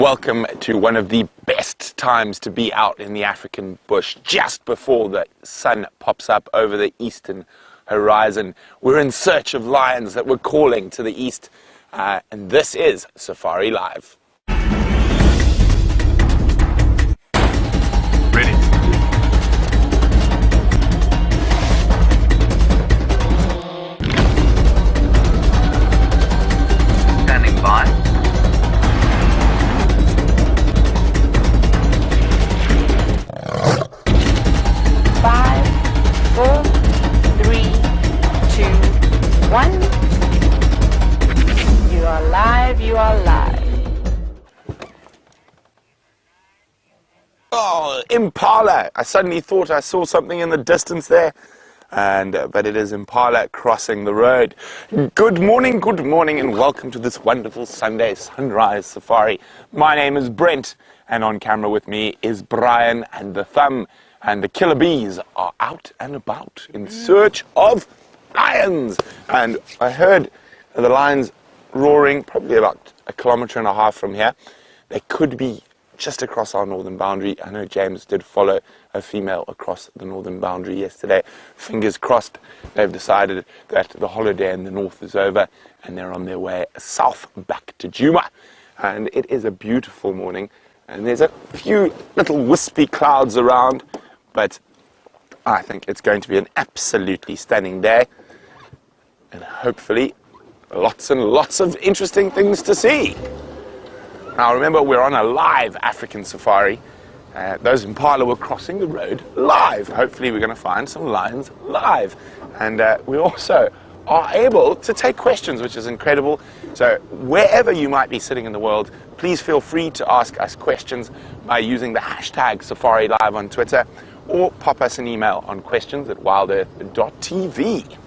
Welcome to one of the best times to be out in the African bush, just before the sun pops up over the eastern horizon. We're in search of lions that we're calling to the east, and this is Safari Live. Ready. Standing by. 5, 4, 3, 2, 1. You are live, you are live. Oh, impala! I suddenly thought I saw something in the distance there, but it is impala crossing the road. Good morning, and welcome to this wonderful Sunday sunrise safari. My name is Brent, and on camera with me is Brian and the Thumb. And the killer bees are out and about in search of lions. And I heard the lions roaring probably about 1.5 kilometers from here. They could be just across our northern boundary. I know James did follow a female across the northern boundary yesterday. Fingers crossed they've decided that the holiday in the north is over and they're on their way south back to Djuma. And it is a beautiful morning. And there's a few little wispy clouds around. But I think it's going to be an absolutely stunning day. And hopefully, lots and lots of interesting things to see. Now remember, we're on a live African safari. Those impala were crossing the road live. Hopefully we're going to find some lions live. And we also are able to take questions, which is incredible. So wherever you might be sitting in the world, please feel free to ask us questions by using the hashtag Safari Live on Twitter, or pop us an email on questions@wildearth.tv.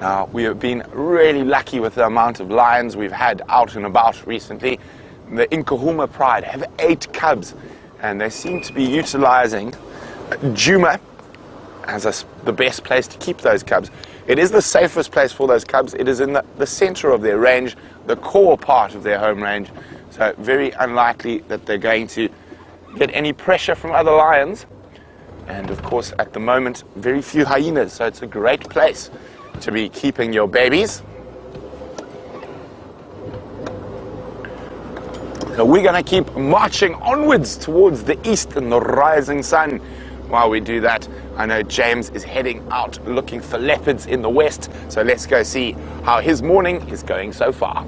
Now, we have been really lucky with the amount of lions we've had out and about recently. The Nkuhuma Pride have 8 cubs, and they seem to be utilizing Djuma as the best place to keep those cubs. It is the safest place for those cubs. It is in the center of their range, the core part of their home range. So very unlikely that they're going to get any pressure from other lions. And of course, at the moment, very few hyenas. So it's a great place to be keeping your babies. So we're going to keep marching onwards towards the east and the rising sun. While we do that, I know James is heading out looking for leopards in the west, so let's go see how his morning is going so far.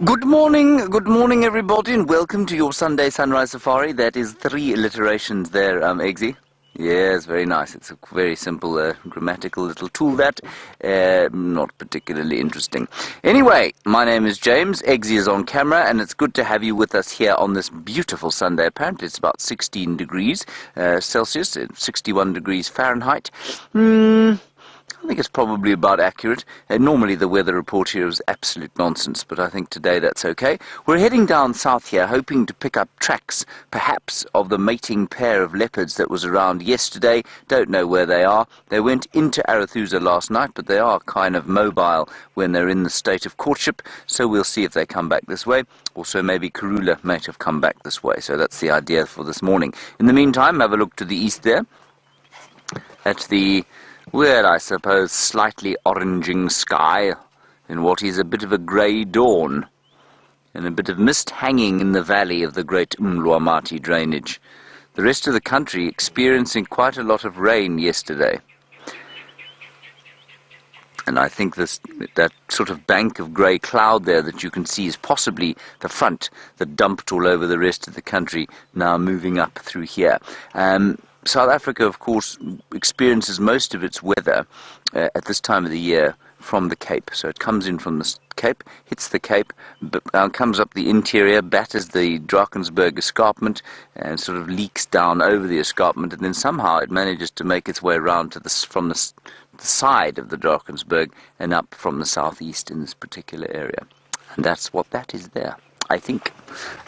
Good morning everybody, and welcome to your Sunday Sunrise Safari. That is 3 alliterations there, Eggsy. Yes, very nice. It's a very simple grammatical little tool, that. Not particularly interesting. Anyway, my name is James. Eggsy is on camera, and it's good to have you with us here on this beautiful Sunday. Apparently it's about 16 degrees Celsius, 61 degrees Fahrenheit. I think it's probably about accurate. Normally the weather report here is absolute nonsense, but I think today that's okay. We're heading down south here, hoping to pick up tracks, perhaps, of the mating pair of leopards that was around yesterday. Don't know where they are. They went into Arathusa last night, but they are kind of mobile when they're in the state of courtship, so we'll see if they come back this way. Also, maybe Karula might have come back this way, so that's the idea for this morning. In the meantime, have a look to the east there, at the I suppose, slightly oranging sky in what is a bit of a grey dawn, and a bit of mist hanging in the valley of the great Mlwamati drainage. The rest of the country experiencing quite a lot of rain yesterday. And I think that sort of bank of grey cloud there that you can see is possibly the front that dumped all over the rest of the country, now moving up through here. South Africa, of course, experiences most of its weather at this time of the year from the Cape. So it comes in from the Cape, hits the Cape, comes up the interior, batters the Drakensberg escarpment, and sort of leaks down over the escarpment, and then somehow it manages to make its way around to from the side of the Drakensberg and up from the southeast in this particular area. And that's what that is there. I think.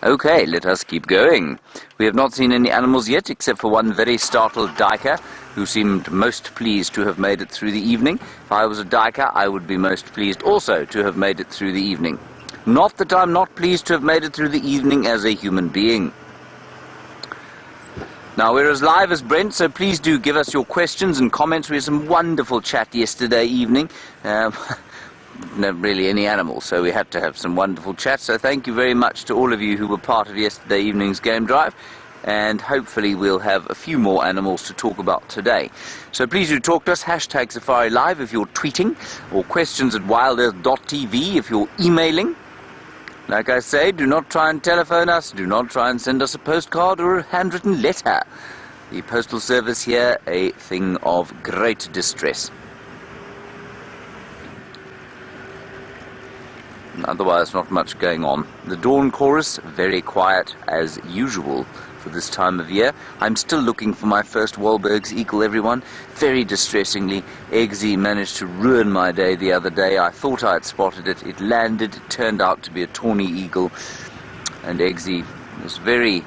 Okay, let us keep going. We have not seen any animals yet, except for one very startled duiker, who seemed most pleased to have made it through the evening. If I was a duiker, I would be most pleased also to have made it through the evening. Not that I'm not pleased to have made it through the evening as a human being. Now, we're as live as Brent, so please do give us your questions and comments. We had some wonderful chat yesterday evening. Not really any animals, so we had to have some wonderful chat. So thank you very much to all of you who were part of yesterday evening's game drive. And hopefully we'll have a few more animals to talk about today. So please do talk to us, hashtag Safari Live if you're tweeting, or questions@wildearth.tv if you're emailing. Like I say, do not try and telephone us, do not try and send us a postcard or a handwritten letter. The postal service here, a thing of great distress. Otherwise, not much going on. The dawn chorus, very quiet as usual for this time of year. I'm still looking for my first Wahlberg's eagle, everyone. Very distressingly, Eggsy managed to ruin my day the other day. I thought I'd spotted it. It landed. It turned out to be a tawny eagle. And Eggsy was very,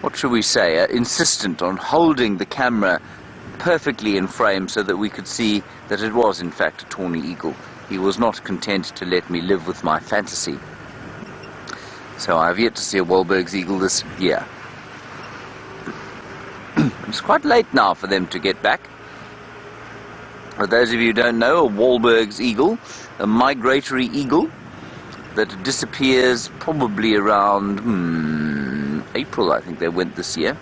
what shall we say, insistent on holding the camera perfectly in frame so that we could see that it was, in fact, a tawny eagle. He was not content to let me live with my fantasy. So I have yet to see a Wahlberg's eagle this year. It's quite late now for them to get back. For those of you who don't know, a Wahlberg's eagle, a migratory eagle that disappears probably around April, I think they went this year.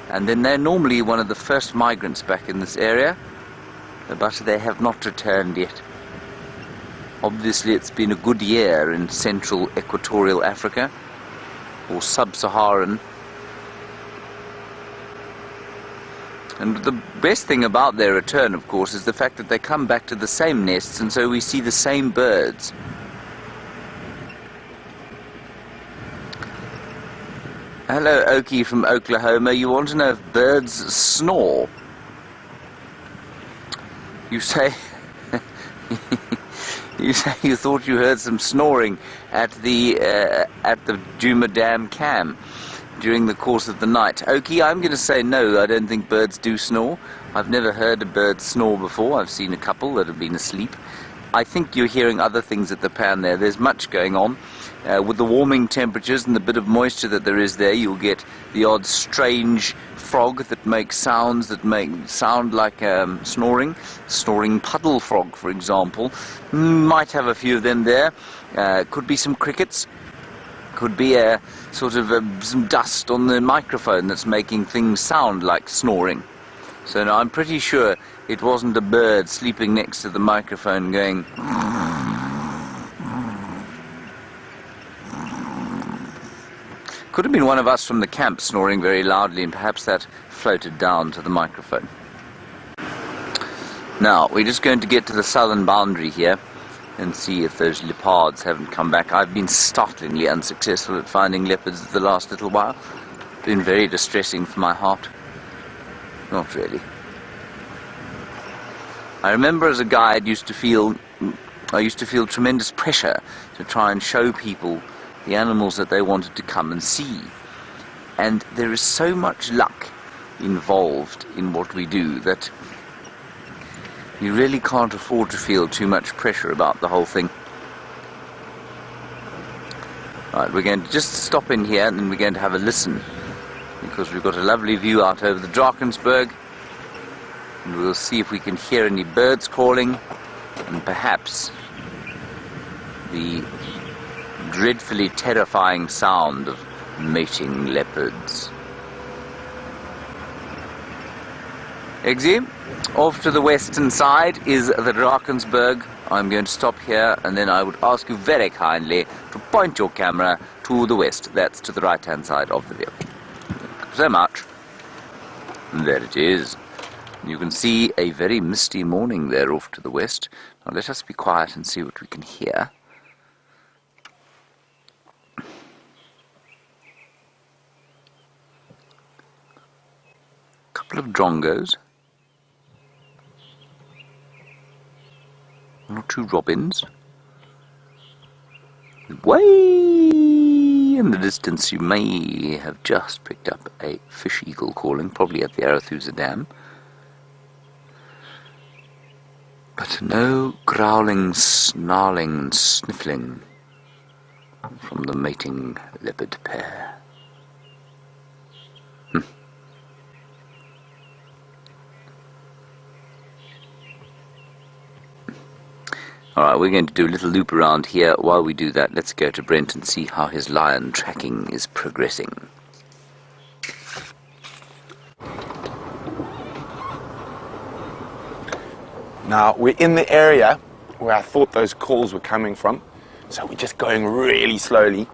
And then they're normally one of the first migrants back in this area, but they have not returned yet. Obviously, it's been a good year in central equatorial Africa, or sub-Saharan. And the best thing about their return, of course, is the fact that they come back to the same nests, and so we see the same birds. Hello, Okie from Oklahoma. You want to know if birds snore? You say... You say you thought you heard some snoring at the Djuma Dam Cam during the course of the night. Okie, I'm going to say no, I don't think birds do snore. I've never heard a bird snore before. I've seen a couple that have been asleep. I think you're hearing other things at the pan there. There's much going on. With the warming temperatures and the bit of moisture that there is there, you'll get the odd strange frog that makes sounds that sound like snoring. Snoring puddle frog, for example. Might have a few of them there. Could be some crickets. Could be a sort of some dust on the microphone that's making things sound like snoring. So no, I'm pretty sure it wasn't a bird sleeping next to the microphone going... Could have been one of us from the camp snoring very loudly, and perhaps that floated down to the microphone. Now, we're just going to get to the southern boundary here and see if those leopards haven't come back. I've been startlingly unsuccessful at finding leopards the last little while. It's been very distressing for my heart. Not really. I remember as a guide I used to feel tremendous pressure to try and show people the animals that they wanted to come and see. And there is so much luck involved in what we do that you really can't afford to feel too much pressure about the whole thing. Right, we're going to just stop in here and then we're going to have a listen, because we've got a lovely view out over the Drakensberg, and we'll see if we can hear any birds calling, and perhaps the dreadfully terrifying sound of mating leopards. Eggsy, off to the western side is the Drakensberg. I'm going to stop here, and then I would ask you very kindly to point your camera to the west. That's to the right-hand side of the vehicle. Thank you so much. And there it is. You can see a very misty morning there off to the west. Now let us be quiet and see what we can hear. Couple of drongos, one or two robins, Way in the distance you may have just picked up a fish eagle calling, probably at the Arathusa Dam. But no growling, snarling and sniffling from the mating leopard pair. Alright, we're going to do a little loop around here. While we do that, let's go to Brent and see how his lion tracking is progressing. Now, we're in the area where I thought those calls were coming from, so we're just going really slowly,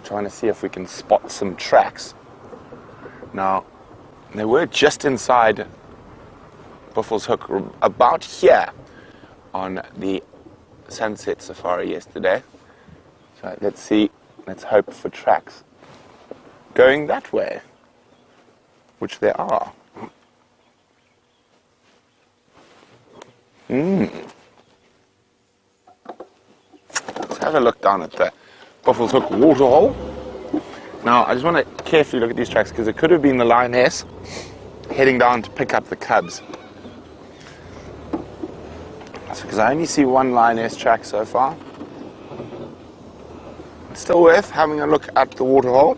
trying to see if we can spot some tracks. Now, they were just inside Buffelshoek, about here on the Sunset Safari yesterday. So let's see, let's hope for tracks going that way, which there are. Let's have a look down at the Buffelshoek waterhole. Now, I just want to carefully look at these tracks because it could have been the lioness heading down to pick up the cubs. Because I only see one lioness track so far. It's still worth having a look at the waterhole.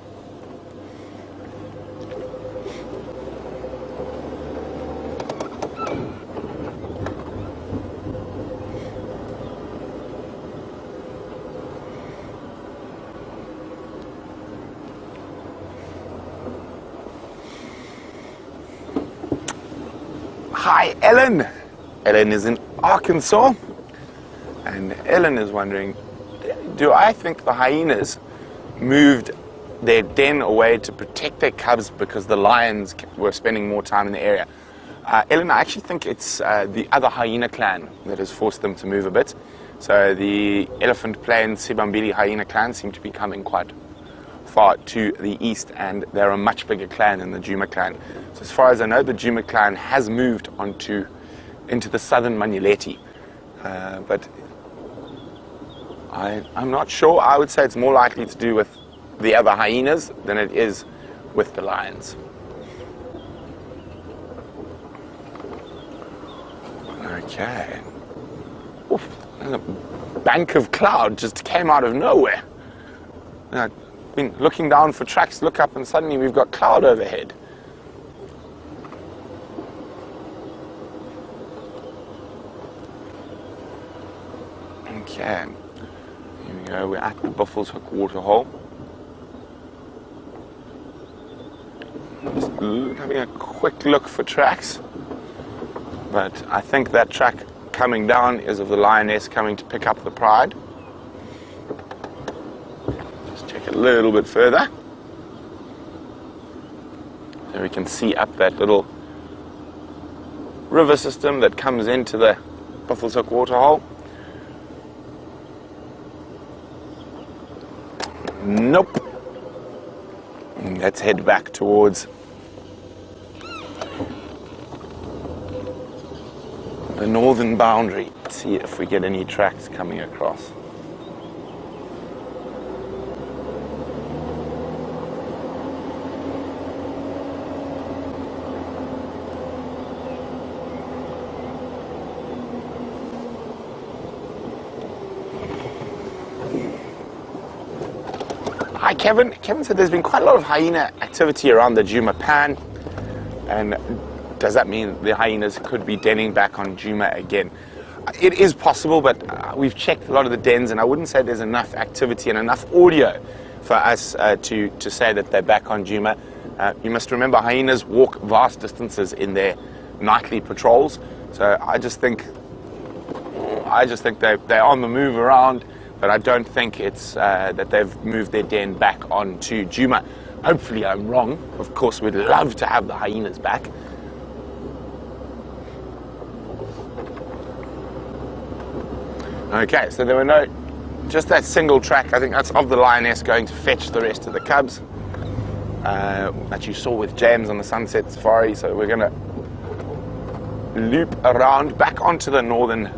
Hi, Ellen. Ellen is in Arkansas, and Ellen is wondering, do I think the hyenas moved their den away to protect their cubs because the lions were spending more time in the area? Ellen, I actually think it's the other hyena clan that has forced them to move a bit. So the Elephant Plains Sibambili hyena clan seem to be coming quite far to the east, and they're a much bigger clan than the Djuma clan. So as far as I know, the Djuma clan has moved into the southern Manyeleti, but I'm not sure. I would say it's more likely to do with the other hyenas than it is with the lions. Okay. Oof, there's a bank of cloud just came out of nowhere. I've been looking down for tracks, look up, and suddenly we've got cloud overhead. Okay, here we go, we're at the Buffelshoek waterhole. Just having a quick look for tracks, but I think that track coming down is of the lioness coming to pick up the pride. Just check a little bit further. So we can see up that little river system that comes into the Buffelshoek waterhole. Nope. Let's head back towards the northern boundary. See if we get any tracks coming across. Hi, Kevin. Kevin said there's been quite a lot of hyena activity around the Djuma Pan, and does that mean the hyenas could be denning back on Djuma again? It is possible, but we've checked a lot of the dens, and I wouldn't say there's enough activity and enough audio for us to say that they're back on Djuma. You must remember, hyenas walk vast distances in their nightly patrols, so I just think they're on the move around. But I don't think it's that they've moved their den back onto Djuma. Hopefully I'm wrong. Of course, we'd love to have the hyenas back. Okay, so there were just that single track. I think that's of the lioness going to fetch the rest of the cubs that you saw with James on the Sunset Safari. So we're going to loop around back onto the northern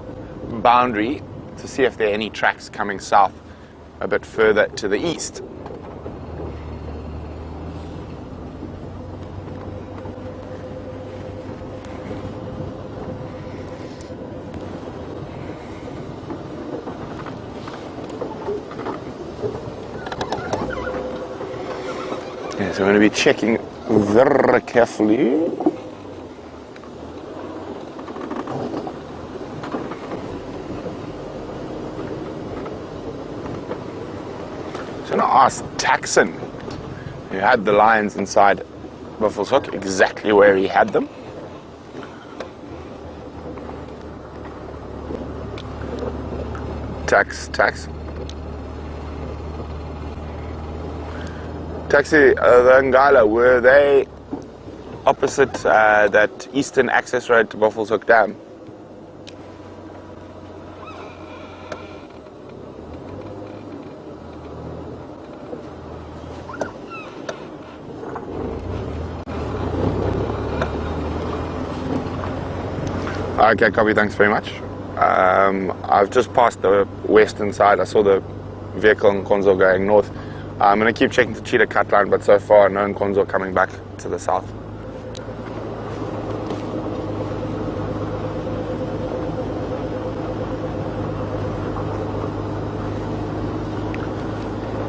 boundary to see if there are any tracks coming south a bit further to the east. So I'm going to be checking very carefully. So I'm going to ask Taxon, who had the lions inside Buffalo's Hook, exactly where he had them. Taxi, the Ngala, were they opposite that eastern access road to Buffalo's Hook Dam? Okay, copy, thanks very much. I've just passed the western side. I saw the vehicle in Nkonzo going north. I'm going to keep checking the Cheetah Cut line, but so far no Nkonzo coming back to the south.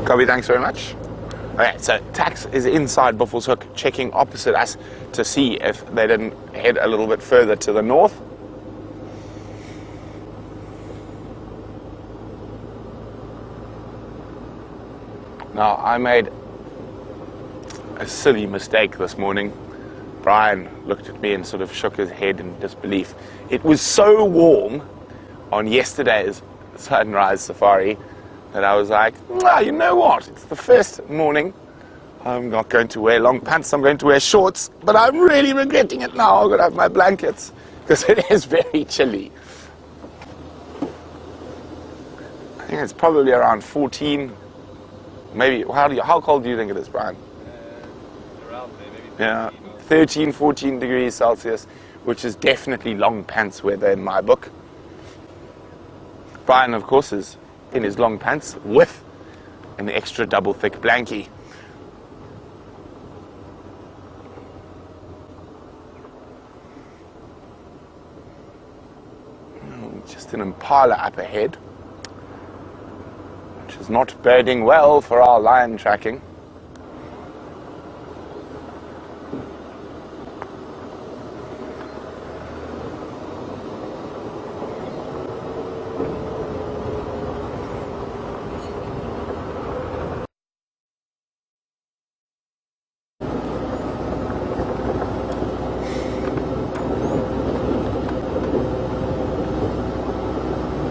Copy, thanks very much. Okay, so Tax is inside Buffalo's Hook, checking opposite us to see if they didn't head a little bit further to the north. Now, I made a silly mistake this morning. Brian looked at me and sort of shook his head in disbelief. It was so warm on yesterday's sunrise safari that I was like, well, you know what? It's the first morning. I'm not going to wear long pants. I'm going to wear shorts. But I'm really regretting it now. I've got to have my blankets because it is very chilly. I think it's probably around 14. Maybe, how cold do you think it is, Brian? Around there, maybe 13. Yeah, 13, 14 degrees Celsius, which is definitely long pants weather in my book. Brian, of course, is in his long pants with an extra double thick blankie. Just an Impala up ahead, which is not boding well for our lion tracking.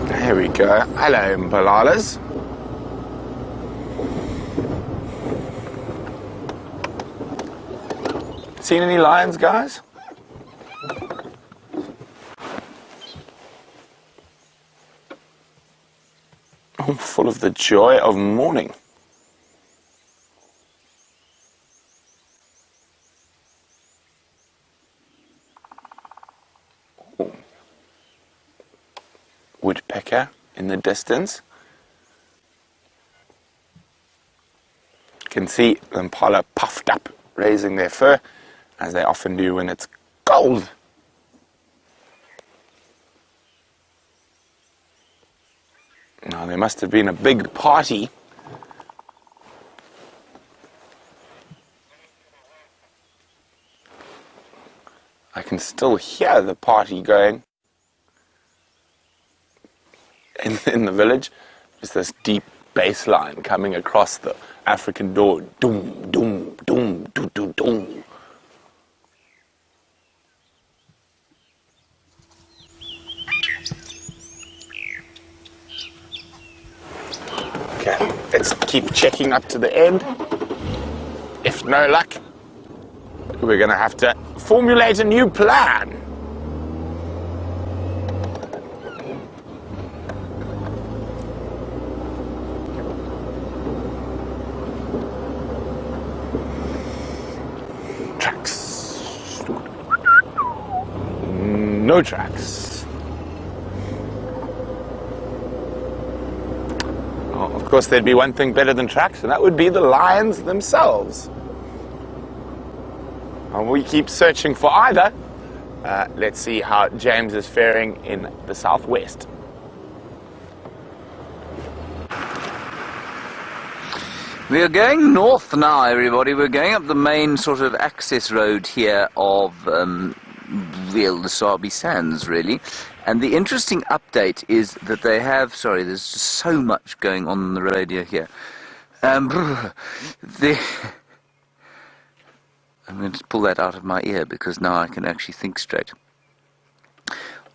There we go. Hello, Impalalas. Seen any lions, guys? I'm full of the joy of morning. Ooh. Woodpecker in the distance. You can see the impala puffed up, raising their fur, as they often do when it's cold. Now, there must have been a big party. I can still hear the party going in the village. Just this deep bass line coming across the African dawn. Doom, doom, doom, doom, doom, doom. Okay, let's keep checking up to the end. If no luck, we're going to have to formulate a new plan. Tracks. No tracks. course, there'd be one thing better than tracks, and that would be the lions themselves. And we keep searching for either. Let's see how James is faring in the southwest. We are going north now, everybody. We're going up the main sort of access road here of the Sabi Sands, really. And the interesting update is that they have... Sorry, there's just so much going on the radio here. I'm going to pull that out of my ear because now I can actually think straight.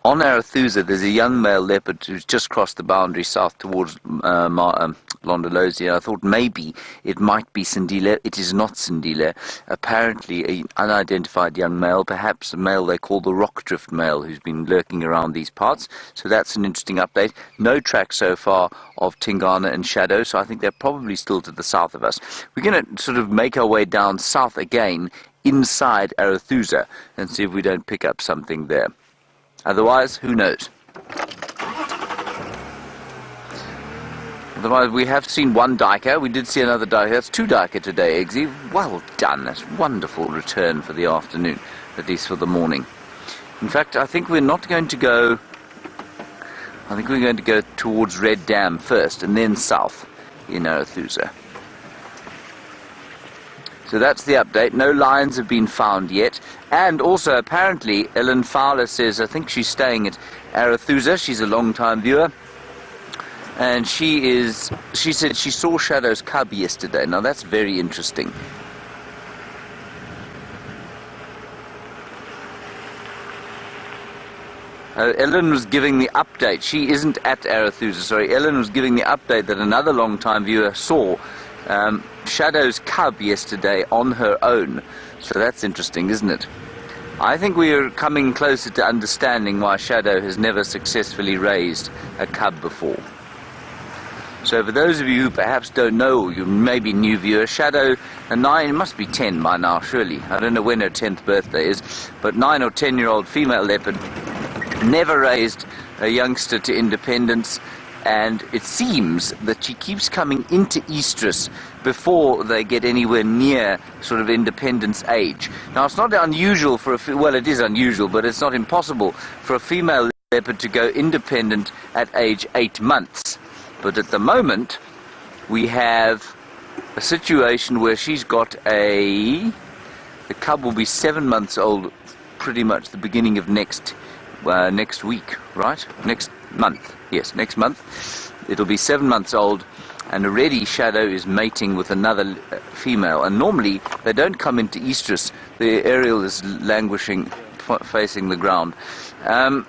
On Arethusa, there's a young male leopard who's just crossed the boundary south towards Londolozi. I thought maybe it might be Sindile. It is not Sindile. Apparently, an unidentified young male, perhaps a male they call the rockdrift male, who's been lurking around these parts. So that's an interesting update. No track so far of Tingana and Shadow, so I think they're probably still to the south of us. We're going to sort of make our way down south again, inside Arethusa, and see if we don't pick up something there. Otherwise, who knows? Otherwise, we have seen one duiker. We did see another duiker. That's two duiker today, Eggsy. Well done. That's a wonderful return for the afternoon, at least for the morning. In fact, I think we're not going to go... I think we're going to go towards Red Dam first, and then south in Arethusa. So that's the update. No lions have been found yet. And also, apparently, Ellen Fowler says, I think she's staying at Arethusa. She's a long-time viewer. And she said she saw Shadow's cub yesterday. Now, that's very interesting. Ellen was giving the update. She isn't at Arethusa, sorry. Ellen was giving the update that another long-time viewer saw Shadow's cub yesterday on her own. So that's interesting, isn't it? I think we are coming closer to understanding why Shadow has never successfully raised a cub before. So for those of you who perhaps don't know, you may be new viewers, Shadow, a 9, it must be 10 by now, surely. I don't know when her 10th birthday is, but 9 or 10-year-old female leopard never raised a youngster to independence, and it seems that she keeps coming into estrus before they get anywhere near sort of independence age. Now, it's not unusual for well, it is unusual, but it's not impossible for a female leopard to go independent at age 8 months. But at the moment, we have a situation where she's got the cub will be 7 months old pretty much the beginning of next week, right? Next month. Yes, next month. It'll be 7 months old, and already Shadow is mating with another female. And normally they don't come into estrus. The aerial is languishing, facing the ground.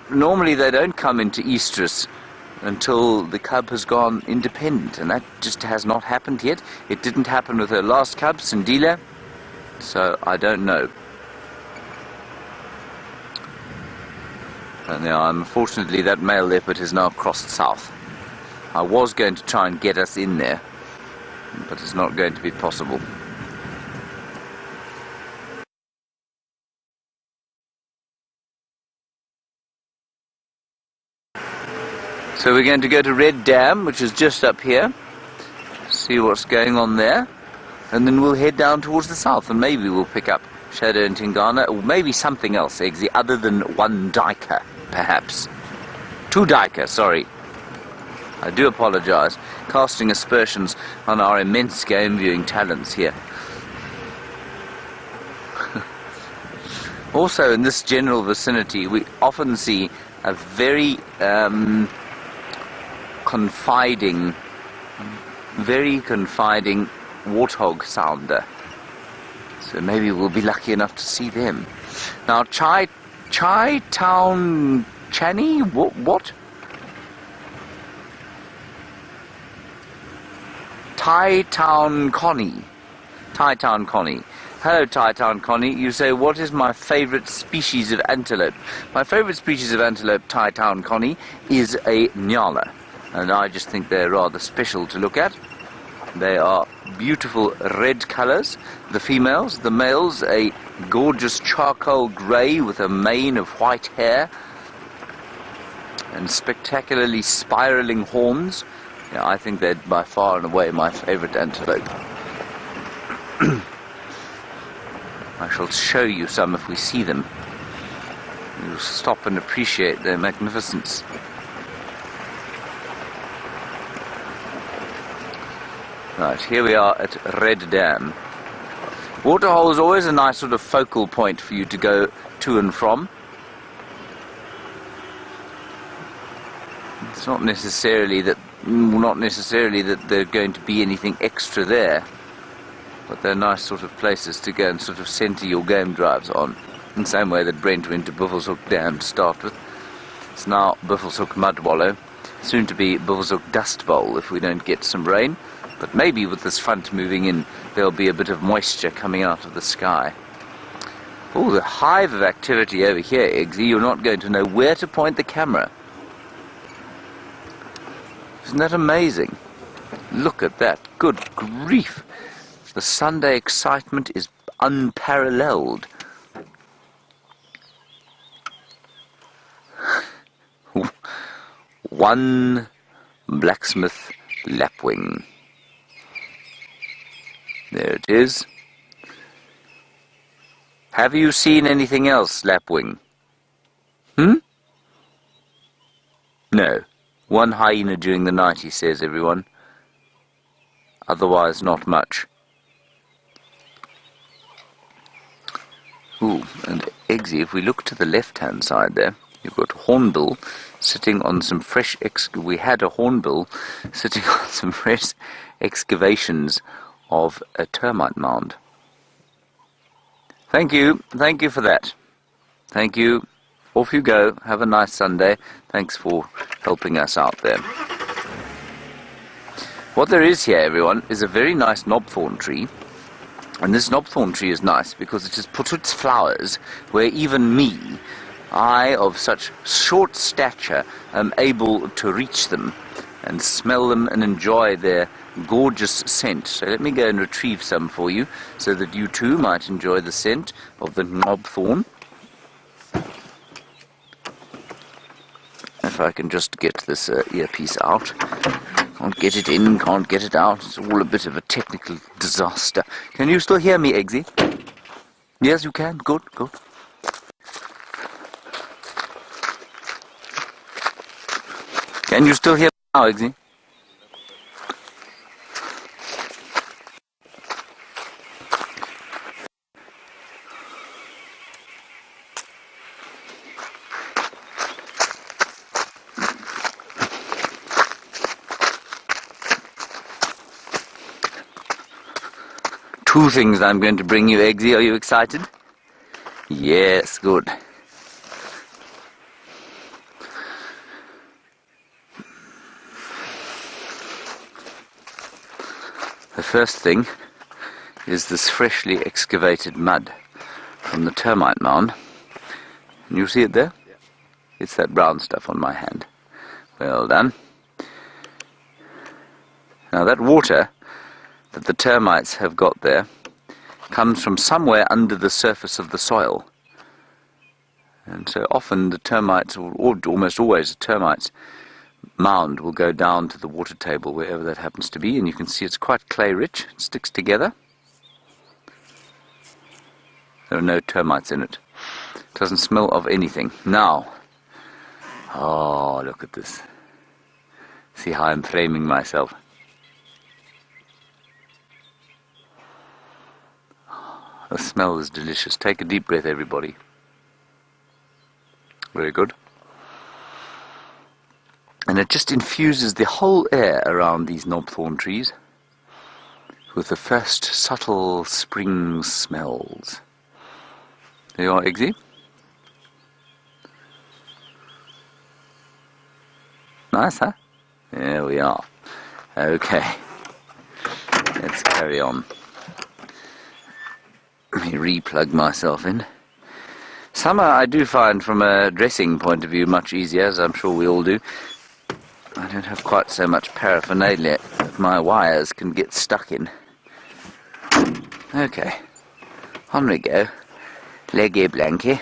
Normally they don't come into estrus until the cub has gone independent, and that just has not happened yet. It didn't happen with her last cub, Sindila, so I don't know. And now, unfortunately, that male leopard has now crossed south. I was going to try and get us in there, but it's not going to be possible. So we're going to go to Red Dam, which is just up here, see what's going on there, and then we'll head down towards the south, and maybe we'll pick up Shadow and Tingana, or maybe something else, Eggsy, other than one duiker, perhaps. 2 duiker, sorry. I do apologise, casting aspersions on our immense game viewing talents here. Also, in this general vicinity, we often see a very confiding warthog sounder. So maybe we'll be lucky enough to see them. Now, Chai Town Channy? What? Thai Town Connie. Thai Town Connie. Hello, Thai Town Connie. You say, what is my favourite species of antelope? My favourite species of antelope, Thai Town Connie, is a Nyala. And I just think they're rather special to look at. They are beautiful red colours, the females. The males, a gorgeous charcoal grey with a mane of white hair and spectacularly spiralling horns. Yeah, I think they're by far and away my favourite antelope. I shall show you some if we see them. You'll stop and appreciate their magnificence. Right, here we are at Red Dam. Waterhole is always a nice sort of focal point for you to go to and from. It's not necessarily that there's going to be anything extra there, but they're nice sort of places to go and sort of centre your game drives on, in the same way that Brent went to Buffelshoek Dam to start with. It's now Buffelshoek Mud Wallow, soon to be Buffelshoek Dust Bowl if we don't get some rain, but maybe with this front moving in there'll be a bit of moisture coming out of the sky. Oh, the hive of activity over here, Eggsy. You're not going to know where to point the camera. Isn't that amazing? Look at that. Good grief. The Sunday excitement is unparalleled. One blacksmith lapwing. There it is. Have you seen anything else, lapwing? No. One hyena during the night, he says, everyone. Otherwise, not much. Ooh, and Eggsy, if we look to the left-hand side there, you've got hornbill sitting on some fresh we had a hornbill sitting on some fresh excavations of a termite mound. Thank you for that. Thank you. Off you go. Have a nice Sunday. Thanks for helping us out there. What there is here, everyone, is a very nice knobthorn tree. And this knobthorn tree is nice because it has put its flowers where even me, I of such short stature, am able to reach them and smell them and enjoy their gorgeous scent. So let me go and retrieve some for you so that you too might enjoy the scent of the knobthorn. If I can just get this earpiece out. Can't get it in, can't get it out. It's all a bit of a technical disaster. Can you still hear me, Eggsy? Yes, you can. Good, good. Can you still hear me now, Eggsy? Two things I'm going to bring you, Eggsy. Are you excited? Yes, good. The first thing is this freshly excavated mud from the termite mound. Can you see it there? Yeah. It's that brown stuff on my hand. Well done. Now that water that the termites have got there comes from somewhere under the surface of the soil. And so often the termites, or almost always the termites mound will go down to the water table wherever that happens to be, and you can see it's quite clay rich. It sticks together. There are no termites in it. It doesn't smell of anything. Now, oh, look at this. See how I'm framing myself. The smell is delicious. Take a deep breath, everybody. Very good. And it just infuses the whole air around these knobthorn trees with the first subtle spring smells. There you are, Eggsy. Nice, huh? There we are. Okay. Let's carry on. Let me re-plug myself in. Summer I do find from a dressing point of view much easier, as I'm sure we all do. I don't have quite so much paraphernalia that my wires can get stuck in. Okay, on we go. Leggy blankie.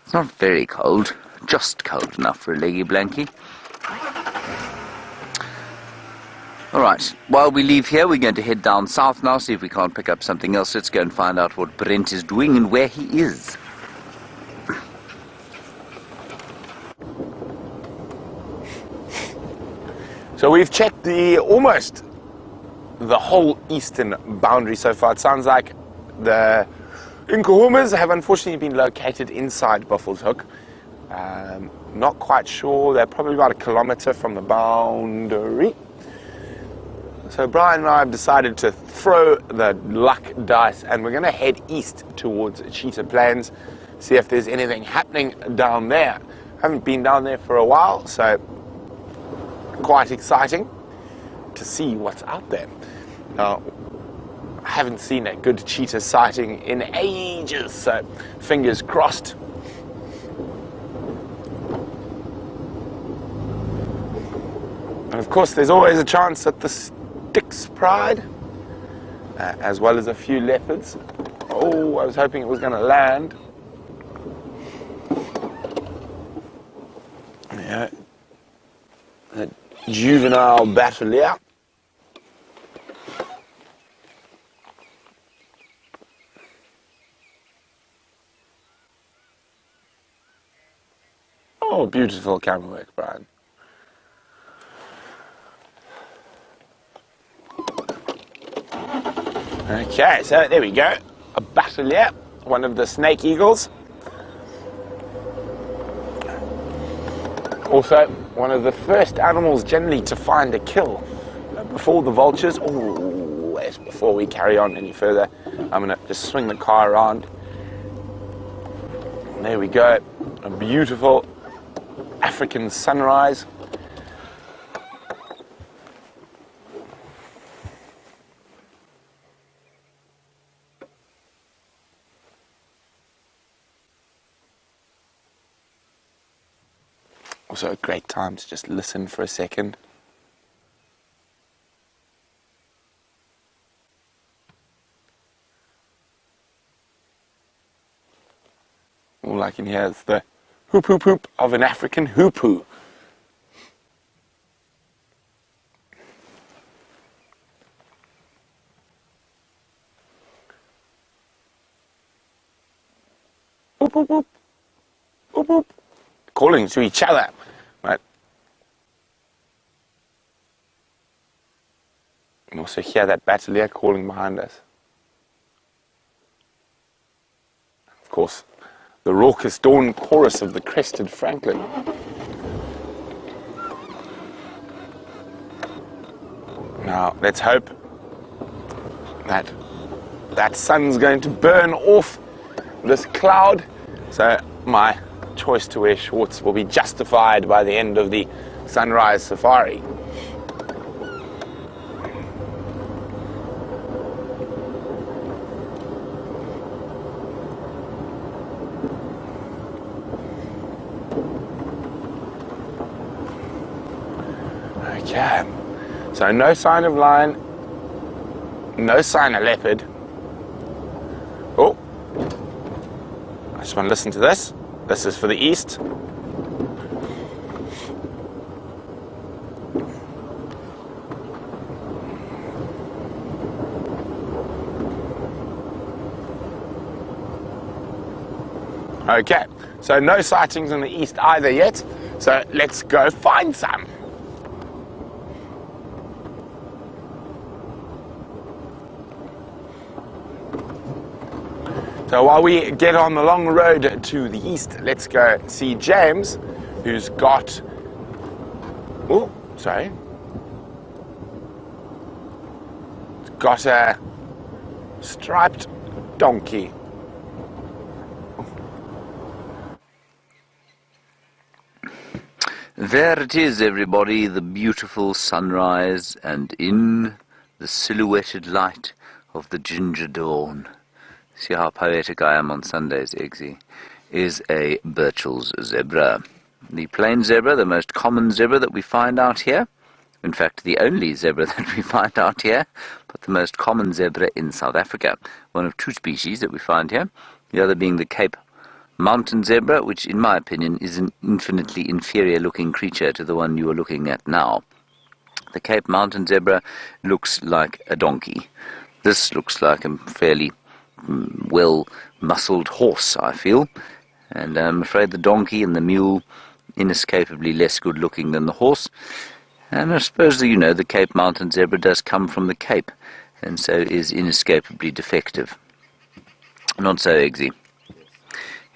It's not very cold, just cold enough for a leggy blankie. Alright, while we leave here, we're going to head down south now, see if we can't pick up something else. Let's go and find out what Brent is doing and where he is. So we've checked almost the whole eastern boundary so far. It sounds like the Nkuhumas have unfortunately been located inside Buffelshoek. Not quite sure. They're probably about 1 kilometer from the boundary. So Brian and I have decided to throw the luck dice, and we're going to head east towards Cheetah Plains, see if there's anything happening down there. Haven't been down there for a while, so quite exciting to see what's out there. Now, I haven't seen a good cheetah sighting in ages, so fingers crossed. And of course, there's always a chance that the Styx Pride, as well as a few leopards. Oh, I was hoping it was going to land. Yeah. A juvenile Bateleur. Oh, beautiful camera work, Brian. Okay, so there we go. A Bateleur, one of the snake eagles. Also, one of the first animals generally to find a kill before the vultures. Oh, yes, before we carry on any further, I'm going to just swing the car around. And there we go. A beautiful African sunrise. Also a great time to just listen for a second. All I can hear is the hoop hoop hoop of an African hoopoo. Hoop hoop hoop. Hoop hoop. Calling to each other. Right. You can also hear that Bateleur calling behind us. Of course, the raucous dawn chorus of the crested francolin. Now, let's hope that that sun's going to burn off this cloud, so my choice to wear shorts will be justified by the end of the sunrise safari. Okay, so no sign of lion, no sign of leopard. Oh, I just want to listen to this. This is for the east. Okay, so no sightings in the east either yet, so let's go find some. So while we get on the long road to the east, let's go see James, who's got, got a striped donkey. There it is, everybody, the beautiful sunrise, and in the silhouetted light of the ginger dawn. See how poetic I am on Sundays, Eggsy, is a Burchell's zebra. The plain zebra, the most common zebra that we find out here. In fact, the only zebra that we find out here, but the most common zebra in South Africa. One of two species that we find here, the other being the Cape Mountain zebra, which in my opinion is an infinitely inferior looking creature to the one you are looking at now. The Cape Mountain zebra looks like a donkey. This looks like a fairly well-muscled horse, I feel. And I'm afraid the donkey and the mule inescapably less good-looking than the horse. And I suppose, the Cape Mountain zebra does come from the Cape, and so is inescapably defective. Not so, Eggsy?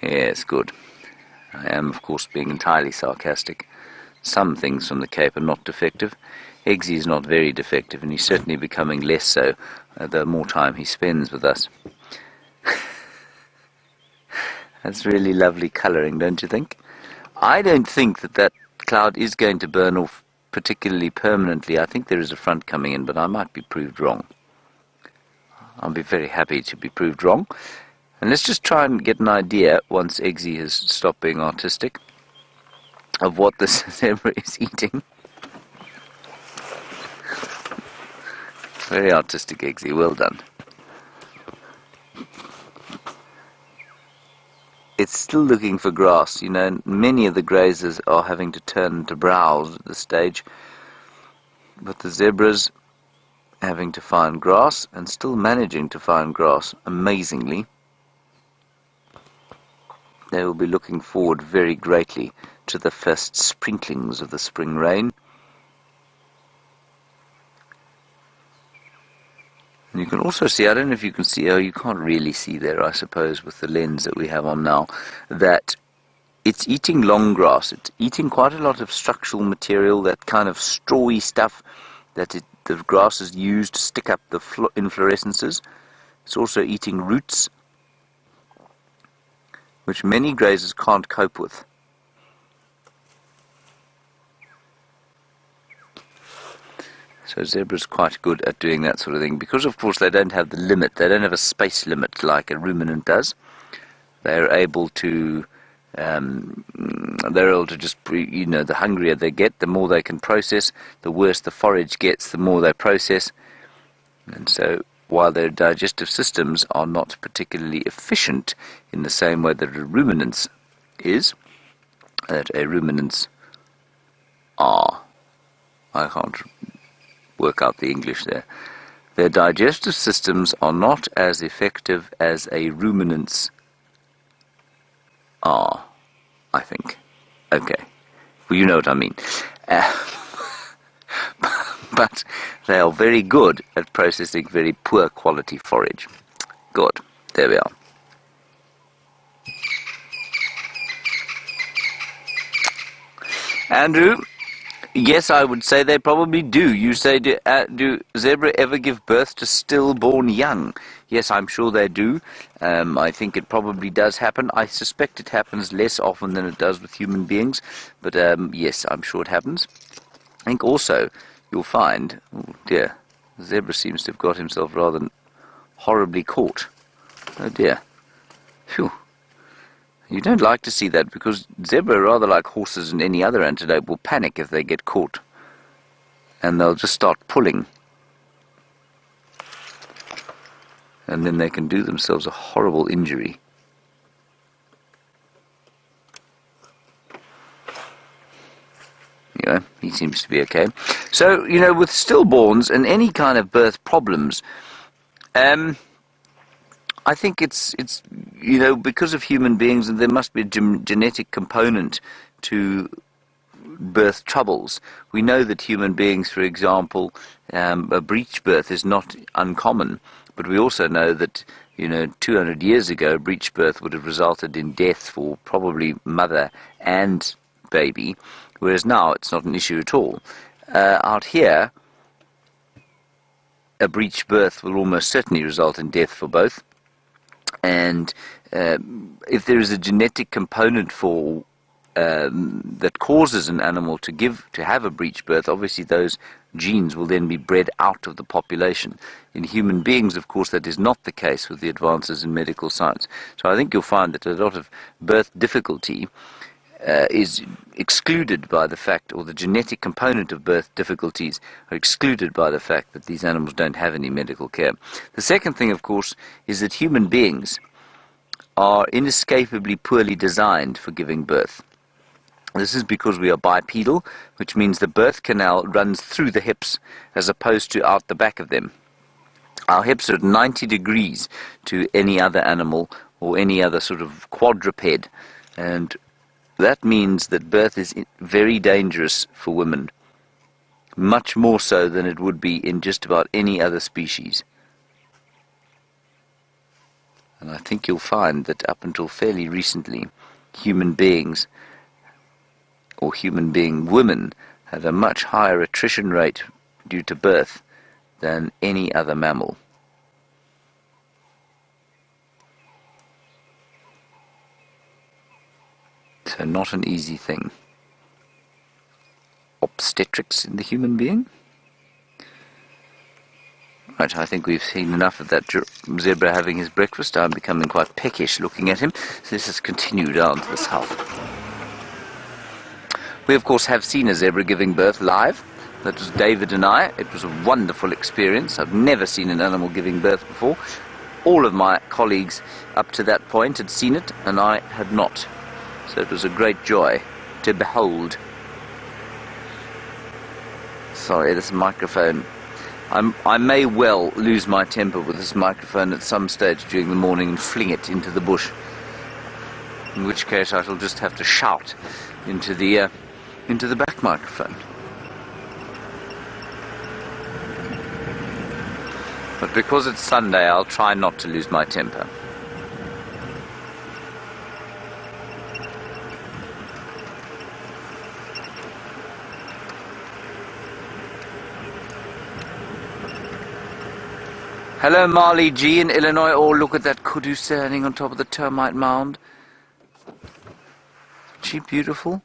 Yes, good. I am, of course, being entirely sarcastic. Some things from the Cape are not defective. Eggsy is not very defective, and he's certainly becoming less so the more time he spends with us. That's really lovely colouring, don't you think? I don't think that cloud is going to burn off particularly permanently. I think there is a front coming in, but I might be proved wrong. I'll be very happy to be proved wrong. And let's just try and get an idea, once Eggsy has stopped being artistic, of what this zebra is eating. Very artistic, Eggsy. Well done. It's still looking for grass. Many of the grazers are having to turn to browse at this stage. But the zebra's having to find grass, and still managing to find grass, amazingly. They will be looking forward very greatly to the first sprinklings of the spring rain. And you can also see, I don't know if you can see, you can't really see there, I suppose, with the lens that we have on now, that it's eating long grass. It's eating quite a lot of structural material, that kind of strawy stuff that the grass is used to stick up the inflorescences. It's also eating roots, which many grazers can't cope with. So zebra's quite good at doing that sort of thing, because of course they don't have the limit, they don't have a space limit like a ruminant does. They're able to just, the hungrier they get, the more they can process, the worse the forage gets, the more they process. And so while their digestive systems are not particularly efficient in the same way that a ruminant's is, that a ruminant's are, I can't work out the English there, their digestive systems are not as effective as a ruminant's are, I think. Okay, well, you know what I mean. But they are very good at processing very poor quality forage. Good, there we are. Andrew, yes, I would say they probably do. You say, do zebra ever give birth to stillborn young? Yes, I'm sure they do. I think it probably does happen. I suspect it happens less often than it does with human beings. But yes, I'm sure it happens. I think also you'll find, oh dear, the zebra seems to have got himself rather horribly caught. Oh dear. Phew. You don't like to see that, because zebra, rather like horses and any other antelope, will panic if they get caught. And they'll just start pulling. And then they can do themselves a horrible injury. Yeah, he seems to be okay. So, with stillborns and any kind of birth problems, I think it's because of human beings, and there must be a genetic component to birth troubles. We know that human beings, for example, a breech birth is not uncommon, but we also know that 200 years ago, breech birth would have resulted in death for probably mother and baby, whereas now it's not an issue at all. Out here, a breech birth will almost certainly result in death for both. And if there is a genetic component for that causes an animal to have a breech birth, obviously those genes will then be bred out of the population. In human beings, of course, that is not the case with the advances in medical science. So I think you'll find that a lot of birth difficulty is excluded by the fact, or the genetic component of birth difficulties are excluded by the fact that these animals don't have any medical care. The second thing, of course, is that human beings are inescapably poorly designed for giving birth. This is because we are bipedal, which means the birth canal runs through the hips as opposed to out the back of them. Our hips are at 90 degrees to any other animal or any other sort of quadruped, and that means that birth is very dangerous for women, much more so than it would be in just about any other species. And I think you'll find that up until fairly recently, human beings, or human being women, had a much higher attrition rate due to birth than any other mammal. So not an easy thing. Obstetrics in the human being. Right, I think we've seen enough of that zebra having his breakfast. I'm becoming quite peckish looking at him, so this has continued on to the south. We of course have seen a zebra giving birth live. That was David and I. It was a wonderful experience. I've never seen an animal giving birth before. All of my colleagues up to that point had seen it, and I had not. So it was a great joy to behold. Sorry, this microphone. I may well lose my temper with this microphone at some stage during the morning and fling it into the bush. In which case I shall just have to shout into the back microphone. But because it's Sunday, I'll try not to lose my temper. Hello, Marley G in Illinois. Oh, look at that kudu standing on top of the termite mound. Isn't she beautiful?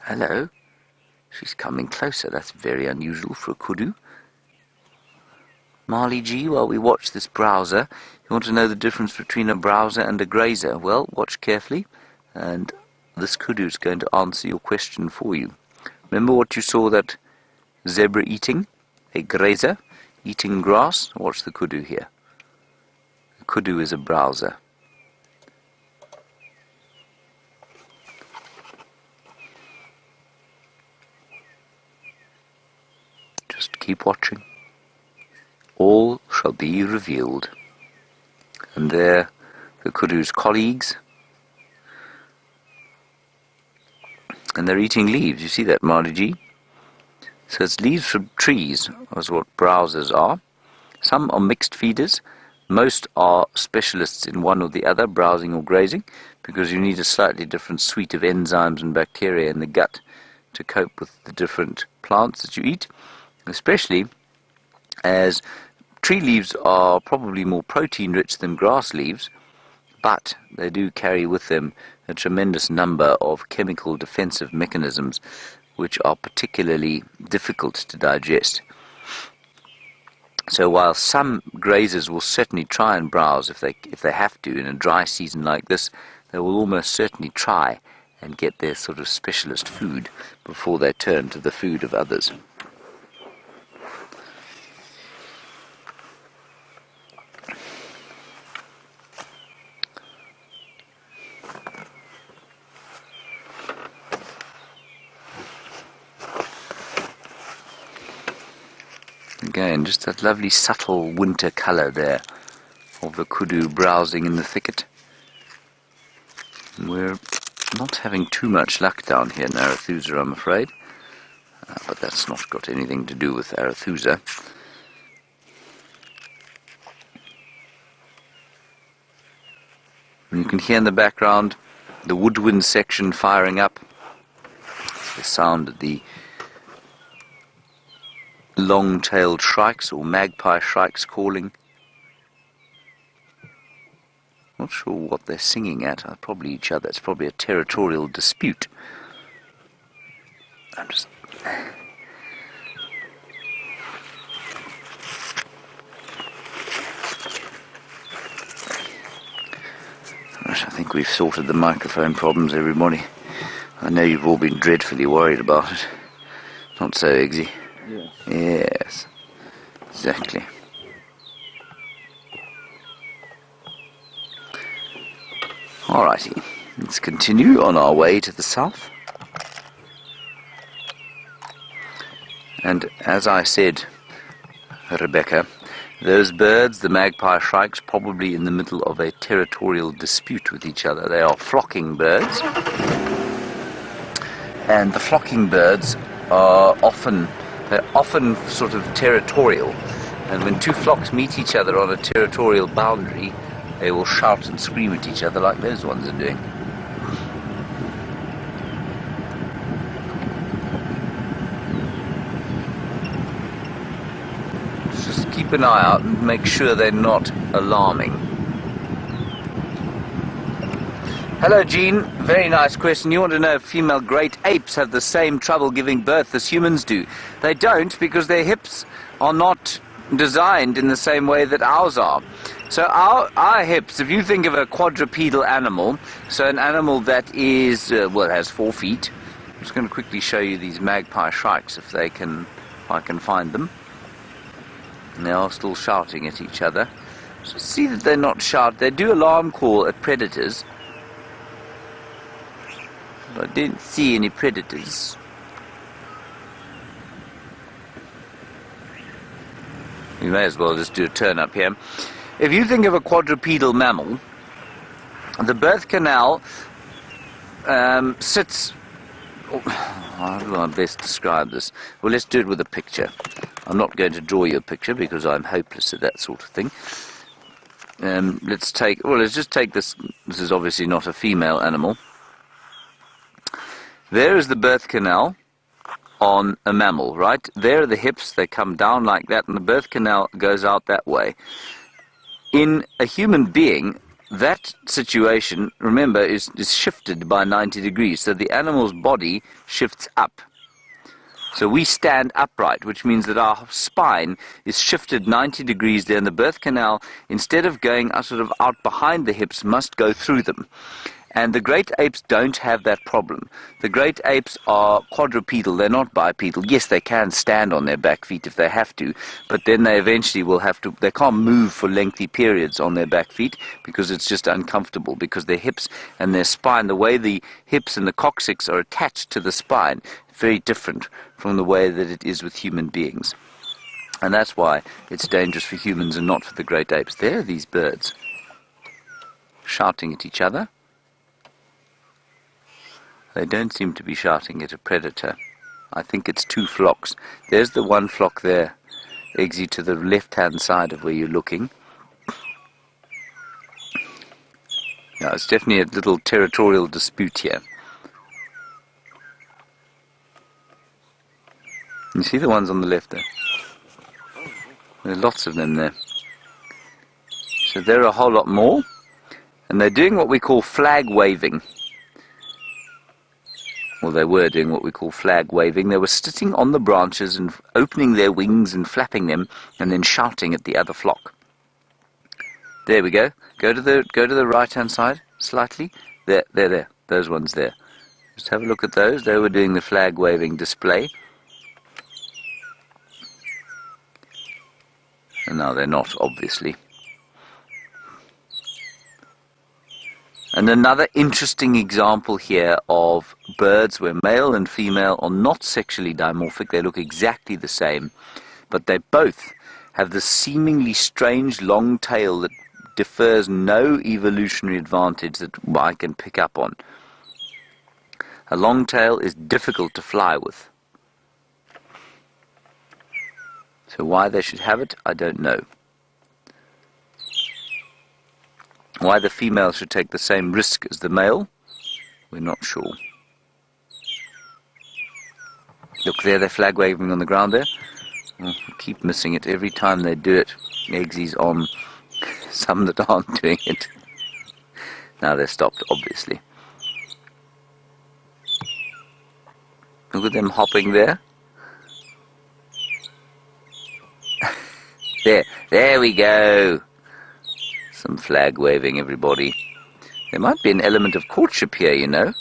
Hello. She's coming closer. That's very unusual for a kudu. Marley G, while we watch this browser, you want to know the difference between a browser and a grazer? Well, watch carefully, and this kudu is going to answer your question for you. Remember what you saw that zebra eating? A grazer eating grass. Watch the kudu here. The kudu is a browser. Just keep watching. All shall be revealed. And there, the kudu's colleagues. And they're eating leaves. You see that, Marley G? So it's leaves from trees, is what browsers are. Some are mixed feeders. Most are specialists in one or the other, browsing or grazing, because you need a slightly different suite of enzymes and bacteria in the gut to cope with the different plants that you eat, especially as tree leaves are probably more protein-rich than grass leaves, but they do carry with them a tremendous number of chemical defensive mechanisms which are particularly difficult to digest. So while some grazers will certainly try and browse if they have to in a dry season like this, they will almost certainly try and get their sort of specialist food before they turn to the food of others. Again, just that lovely subtle winter colour there of the kudu browsing in the thicket. And we're not having too much luck down here in Arethusa, I'm afraid. But that's not got anything to do with Arethusa. And you can hear in the background the woodwind section firing up. It's the sound of the long-tailed shrikes or magpie shrikes calling. Not sure what they're singing at. Probably each other. It's probably a territorial dispute. I'm just... Right, I think we've sorted the microphone problems, everybody. I know you've all been dreadfully worried about it. Not so, Eggsy. Yes, exactly. Alrighty. Let's continue on our way to the south. And as I said, Rebecca, those birds, the magpie shrikes, probably in the middle of a territorial dispute with each other. They are flocking birds. And the flocking birds are often sort of territorial. And when two flocks meet each other on a territorial boundary, they will shout and scream at each other like those ones are doing. Just keep an eye out and make sure they're not alarming. Hello, Jean. Very nice question. You want to know if female great apes have the same trouble giving birth as humans do? They don't, because their hips are not designed in the same way that ours are. So our hips, if you think of a quadrupedal animal, so an animal that is, has 4 feet. I'm just going to quickly show you these magpie shrikes if I can find them. And they are still shouting at each other. So see that they're not shout. They do alarm call at predators. But I didn't see any predators. We may as well just do a turn up here. If you think of a quadrupedal mammal, the birth canal sits... how do I best describe this? Well, let's do it with a picture. I'm not going to draw you a picture because I'm hopeless at that sort of thing. Let's just take this. This is obviously not a female animal. There is the birth canal on a mammal, right? There are the hips, they come down like that, and the birth canal goes out that way. In a human being, that situation, remember, is shifted by 90 degrees, so the animal's body shifts up. So we stand upright, which means that our spine is shifted 90 degrees there, and the birth canal, instead of going sort of out behind the hips, must go through them. And the great apes don't have that problem. The great apes are quadrupedal, they're not bipedal. Yes, they can stand on their back feet if they have to, but then they eventually will have to, they can't move for lengthy periods on their back feet because it's just uncomfortable, because their hips and their spine, the way the hips and the coccyx are attached to the spine, very different from the way that it is with human beings. And that's why it's dangerous for humans and not for the great apes. There are these birds shouting at each other. They don't seem to be shouting at a predator. I think it's two flocks. There's the one flock there, Eggsy, to the left-hand side of where you're looking. Now, it's definitely a little territorial dispute here. You see the ones on the left there? There are lots of them there. So there are a whole lot more, and they're doing what we call flag waving. Well, they were doing what we call flag waving. They were sitting on the branches and opening their wings and flapping them, and then shouting at the other flock. There we go. Go to the right-hand side slightly. There. Those ones there. Just have a look at those. They were doing the flag waving display. And now they're not, obviously. And another interesting example here of birds where male and female are not sexually dimorphic. They look exactly the same, but they both have this seemingly strange long tail that defers no evolutionary advantage that I can pick up on. A long tail is difficult to fly with. So why they should have it, I don't know. Why the female should take the same risk as the male, we're not sure. Look there, they're flag waving on the ground there. Oh, I keep missing it every time they do it. Eggsy's on some that aren't doing it. Now they're stopped, obviously. Look at them hopping there. There we go. Some flag waving, everybody. There might be an element of courtship here, you know.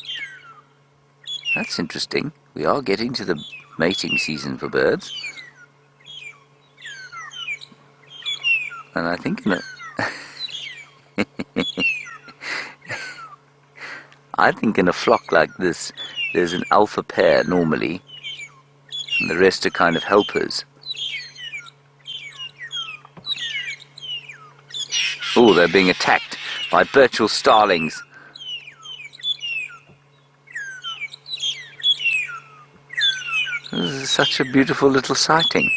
That's interesting. We are getting to the mating season for birds. And I think I think in a flock like this, there's an alpha pair normally, and the rest are kind of helpers. Oh, they're being attacked by Birchall starlings. This is such a beautiful little sighting.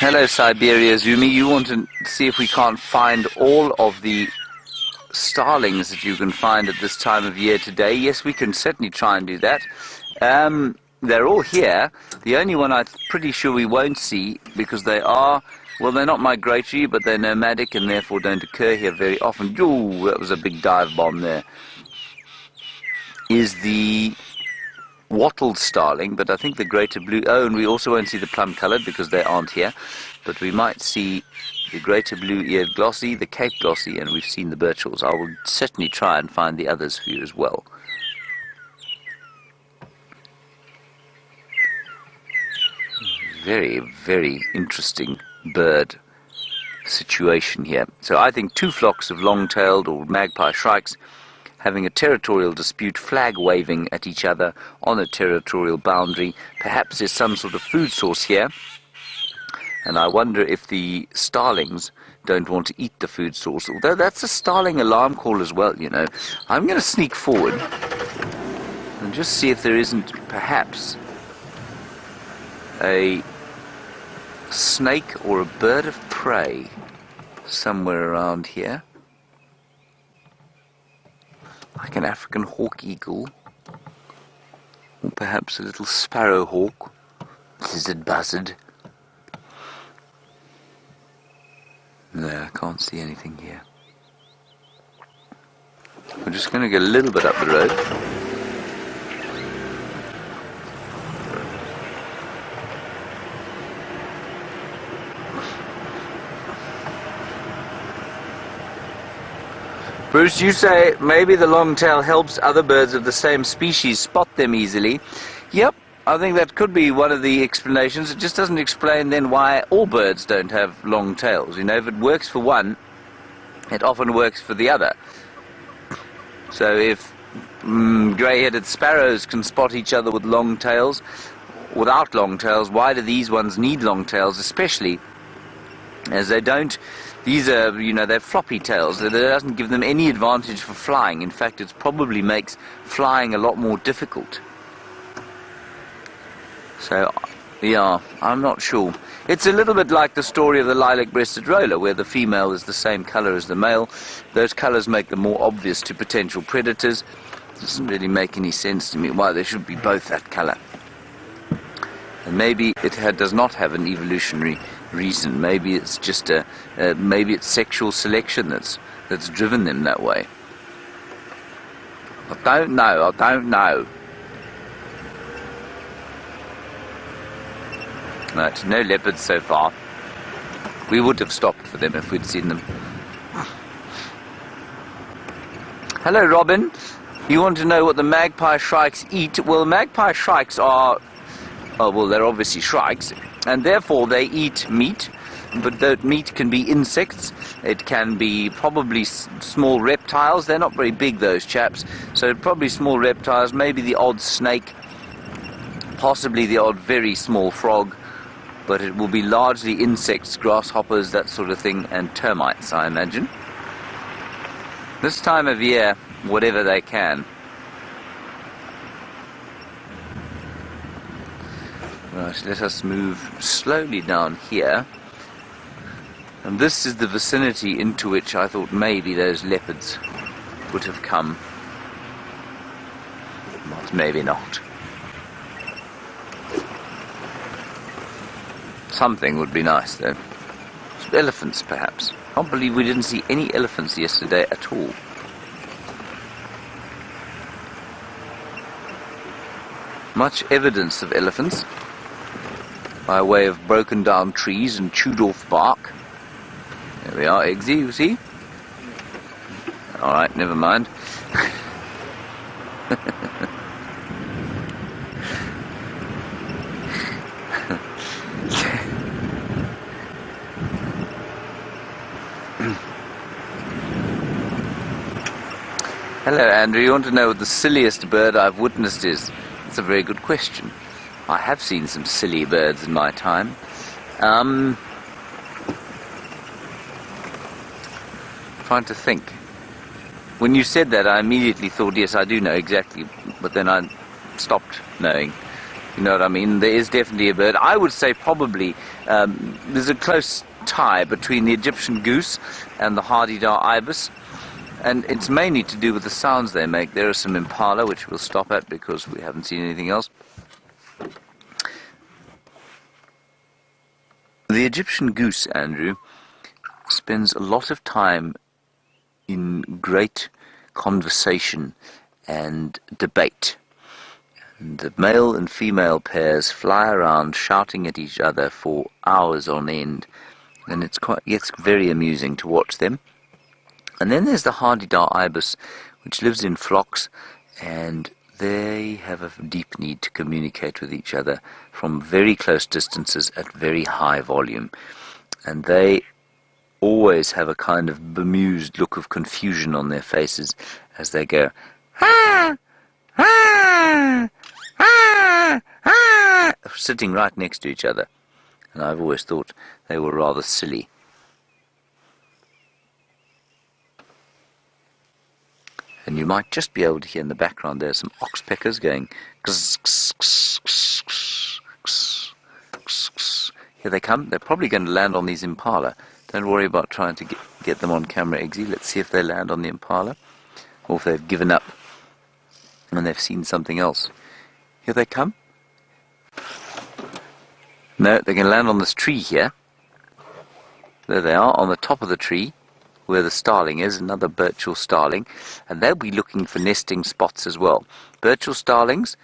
Hello, Siberia Zumi. You want to see if we can't find all of the starlings that you can find at this time of year today? Yes, we can certainly try and do that. They're all here. The only one I'm pretty sure we won't see, because they are, well, they're not migratory, but they're nomadic and therefore don't occur here very often. Ooh, that was a big dive bomb there. Is the wattled starling, but I think the greater blue, oh, and we also won't see the plum coloured because they aren't here, but we might see the greater blue-eared glossy, the Cape glossy, and we've seen the Birchalls. I will certainly try and find the others for you as well. Very, very interesting bird situation here. So I think two flocks of long-tailed or magpie shrikes having a territorial dispute, flag waving at each other on a territorial boundary. Perhaps there's some sort of food source here, and I wonder if the starlings don't want to eat the food source, although that's a starling alarm call as well, you know. I'm going to sneak forward and just see if there isn't perhaps a snake or a bird of prey somewhere around here. Like an African hawk eagle, or perhaps a little sparrow hawk, lizard buzzard. No, I can't see anything here. We're just going to get a little bit up the road. Bruce, you say maybe the longtail helps other birds of the same species spot them easily. Yep, I think that could be one of the explanations. It just doesn't explain then why all birds don't have long tails. You know, if it works for one, it often works for the other. So if grey-headed sparrows can spot each other with long tails, without long tails, why do these ones need long tails, especially as they don't? These are, you know, they're floppy tails. That doesn't give them any advantage for flying. In fact, it probably makes flying a lot more difficult. So, yeah, I'm not sure. It's a little bit like the story of the lilac-breasted roller, where the female is the same colour as the male. Those colours make them more obvious to potential predators. It doesn't really make any sense to me why they should be both that colour. And maybe it does not have an evolutionary reason. Maybe it's just maybe it's sexual selection that's driven them that way. I don't know. Right, no leopards so far. We would have stopped for them if we'd seen them. Hello, Robin. You want to know what the magpie shrikes eat? Well, magpie shrikes are, well, they're obviously shrikes, and therefore they eat meat, but that meat can be insects. It can be probably small reptiles. They're not very big, those chaps, so probably small reptiles, maybe the odd snake, possibly the odd very small frog, but it will be largely insects, grasshoppers, that sort of thing, and termites, I imagine. This time of year, whatever they can. Right, let us move slowly down here. And this is the vicinity into which I thought maybe those leopards would have come. But maybe not. Something would be nice, though. Some elephants, perhaps. I can't believe we didn't see any elephants yesterday at all. Much evidence of elephants, by way of broken down trees and chewed off bark. There we are, Eggsy, you see? Alright, never mind. Hello, Andrew. You want to know what the silliest bird I've witnessed is? It's a very good question. I have seen some silly birds in my time. Trying to think. When you said that, I immediately thought, yes, I do know exactly, but then I stopped knowing. You know what I mean? There is definitely a bird. I would say probably there's a close tie between the Egyptian goose and the Hardy-Dar ibis. And it's mainly to do with the sounds they make. There are some impala, which we'll stop at because we haven't seen anything else. The Egyptian goose, Andrew, spends a lot of time in great conversation and debate. And the male and female pairs fly around shouting at each other for hours on end. And it's very amusing to watch them. And then there's the Hardy-Dar ibis, which lives in flocks, and they have a deep need to communicate with each other from very close distances at very high volume. And they always have a kind of bemused look of confusion on their faces as they go, "Ah! Ah! Ah! Ah!" sitting right next to each other. And I've always thought they were rather silly. And you might just be able to hear in the background there some oxpeckers going kss, kss, kss, kss, kss, kss, kss. Here they come. They're probably going to land on these impala. Don't worry about trying to get them on camera, Eggsy. Let's see if they land on the impala or if they've given up and they've seen something else. Here they come. No, they're going to land on this tree here. There they are on the top of the tree, where the starling is, another Burchell starling, and they'll be looking for nesting spots as well. Burchell starlings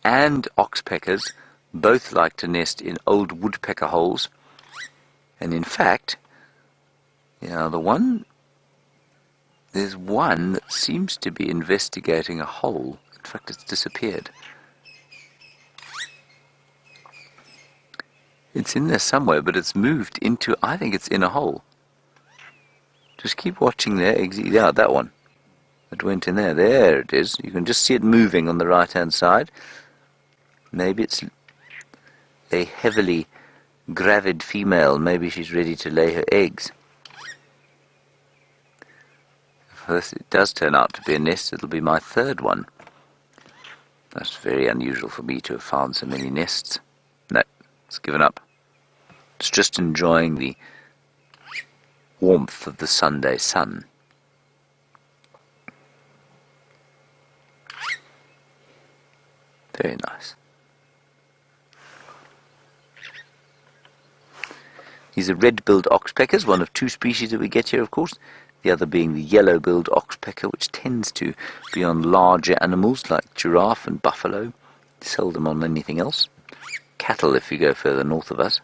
and oxpeckers both like to nest in old woodpecker holes, and in fact, there's one that seems to be investigating a hole. In fact, it's disappeared. It's in there somewhere, but it's moved into, I think it's in a hole. Just keep watching there. Yeah, that one. It went in there. There it is. You can just see it moving on the right-hand side. Maybe it's a heavily gravid female. Maybe she's ready to lay her eggs. If it does turn out to be a nest, it'll be my third one. That's very unusual for me to have found so many nests. No, it's given up. It's just enjoying the warmth of the Sunday sun. Very nice. These are red-billed oxpeckers, one of two species that we get here, of course. The other being the yellow-billed oxpecker, which tends to be on larger animals like giraffe and buffalo. Seldom on anything else. Cattle, if you go further north of us.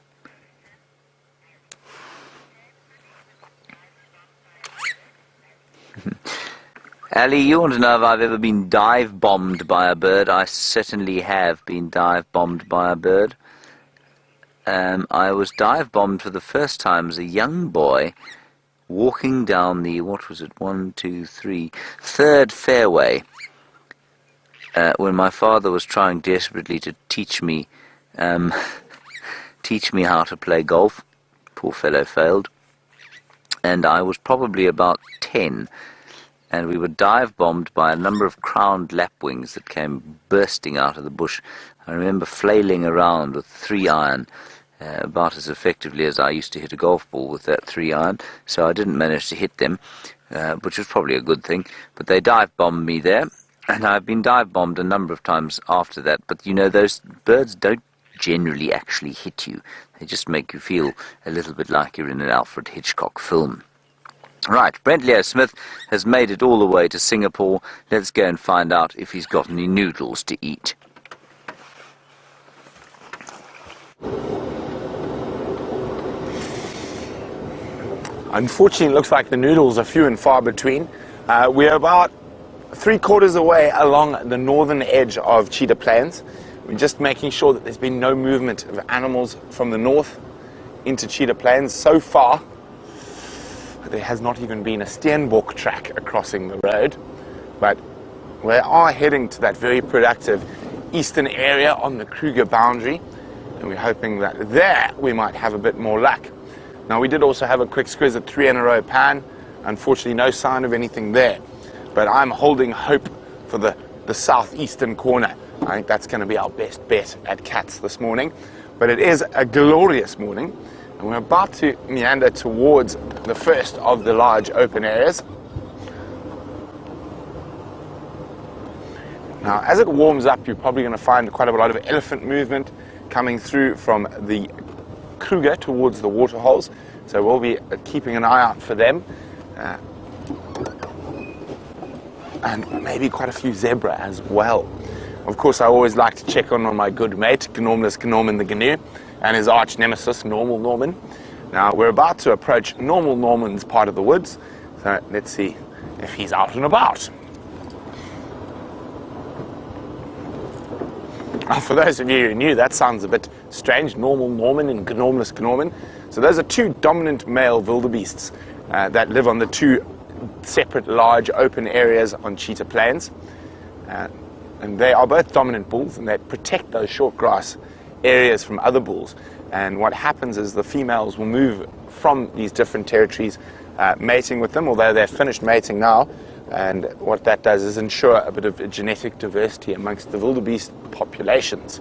Ali, you want to know if I've ever been dive-bombed by a bird? I certainly have been dive-bombed by a bird. I was dive-bombed for the first time as a young boy, walking down the, third fairway, when my father was trying desperately to teach me how to play golf. Poor fellow failed. And I was probably about 10. And we were dive-bombed by a number of crowned lapwings that came bursting out of the bush. I remember flailing around with 3-iron, about as effectively as I used to hit a golf ball with that 3-iron, so I didn't manage to hit them, which was probably a good thing. But they dive-bombed me there, and I've been dive-bombed a number of times after that. But those birds don't generally actually hit you. They just make you feel a little bit like you're in an Alfred Hitchcock film. Right, Brent Leo Smith has made it all the way to Singapore. Let's go and find out if he's got any noodles to eat. Unfortunately, it looks like the noodles are few and far between. We're about 3/4 away along the northern edge of Cheetah Plains. We're just making sure that there's been no movement of animals from the north into Cheetah Plains. So far, there has not even been a Steenbok track crossing the road, but we are heading to that very productive eastern area on the Kruger boundary, and we're hoping that there we might have a bit more luck. Now, we did also have a quick squiz at 3 in a row pan. Unfortunately, no sign of anything there, but I'm holding hope for the southeastern corner. I think that's going to be our best bet at cats this morning. But it is a glorious morning, and we're about to meander towards the first of the large open areas. Now, as it warms up, you're probably going to find quite a lot of elephant movement coming through from the Kruger towards the waterholes, so we'll be keeping an eye out for them. And maybe quite a few zebra as well. Of course, I always like to check on my good mate, Gnormless Gnorman the Gnu, and his arch nemesis, Normal Norman. Now, we're about to approach Normal Norman's part of the woods, so let's see if he's out and about. Now, for those of you who knew, that sounds a bit strange, Normal Norman and Gnormless Gnorman. So those are two dominant male wildebeests that live on the two separate large open areas on Cheetah Plains. And they are both dominant bulls, and they protect those short grass areas from other bulls. And what happens is the females will move from these different territories, mating with them, although they're finished mating now. And what that does is ensure a bit of genetic diversity amongst the wildebeest populations.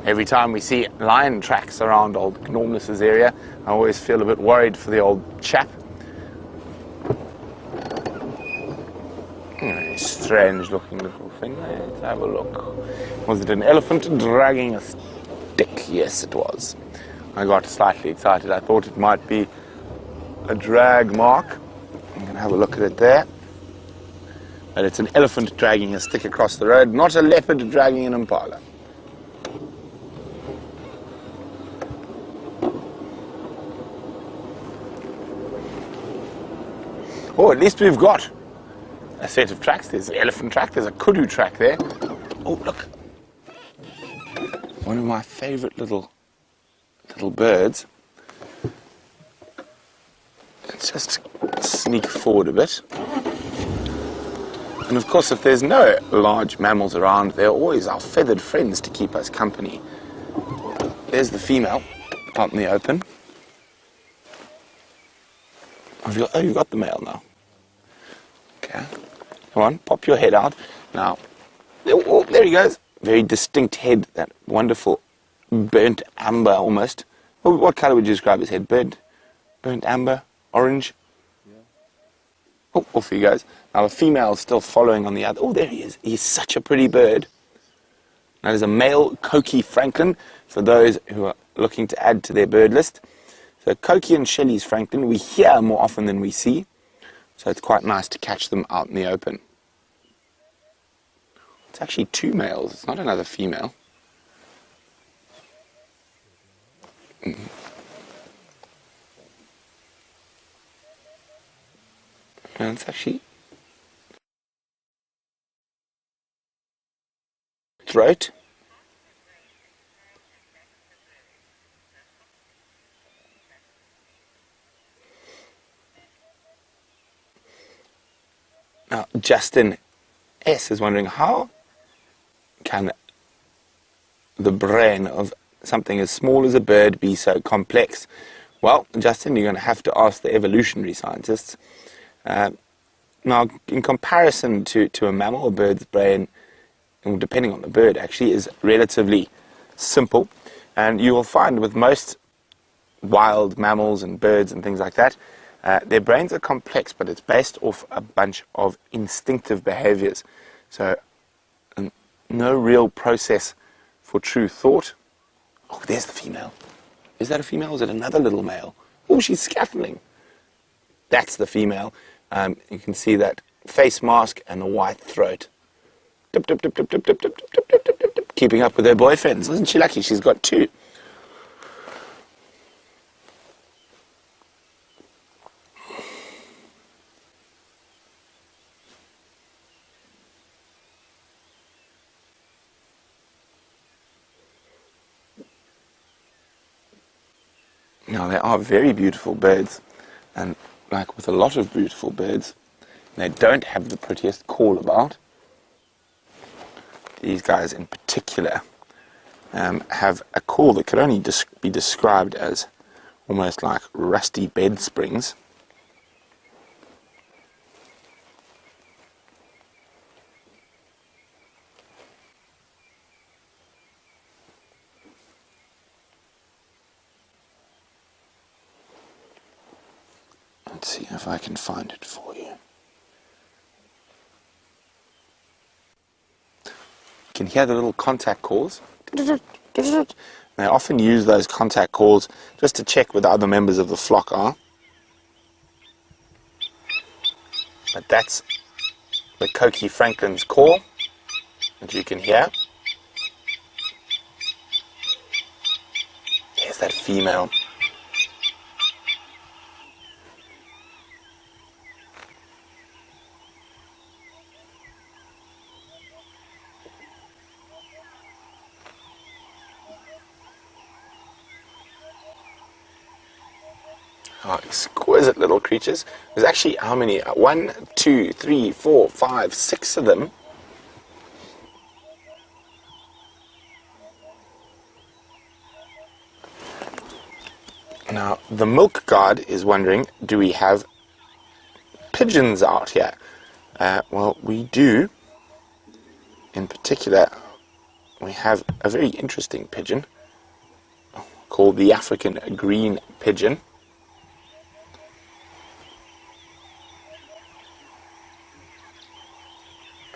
Every time we see lion tracks around old Gnormless's area, I always feel a bit worried for the old chap. Strange looking little thing. Let's have a look. Was it an elephant dragging a stick? Yes, it was. I got slightly excited. I thought it might be a drag mark. I'm going to have a look at it there. But it's an elephant dragging a stick across the road, not a leopard dragging an impala. Oh, at least we've got a set of tracks. There's an elephant track, there's a kudu track there. Oh, look. One of my favorite little birds. Let's just sneak forward a bit. And of course, if there's no large mammals around, they're always our feathered friends to keep us company. There's the female out in the open. Oh, you've got the male now. Okay. Come on, pop your head out. Now, oh, there he goes. Very distinct head, that wonderful burnt amber almost. What colour would you describe his head? Burnt amber? Orange? Yeah. Oh, off he goes. Now the female's still following on the other. Oh, there he is. He's such a pretty bird. Now there's a male Coqui Franklin for those who are looking to add to their bird list. So Coqui and Shelley's Franklin we hear more often than we see. So it's quite nice to catch them out in the open. It's actually two males. It's not another female. Mm-hmm. And it's actually throat. Now, Justin S. is wondering, how can the brain of something as small as a bird be so complex? Well, Justin, you're going to have to ask the evolutionary scientists. Now, in comparison to a mammal, a bird's brain, depending on the bird, actually is relatively simple. And you will find with most wild mammals and birds and things like that, their brains are complex, but it's based off a bunch of instinctive behaviors. So, no real process for true thought. Oh, there's the female. Is that a female? Is it another little male? Oh, she's scattling. That's the female. You can see that face mask and the white throat. Dip, dip, dip, dip, dip, dip, dip, dip, dip, dip, dip, dip. Keeping up with her boyfriends. Isn't she lucky? She's got two. Now, they are very beautiful birds, and like with a lot of beautiful birds, they don't have the prettiest call about. These guys in particular have a call that could only be described as almost like rusty bed springs. Let's see if I can find it for you. You can hear the little contact calls. They often use those contact calls just to check where the other members of the flock are. But that's the Coqui Franklin's call that you can hear. There's that female. Oh, exquisite little creatures. There's actually how many? 1, 2, 3, 4, 5, 6 of them. Now, the milk guard is wondering, do we have pigeons out here? Well, we do. In particular, we have a very interesting pigeon called the African green pigeon.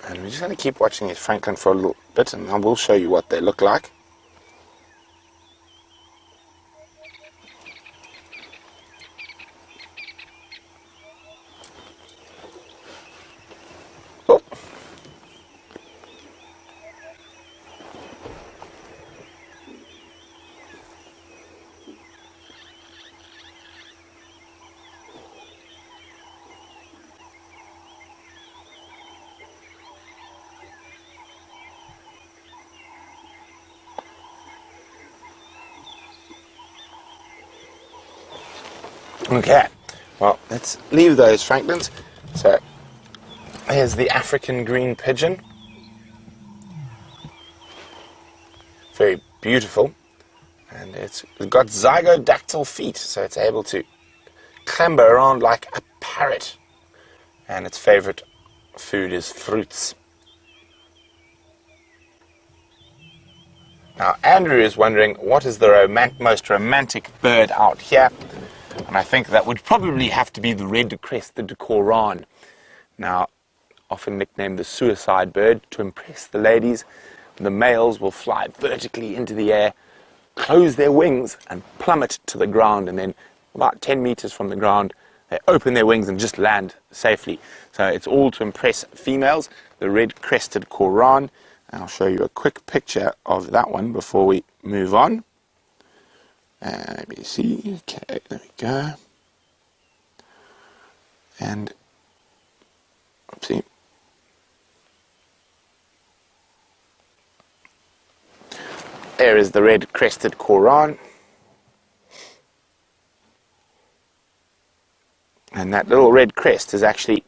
And we're just going to keep watching these Franklin for a little bit, and I will show you what they look like. Oh. Okay, well, let's leave those Franklins. So, here's the African green pigeon. Very beautiful. And it's got zygodactyl feet, so it's able to clamber around like a parrot. And its favorite food is fruits. Now, Andrew is wondering, what is the most romantic bird out here? And I think that would probably have to be the red-crested coran. Now, often nicknamed the suicide bird, to impress the ladies, the males will fly vertically into the air, close their wings and plummet to the ground, and then about 10 meters from the ground, they open their wings and just land safely. So it's all to impress females, the red-crested coran. I'll show you a quick picture of that one before we move on. Let me see. Okay, there we go. And oopsie. There is the red-crested coran. And that little red crest is actually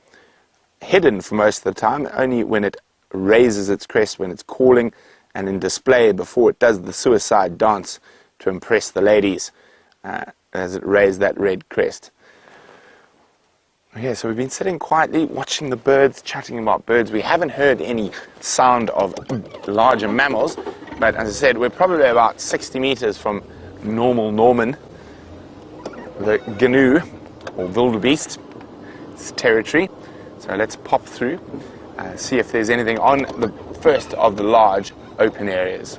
hidden for most of the time, only when it raises its crest when it's calling, and in display before it does the suicide dance to impress the ladies as it raised that red crest. Okay, so we've been sitting quietly watching the birds, chatting about birds. We haven't heard any sound of larger mammals, but as I said, we're probably about 60 meters from normal Norman, the GNU, or wildebeest, its territory. So let's pop through, see if there's anything on the first of the large open areas.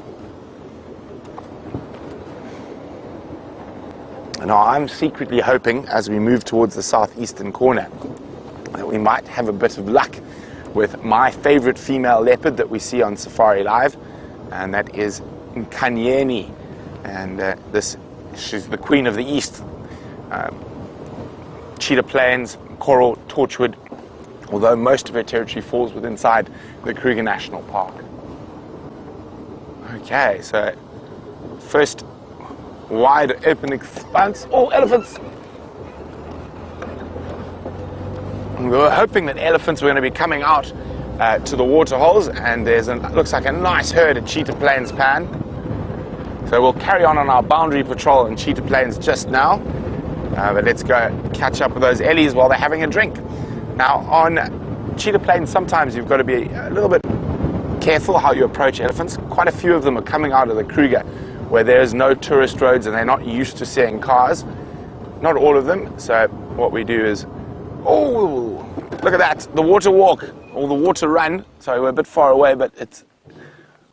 Now, I'm secretly hoping, as we move towards the southeastern corner, that we might have a bit of luck with my favorite female leopard that we see on Safari Live, and that is Nkanyeni. And she's the queen of the east. Cheetah Plains, coral, torchwood, although most of her territory falls within inside the Kruger National Park. Okay, so first wide open expanse. Oh, elephants! We were hoping that elephants were going to be coming out to the water holes, and looks like a nice herd at Cheetah Plains Pan. So we'll carry on our boundary patrol in Cheetah Plains just now, but let's go catch up with those Ellies while they're having a drink. Now on Cheetah Plains, sometimes you've got to be a little bit careful how you approach elephants. Quite a few of them are coming out of the Kruger where there's no tourist roads and they're not used to seeing cars. Not all of them. So what we do is, oh, look at that, the water walk or the water run. Sorry, we're a bit far away, but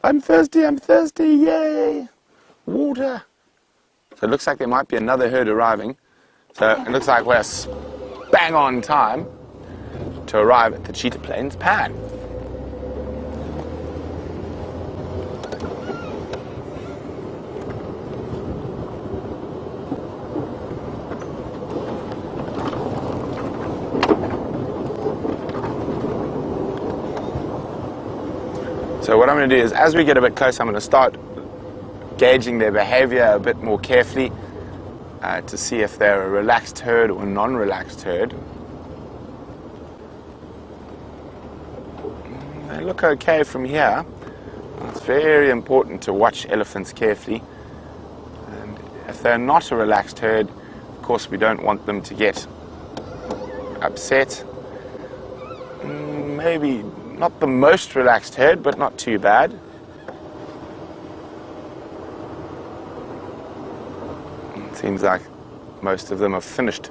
I'm thirsty, yay, water. So it looks like there might be another herd arriving. So it looks like we're bang on time to arrive at the Cheetah Plains Pan. So what I'm going to do is, as we get a bit closer, I'm going to start gauging their behavior a bit more carefully to see if they're a relaxed herd or non-relaxed herd. They look okay from here. It's very important to watch elephants carefully. And if they're not a relaxed herd, of course we don't want them to get upset. Maybe not the most relaxed herd, but not too bad. It seems like most of them have finished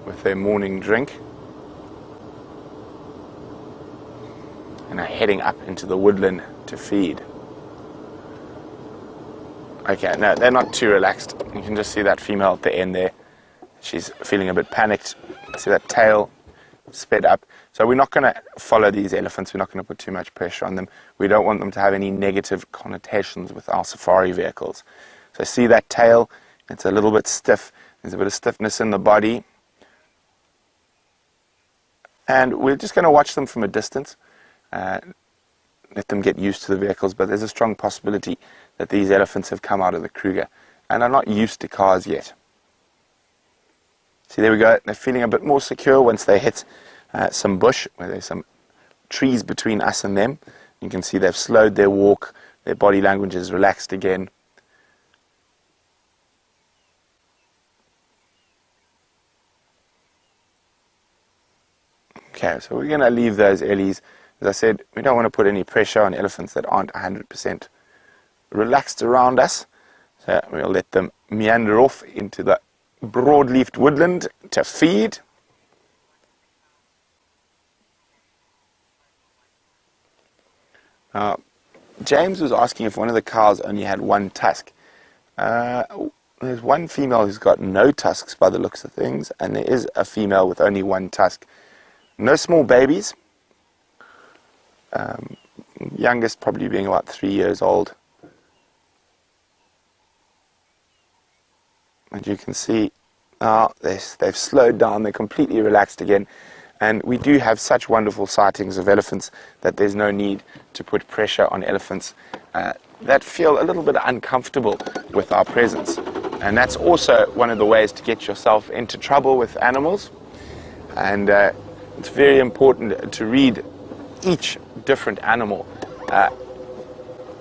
with their morning drink and are heading up into the woodland to feed. Okay, no, they're not too relaxed. You can just see that female at the end there. She's feeling a bit panicked. See that tail sped up. So we're not going to follow these elephants. We're not going to put too much pressure on them. We don't want them to have any negative connotations with our safari vehicles. So see that tail? It's a little bit stiff. There's a bit of stiffness in the body. And we're just going to watch them from a distance. Let them get used to the vehicles. But there's a strong possibility that these elephants have come out of the Kruger and are not used to cars yet. See, there we go. They're feeling a bit more secure once they hit some bush, where there's some trees between us and them. You can see they've slowed their walk. Their body language is relaxed again. Okay, so we're going to leave those Ellies. As I said, we don't want to put any pressure on elephants that aren't 100% relaxed around us. So we'll let them meander off into the broad-leafed woodland to feed. James was asking if one of the cows only had one tusk. There's one female who's got no tusks by the looks of things, and there is a female with only one tusk. No small babies. Youngest probably being about 3 years old. And you can see they've slowed down, they're completely relaxed again. And we do have such wonderful sightings of elephants that there's no need to put pressure on elephants that feel a little bit uncomfortable with our presence. And that's also one of the ways to get yourself into trouble with animals. And it's very important to read each different animal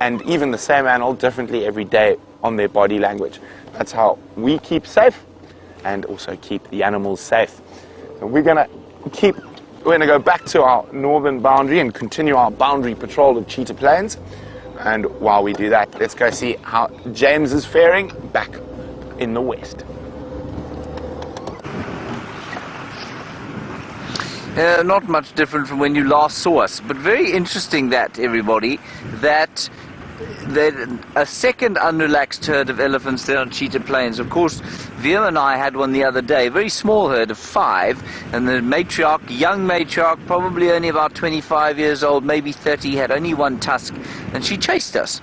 and even the same animal differently every day on their body language. That's how we keep safe and also keep the animals safe. So we're going to go back to our northern boundary and continue our boundary patrol of Cheetah Plains. And while we do that, let's go see how James is faring back in the west. Not much different from when you last saw us, but very interesting that, everybody, that a second unrelaxed herd of elephants there on Cheetah Plains. Of course, Viam and I had one the other day, a very small herd of 5, and the matriarch, young matriarch, probably only about 25 years old, maybe 30, had only one tusk, and she chased us.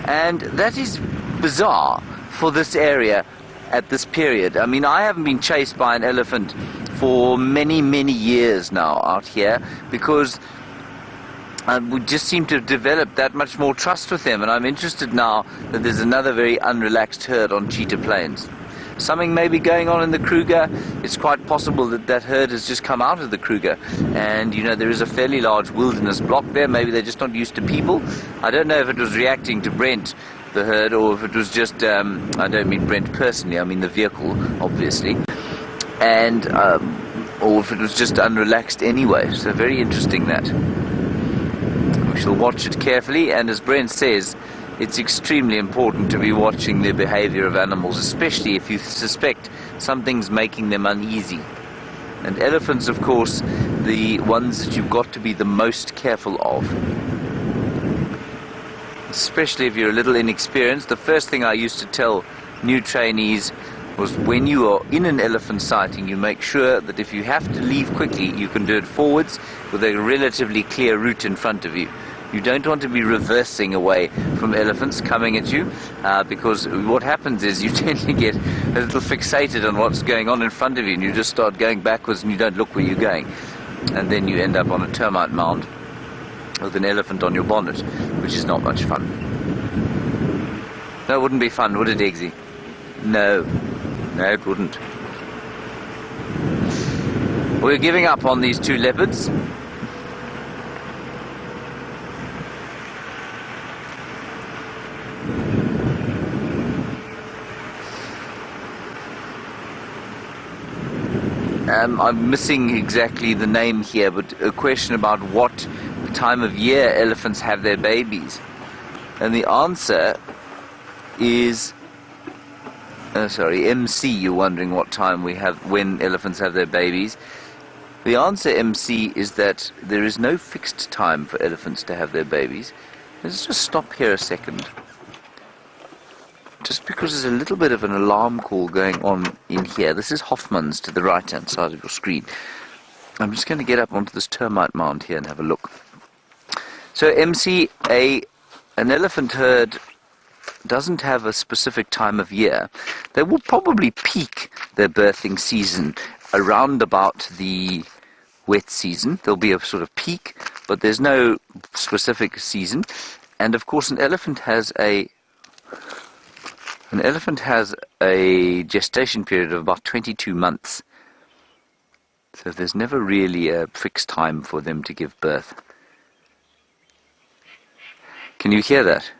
And that is bizarre for this area at this period. I mean, I haven't been chased by an elephant for many, many years now out here, because we just seem to have developed that much more trust with them, and I'm interested now that there's another very unrelaxed herd on Cheetah Plains. Something may be going on in the Kruger. It's quite possible that that herd has just come out of the Kruger, and you know, there is a fairly large wilderness block there. Maybe they're just not used to people. I don't know if it was reacting to Brent, the herd, or if it was just, I don't mean Brent personally, I mean the vehicle, obviously, and or if it was just unrelaxed anyway. So very interesting that. We shall watch it carefully, and as Brent says, it's extremely important to be watching the behavior of animals, especially if you suspect something's making them uneasy. And elephants, of course, the ones that you've got to be the most careful of. Especially if you're a little inexperienced. The first thing I used to tell new trainees was when you are in an elephant sighting, you make sure that if you have to leave quickly, you can do it forwards with a relatively clear route in front of you. You don't want to be reversing away from elephants coming at you, because what happens is you tend to get a little fixated on what's going on in front of you, and you just start going backwards and you don't look where you're going. And then you end up on a termite mound with an elephant on your bonnet, which is not much fun. No, it wouldn't be fun, would it, Eggsy? No. No, it wouldn't. We're giving up on these two leopards. I'm missing exactly the name here, but a question about what time of year elephants have their babies. And the answer is, MC, you're wondering what time we have, when elephants have their babies. The answer, MC, is that there is no fixed time for elephants to have their babies. Let's just stop here a second. Just because there's a little bit of an alarm call going on in here. This is Hoffman's to the right-hand side of your screen. I'm just going to get up onto this termite mound here and have a look. So, MC, an elephant herd doesn't have a specific time of year. They will probably peak their birthing season around about the wet season. There'll be a sort of peak, but there's no specific season. And of course, an elephant has a gestation period of about 22 months. So there's never really a fixed time for them to give birth. Can you hear that?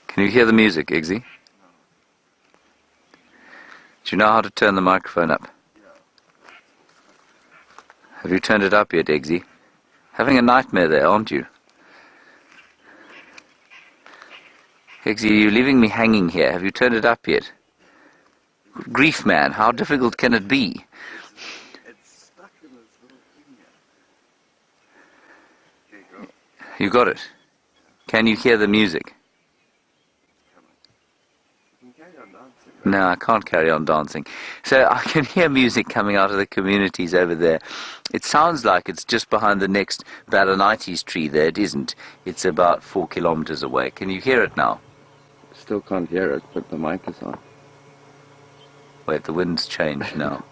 Can you hear the music, Eggsy? Do you know how to turn the microphone up? Have you turned it up yet, Eggsy? Having a nightmare there, aren't you? Eggsy, you're leaving me hanging here. Have you turned it up yet? Grief, man, how difficult can it be? It's stuck in this little thing here. Okay, go. You got it. Can you hear the music? You can carry on dancing. No, I can't carry on dancing. So I can hear music coming out of the communities over there. It sounds like it's just behind the next Balanites tree there. It isn't. It's about 4 kilometers away. Can you hear it now? Still can't hear it, but the mic is on. Wait, the wind's changed now.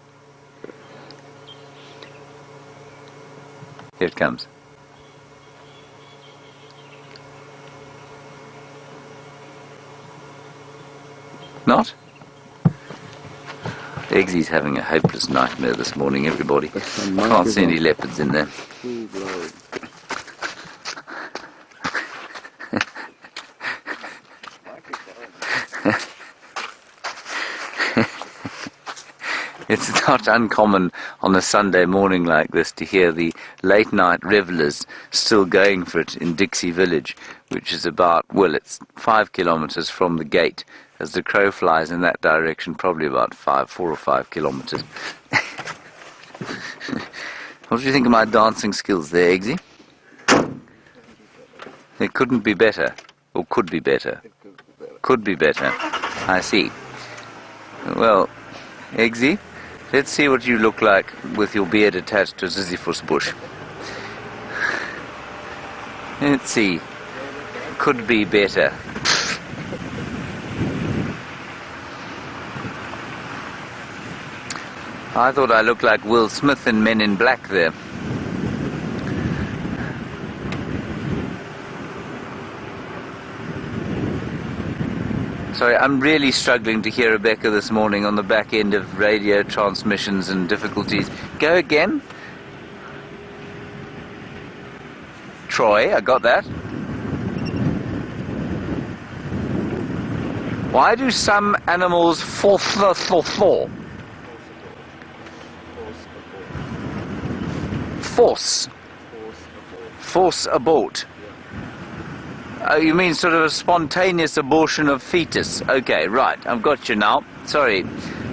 Here it comes. Not? Eggsy's having a hopeless nightmare this morning, everybody. Can't see any leopards in there. It's not uncommon on a Sunday morning like this to hear the late-night revelers still going for it in Dixie Village, which is about, well, it's 5 kilometers from the gate. As the crow flies in that direction, probably about 4 or 5 kilometers. What do you think of my dancing skills there, Eggsy? It couldn't be better, or could be better. Could be better. I see. Well, Eggsy, let's see what you look like with your beard attached to a Sisyphus bush. Let's see. Could be better. I thought I looked like Will Smith in Men in Black there. Sorry, I'm really struggling to hear Rebecca this morning on the back end of radio transmissions and difficulties. Go again. Troy, I got that. Why do some animals force abort? Oh, you mean sort of a spontaneous abortion of fetus? Okay, right, I've got you now. Sorry,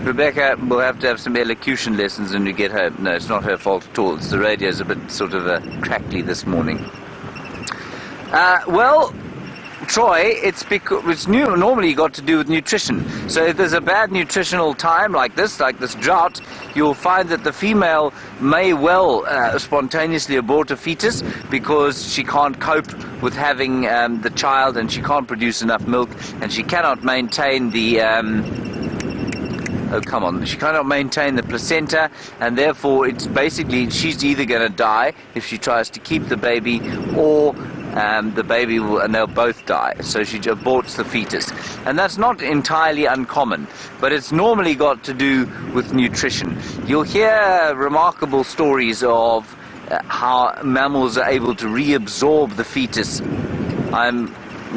Rebecca will have to have some elocution lessons when we get home. No, it's not her fault at all. It's the radio's a bit sort of crackly this morning. Well, Troy, it's because it's normally got to do with nutrition. So if there's a bad nutritional time like this drought, you'll find that the female may well spontaneously abort a fetus because she can't cope with having the child, and she can't produce enough milk, and she cannot maintain the she cannot maintain the placenta, and therefore it's basically she's either going to die if she tries to keep the baby, or the baby will, and they'll both die. So she aborts the fetus, and that's not entirely uncommon, but it's normally got to do with nutrition. You'll hear remarkable stories of how mammals are able to reabsorb the fetus. I'm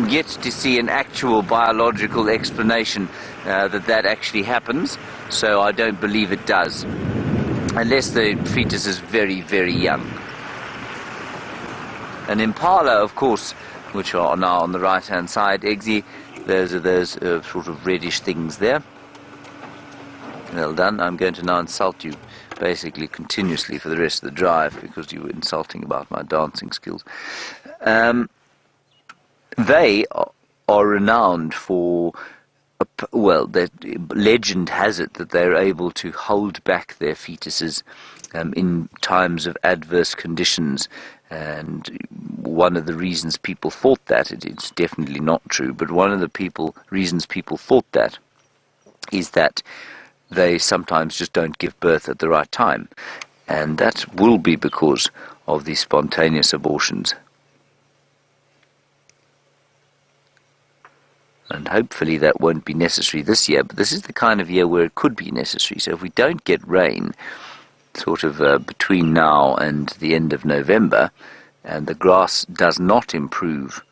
yet to see an actual biological explanation that actually happens, so I don't believe it does, unless the fetus is very, very young. An impala, of course, which are now on the right-hand side, Eggsy, those are those sort of reddish things there. Well done. I'm going to now insult you basically continuously for the rest of the drive because you were insulting about my dancing skills. They are renowned for, well, legend has it that they're able to hold back their fetuses in times of adverse conditions. And one of the reasons people thought that, it's definitely not true, but one of the reasons people thought that is that they sometimes just don't give birth at the right time. And that will be because of these spontaneous abortions. And hopefully that won't be necessary this year, but this is the kind of year where it could be necessary. So if we don't get rain sort of between now and the end of November, and the grass does not improve,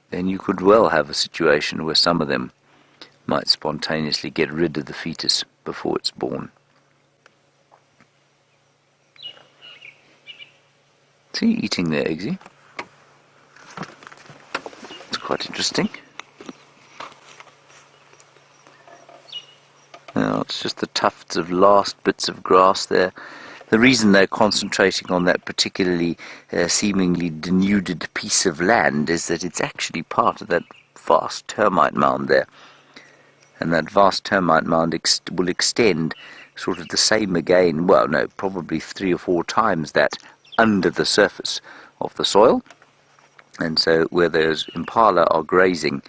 then you could well have a situation where some of them might spontaneously get rid of the fetus before it's born. See, eating there, Eggsy. It's quite interesting. Now, it's just the tufts of last bits of grass there. The reason they're concentrating on that particularly seemingly denuded piece of land is that it's actually part of that vast termite mound there. And that vast termite mound will extend sort of the same again, well, no, probably 3 or 4 times that under the surface of the soil. And so where those impala are grazing,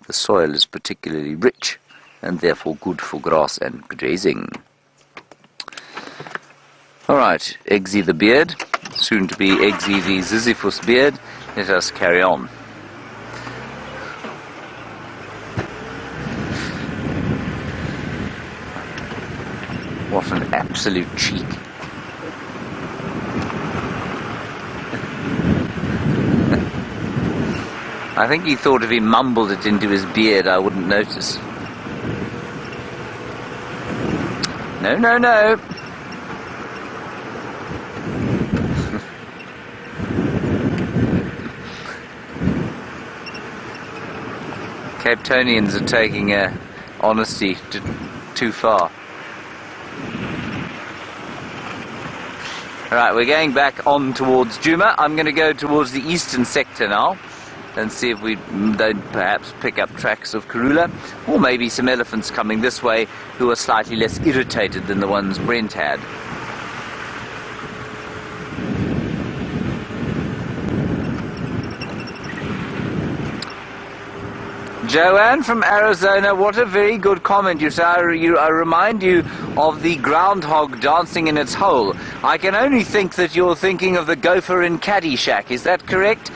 the soil is particularly rich and therefore good for grass and grazing. Alright, Eggsy the beard, soon to be Eggsy the Sisyphus beard. Let us carry on. What an absolute cheek. I think he thought if he mumbled it into his beard I wouldn't notice. No, no, no. Cape Townians are taking honesty too far. Alright, we're going back on towards Djuma. I'm going to go towards the eastern sector now and see if we don't perhaps pick up tracks of Karula, or maybe some elephants coming this way who are slightly less irritated than the ones Brent had. Joanne from Arizona, what a very good comment. You say, I remind you of the groundhog dancing in its hole. I can only think that you're thinking of the gopher in Caddyshack. Is that correct?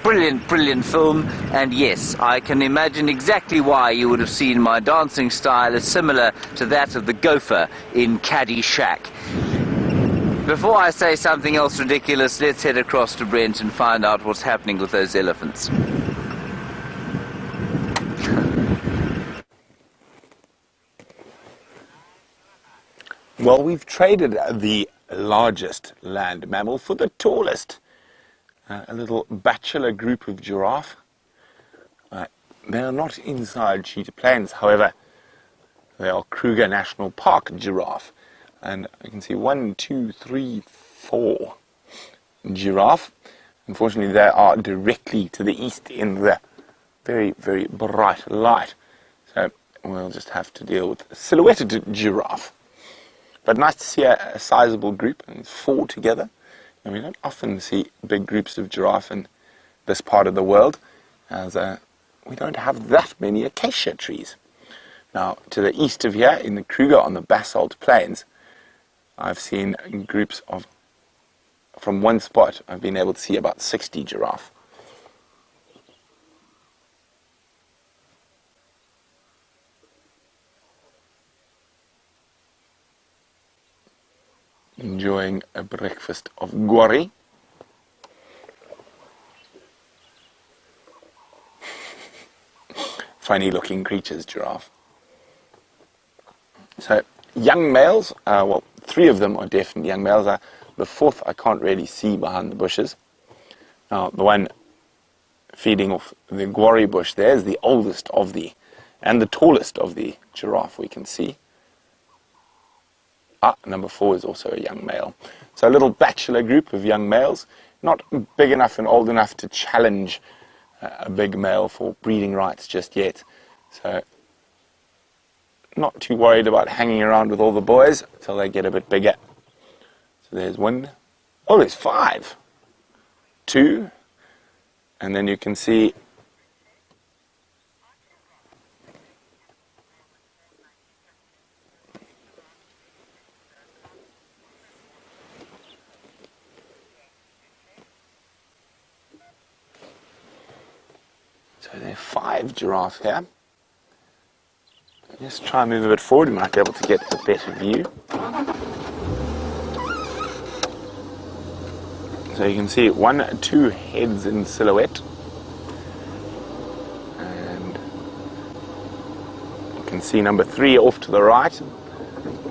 Brilliant, brilliant film. And yes, I can imagine exactly why you would have seen my dancing style is similar to that of the gopher in Caddyshack. Before I say something else ridiculous, let's head across to Brent and find out what's happening with those elephants. Well, we've traded the largest land mammal for the tallest. A little bachelor group of giraffe. They are not inside Cheetah Plains, however, they are Kruger National Park giraffe. And you can see 1, 2, 3, 4 giraffe. Unfortunately, they are directly to the east in the very, very bright light. So we'll just have to deal with a silhouetted giraffe. But nice to see a sizable group, and it's 4 together. And we don't often see big groups of giraffe in this part of the world, as we don't have that many acacia trees. Now, to the east of here, in the Kruger on the Basalt Plains, I've seen groups of, from one spot, I've been able to see about 60 giraffe. Enjoying a breakfast of guarri. Funny looking creatures, giraffe. So, young males, well, 3 of them are definitely young males. The 4th I can't really see behind the bushes. Now, the one feeding off the guarri bush there is the oldest of the, and the tallest of the giraffe we can see. Number 4 is also a young male. So a little bachelor group of young males, not big enough and old enough to challenge a big male for breeding rights just yet. So not too worried about hanging around with all the boys until they get a bit bigger. So there's 1, oh, there's 5, 2, and then you can see so there are 5 giraffe here. Just try and move a bit forward, you might be able to get a better view. So you can see 1, 2 heads in silhouette. And you can see number 3 off to the right,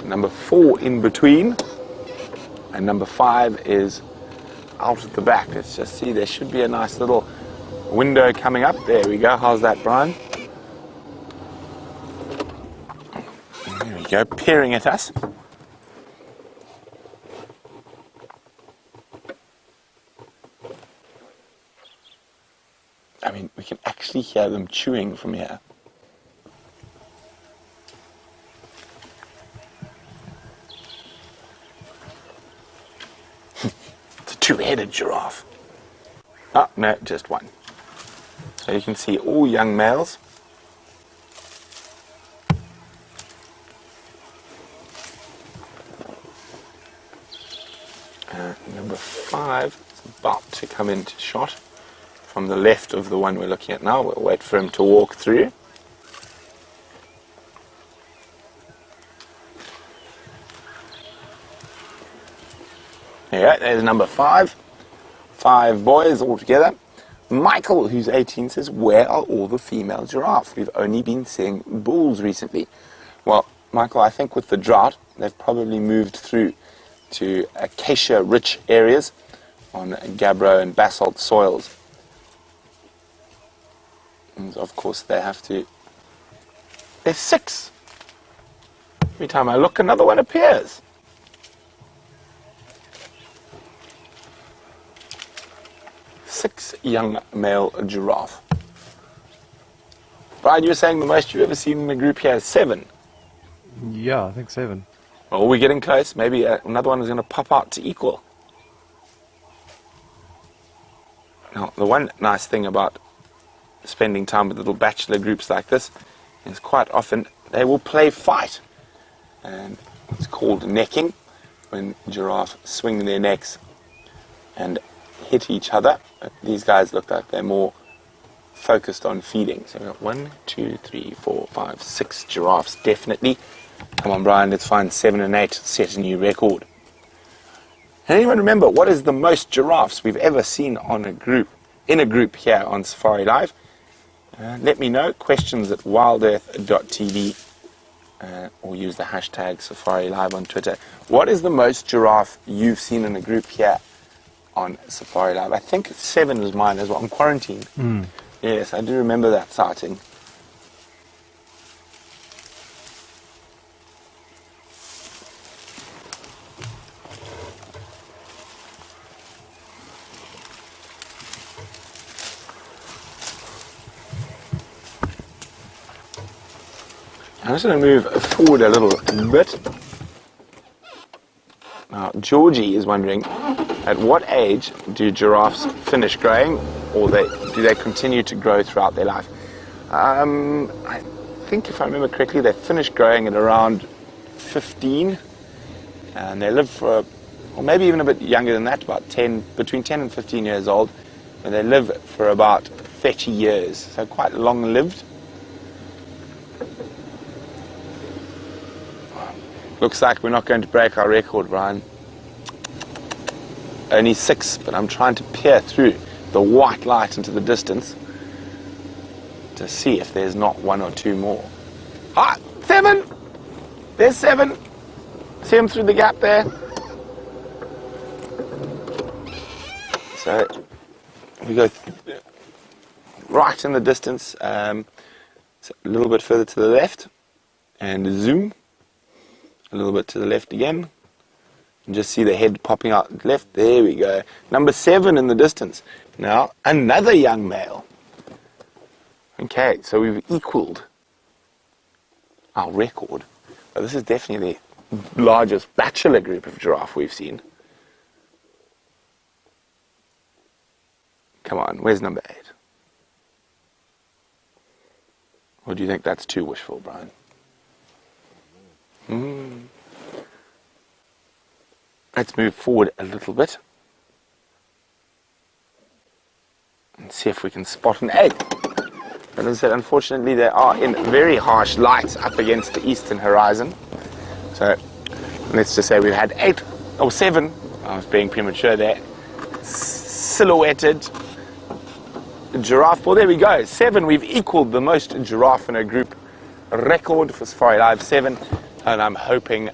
number 4 in between, and number 5 is out at the back. Let's just see, there should be a nice little window coming up. There we go. How's that, Brian? There we go, peering at us. I mean, we can actually hear them chewing from here. It's a 2-headed giraffe. Oh, no, just 1. So you can see all young males. Number 5 is about to come into shot from the left of the one we're looking at now. We'll wait for him to walk through. There you go, there's number 5. 5 boys all together. Michael, who's 18, says, where are all the female giraffes? We've only been seeing bulls recently. Well, Michael, I think with the drought, they've probably moved through to acacia-rich areas on gabbro and basalt soils. And of course, they have to... There's 6. Every time I look, another one appears. Six young male giraffe. Brian, you were saying the most you've ever seen in a group here is 7. Yeah, I think 7. Well, we're getting close. Maybe another one is going to pop out to equal. Now, the one nice thing about spending time with little bachelor groups like this is quite often they will play fight. and it's called necking, when giraffes swing their necks and hit each other. These guys look like they're more focused on feeding. So we've got 1, 2, 3, 4, 5, 6 giraffes definitely. Come on, Brian, let's find 7 and 8, set a new record. And anyone remember what is the most giraffes we've ever seen in a group here on Safari Live? Let me know, questions@wildearth.tv, or use the hashtag Safari Live on Twitter. What is the most giraffe you've seen in a group here on Safari Live? I think 7 was mine as well, on quarantine. Yes, I do remember that sighting. I'm just going to move forward a little bit. Now, Georgie is wondering, at what age do giraffes finish growing, or do they continue to grow throughout their life? I think, if I remember correctly, they finish growing at around 15, and they live for, or maybe even a bit younger than that, between 10 and 15 years old, and they live for about 30 years, so quite long-lived. Looks like we're not going to break our record, Brian. Only 6, but I'm trying to peer through the white light into the distance to see if there's not 1 or 2 more. 7! There's 7. See them through the gap there? So we go right in the distance, so a little bit further to the left, and zoom. A little bit to the left again. And just see the head popping out left. There we go. Number 7 in the distance. Now, another young male. Okay, so we've equaled our record. But this is definitely the largest bachelor group of giraffe we've seen. Come on, where's number 8? Or do you think that's too wishful, Brian? Let's move forward a little bit and see if we can spot an 8. As I said, unfortunately they are in very harsh light up against the eastern horizon. So let's just say we've had 8 or 7, I was being premature there, silhouetted giraffe. Well, there we go, 7. We've equaled the most giraffe in a group record for Safari Live, 7. And I'm hoping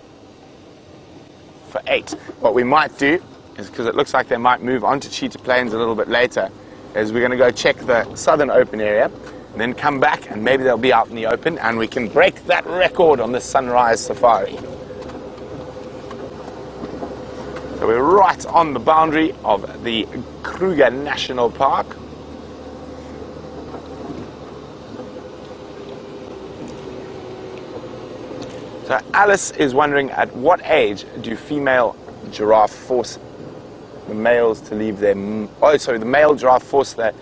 for 8. What we might do is, because it looks like they might move on to Cheetah Plains a little bit later, is we're going to go check the southern open area, and then come back, and maybe they'll be out in the open, and we can break that record on the sunrise safari. So we're right on the boundary of the Kruger National Park. So Alice is wondering, at what age do female giraffe force the males to leave their... the male giraffe force the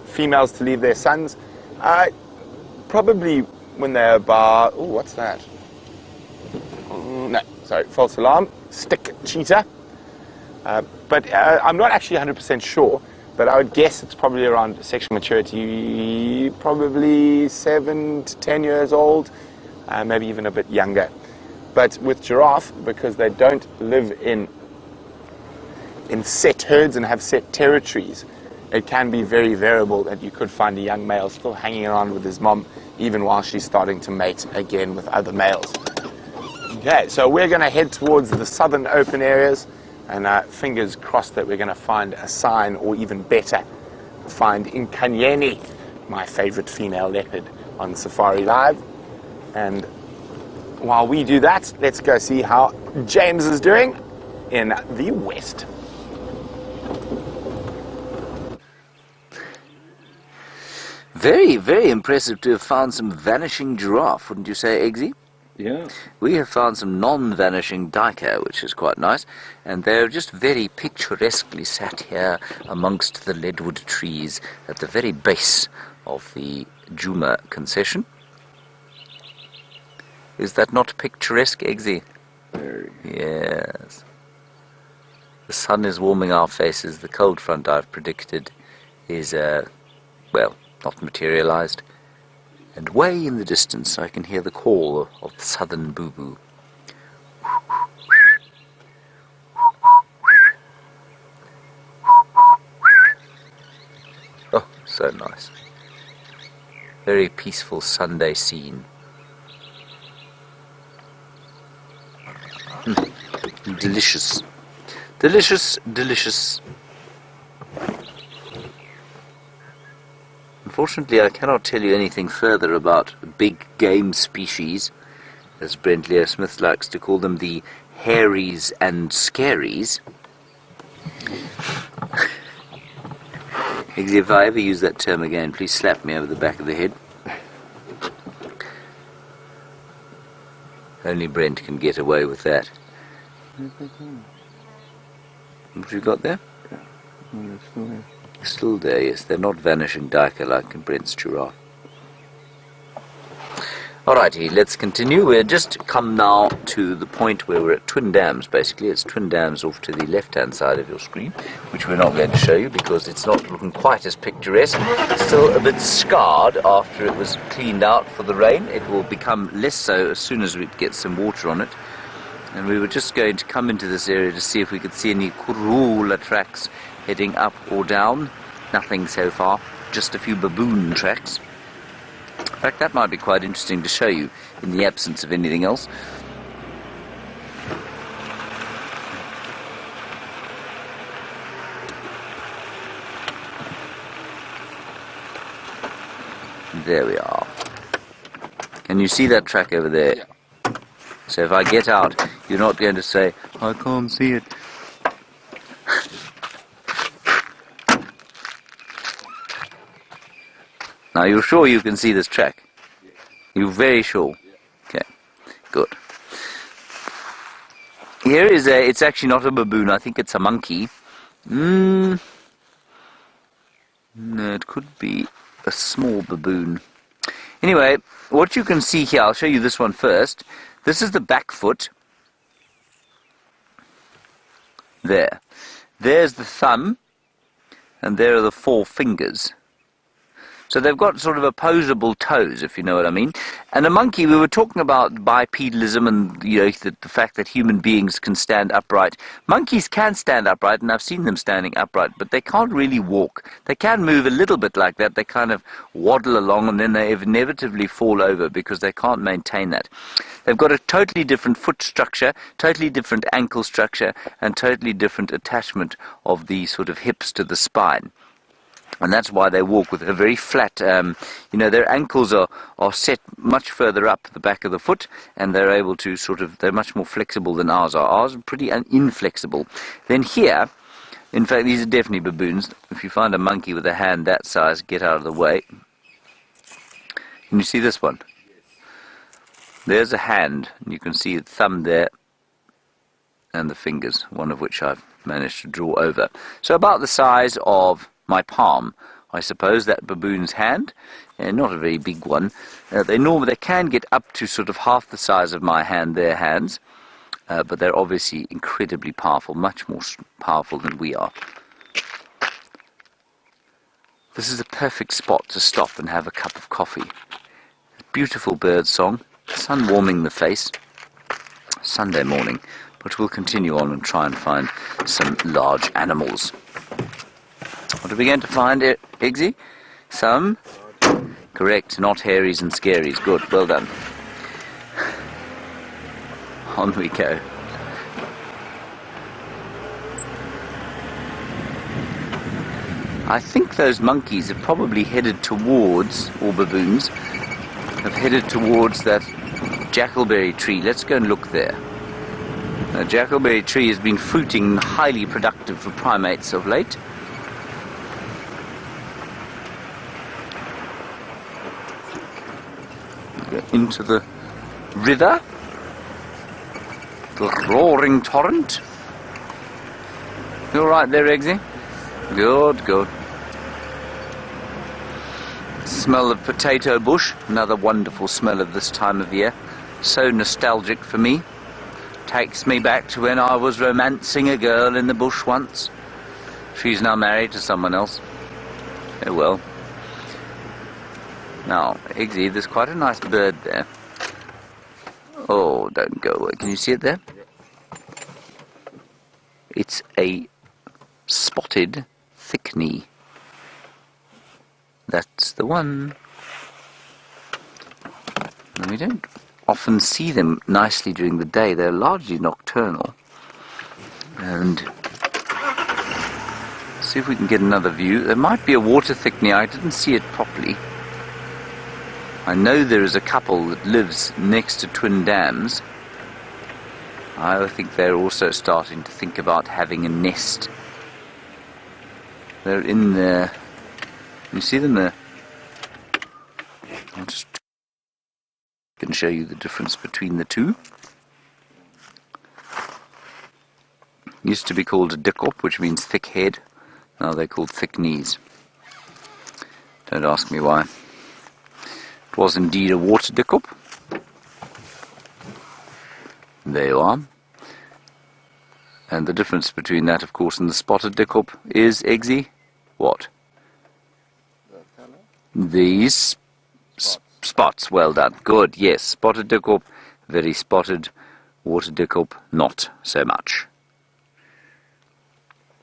females to leave their sons? Probably when they're about... Oh, what's that? No, sorry, false alarm. Stick cheetah. But I'm not actually 100% sure, but I would guess it's probably around sexual maturity, probably 7 to 10 years old. Maybe even a bit younger. But with giraffe, because they don't live in set herds and have set territories, it can be very variable that you could find a young male still hanging around with his mom even while she's starting to mate again with other males. Okay, so we're going to head towards the southern open areas, and fingers crossed that we're going to find a sign, or even better, find Nkanyeni, my favorite female leopard, on Safari Live. And while we do that, let's go see how James is doing in the west. Very, very impressive to have found some vanishing giraffe, wouldn't you say, Eggsy? Yeah. We have found some non-vanishing duiker, which is quite nice, and they're just very picturesquely sat here amongst the leadwood trees at the very base of the Djuma concession. Is that not picturesque, Eggsy? Very. Yes. The sun is warming our faces. The cold front I've predicted is, well, not materialized. And way in the distance I can hear the call of the southern boo-boo. Oh, so nice. Very peaceful Sunday scene. Delicious. Delicious, delicious. Unfortunately, I cannot tell you anything further about big game species, as Brent Leo Smith likes to call them, the hairies and scaries. If I ever use that term again, please slap me over the back of the head. Only Brent can get away with that. What have you got there? Oh, they're still there. Still there, yes. They're not vanishing duiker like in Brent's giraffe. Alrighty, let's continue. We're just come now to the point where we're at Twin Dams, basically. It's Twin Dams off to the left-hand side of your screen, which we're not going to show you because it's not looking quite as picturesque. Still a bit scarred after it was cleaned out for the rain. It will become less so as soon as we get some water on it. And we were just going to come into this area to see if we could see any Kurula tracks heading up or down. Nothing so far, just a few baboon tracks. In fact, that might be quite interesting to show you in the absence of anything else. There we are. Can you see that track over there? Yeah. So if I get out, you're not going to say, I can't see it. Now, you're sure you can see this track? You're very sure? Okay, good. Here is it's actually not a baboon, I think it's a monkey. No, it could be a small baboon. Anyway, what you can see here, I'll show you this one first. This is the back foot. There. There's the thumb, and there are the 4 fingers. So they've got sort of opposable toes, if you know what I mean. And a monkey, we were talking about bipedalism and the fact that human beings can stand upright. Monkeys can stand upright, and I've seen them standing upright, but they can't really walk. They can move a little bit like that. They kind of waddle along, and then they inevitably fall over because they can't maintain that. They've got a totally different foot structure, totally different ankle structure, and totally different attachment of the sort of hips to the spine. And that's why they walk with a very flat, their ankles are set much further up the back of the foot, and they're able to they're much more flexible than ours are. Ours are pretty inflexible. Then here, in fact, these are definitely baboons. If you find a monkey with a hand that size, get out of the way. Can you see this one? There's a hand, and you can see the thumb there, and the fingers, one of which I've managed to draw over. So about the size of my palm, I suppose, that baboon's hand, and not a very big one. They can get up to sort of half the size of my hand, their hands, but they're obviously incredibly powerful, much more powerful than we are. This is a perfect spot to stop and have a cup of coffee. Beautiful bird song, sun warming the face, Sunday morning, but we'll continue on and try and find some large animals. What are we going to find, Eggsy? Some? Correct, not hairies and scaries. Good, well done. On we go. I think those monkeys have probably headed towards, or baboons, have headed towards that jackalberry tree. Let's go and look there. The jackalberry tree has been fruiting, highly productive for primates of late. Into the river, the roaring torrent. You all right there, Eggsy? Good, good. Smell of potato bush, another wonderful smell of this time of year. so nostalgic for me. Takes me back to when I was romancing a girl in the bush once. She's now married to someone else. Oh well. Now, Eggsy, there's quite a nice bird there. Oh, don't go away. Can you see it there? It's a spotted thick-knee. That's the one. And we don't often see them nicely during the day. They're largely nocturnal. And see if we can get another view. There might be a water thick-knee. I didn't see it properly. I know there is a couple that lives next to Twin Dams. I think they're also starting to think about having a nest. They're in there. You see them there? I'll just can show you the difference between the two. Used to be called a dikop, which means thick head. Now they're called thick knees. Don't ask me why. It was indeed a water dikop. There you are. And the difference between that, of course, and the spotted dikop is, Eggsy, what? These spots. Well done. Good. Yes. Spotted dikop, very spotted. Water dikop, not so much.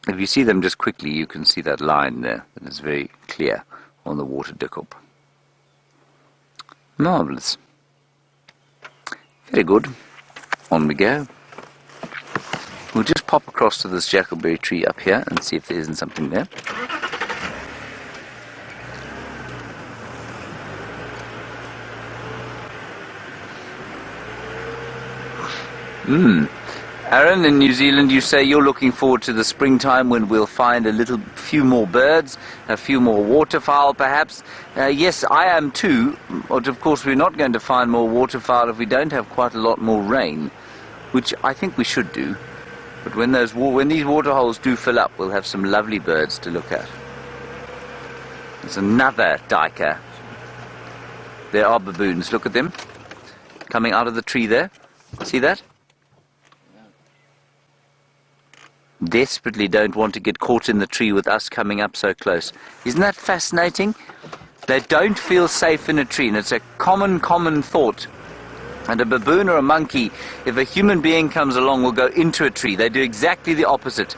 If you see them just quickly, you can see that line there. That is very clear on the water dikop. Marvellous. Very good. On we go. We'll just pop across to this jackalberry tree up here and see if there isn't something there. Aaron, in New Zealand, you say you're looking forward to the springtime when we'll find a few more birds, a few more waterfowl perhaps. Yes, I am too, but of course we're not going to find more waterfowl if we don't have quite a lot more rain, which I think we should do. But when these waterholes do fill up, we'll have some lovely birds to look at. There's another duiker. There are baboons, look at them, coming out of the tree there. See that? Desperately don't want to get caught in the tree with us coming up so close. Isn't that fascinating? They don't feel safe in a tree, and it's a common thought. And a baboon or a monkey, if a human being comes along, will go into a tree. They do exactly the opposite,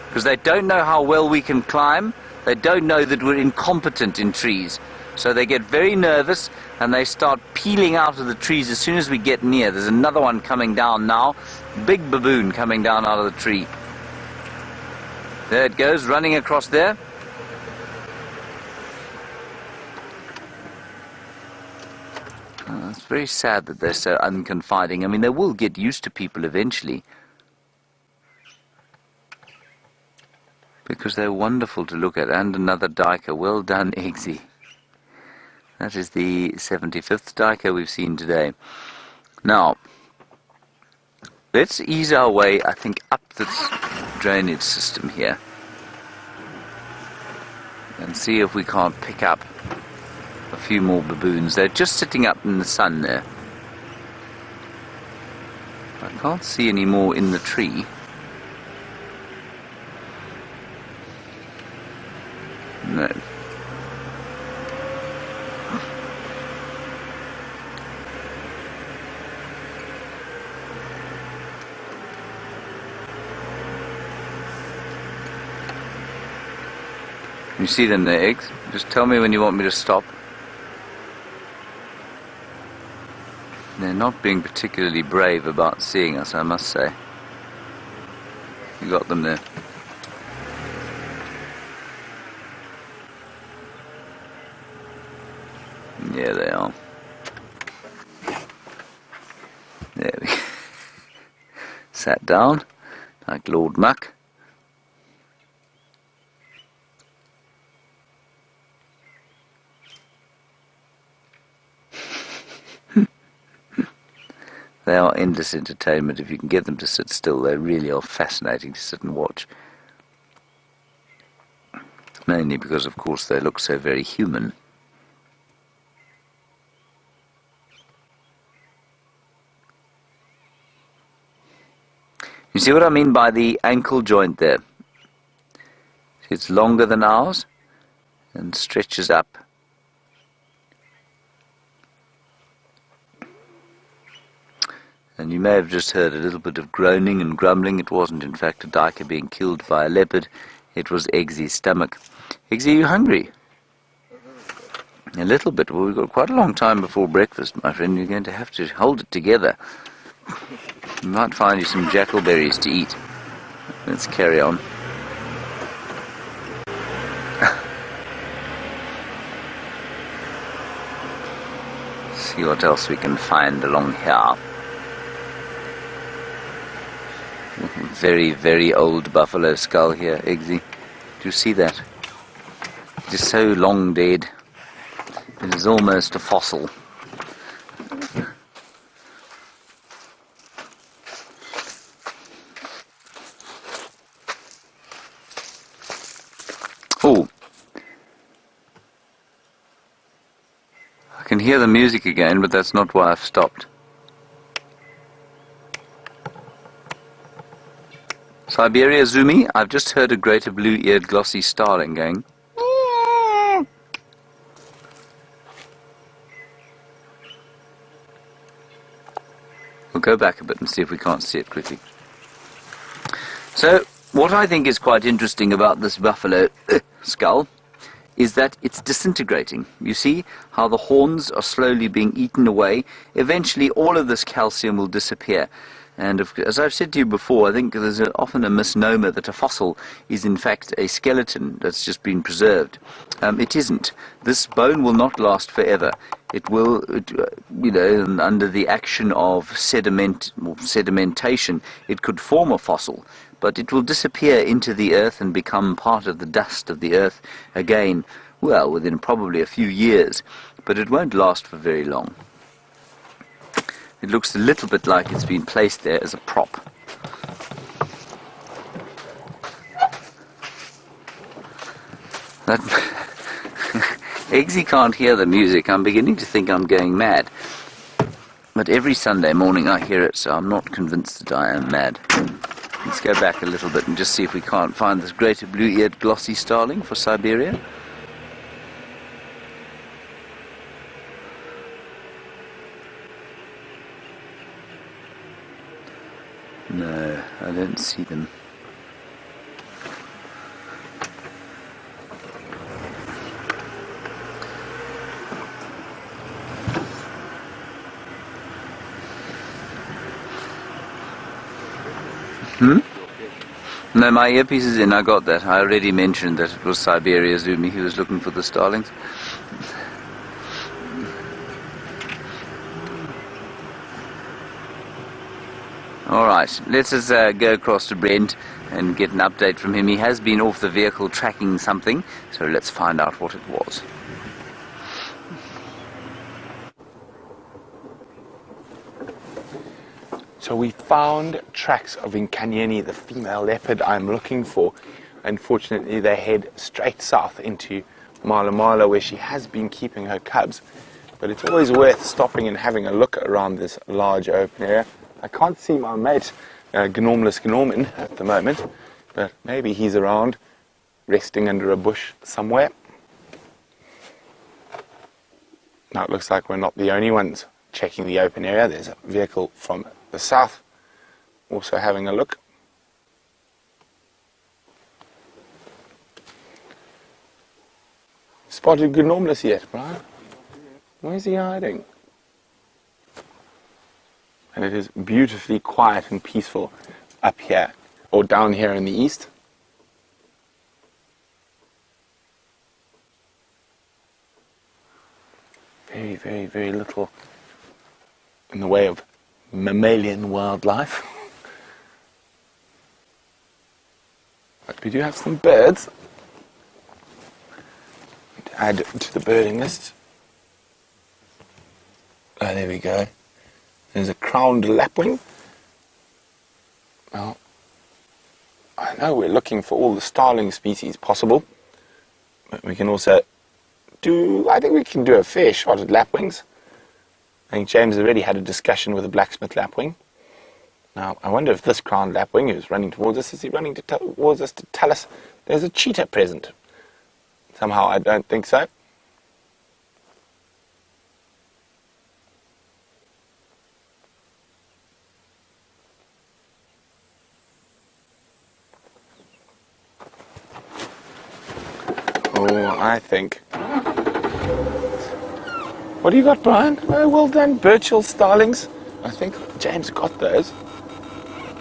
because they don't know how well we can climb. They don't know that we're incompetent in trees. So they get very nervous, and they start peeling out of the trees as soon as we get near. There's another one coming down now. Big baboon coming down out of the tree. There it goes, running across there. Oh, it's very sad that they're so unconfiding. I mean, they will get used to people eventually, because they're wonderful to look at. And another duiker. Well done, Eggsy. That is the 75th duiker we've seen today. Now, let's ease our way, I think, up this drainage system here and see if we can't pick up a few more baboons. They're just sitting up in the sun there. I can't see any more in the tree. No. You see them there, Eggs? Just tell me when you want me to stop. They're not being particularly brave about seeing us, I must say. You got them there. Yeah, they are. There we go. Sat down, like Lord Muck. They are endless entertainment. If you can get them to sit still, they really are fascinating to sit and watch. Mainly because, of course, they look so very human. You see what I mean by the ankle joint there? It's longer than ours and stretches up. And you may have just heard a little bit of groaning and grumbling. It wasn't, in fact, a duiker being killed by a leopard. It was Eggsy's stomach. Eggsy, are you hungry? A little bit. Well, we've got quite a long time before breakfast, my friend. You're going to have to hold it together. We might find you some jackalberries to eat. Let's carry on. See what else we can find along here. Very, very old buffalo skull here, Eggsy. Do you see that? It is so long dead. It is almost a fossil. Oh. I can hear the music again, but that's not why I've stopped. Siberia Zumi, I've just heard a greater blue-eared glossy starling going. We'll go back a bit and see if we can't see it quickly. So, what I think is quite interesting about this buffalo skull is that it's disintegrating. You see how the horns are slowly being eaten away. Eventually all of this calcium will disappear. And as I've said to you before, I think there's often a misnomer that a fossil is in fact a skeleton that's just been preserved. It isn't. This bone will not last forever. It will, under the action of sedimentation, it could form a fossil, but it will disappear into the earth and become part of the dust of the earth again, well, within probably a few years, but it won't last for very long. It looks a little bit like it's been placed there as a prop. That Eggsy can't hear the music. I'm beginning to think I'm going mad. But every Sunday morning I hear it, so I'm not convinced that I am mad. Let's go back a little bit and just see if we can't find this greater blue-eared glossy starling for Siberia. No, I don't see them. No, my earpiece is in, I got that. I already mentioned that it was Siberia Zumi who was looking for the starlings. Alright, let's just go across to Brent and get an update from him. He has been off the vehicle tracking something, so let's find out what it was. So we found tracks of Nkanyeni, the female leopard I'm looking for. Unfortunately, they head straight south into Mala Mala, where she has been keeping her cubs. But it's always worth stopping and having a look around this large open area. I can't see my mate, Gnormless Gnorman, at the moment, but maybe he's around, resting under a bush somewhere. Now it looks like we're not the only ones checking the open area. There's a vehicle from the south also having a look. Spotted Gnormless yet, Brian? Where's he hiding? And it is beautifully quiet and peaceful up here, or down here in the east. Very, very, very little in the way of mammalian wildlife. But we do have some birds to add to the birding list. Oh, there we go. There's a crowned lapwing. Now, I know we're looking for all the starling species possible, but we can also I think we can do a fair shot at lapwings. I think James already had a discussion with a blacksmith lapwing. Now, I wonder if this crowned lapwing who's running towards us, is he running towards us to tell us there's a cheetah present? Somehow I don't think so. Oh, I think. What do you got, Brian? Oh, well done, Birchall starlings. I think James got those.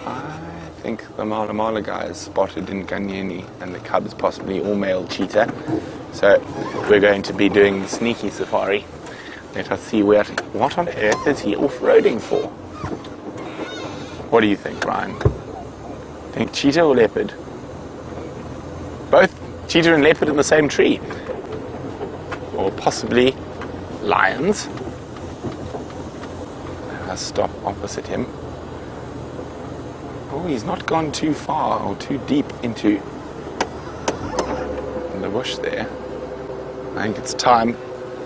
I think the Mala Mala guy is spotted in Ganyeni and the cubs possibly all male cheetah. So we're going to be doing the sneaky safari. Let us see what on earth is he off-roading for. What do you think, Brian? Think cheetah or leopard? Both cheetah and leopard in the same tree. Or possibly lions. Let's stop opposite him. Oh, he's not gone too far or too deep into the bush there. I think it's time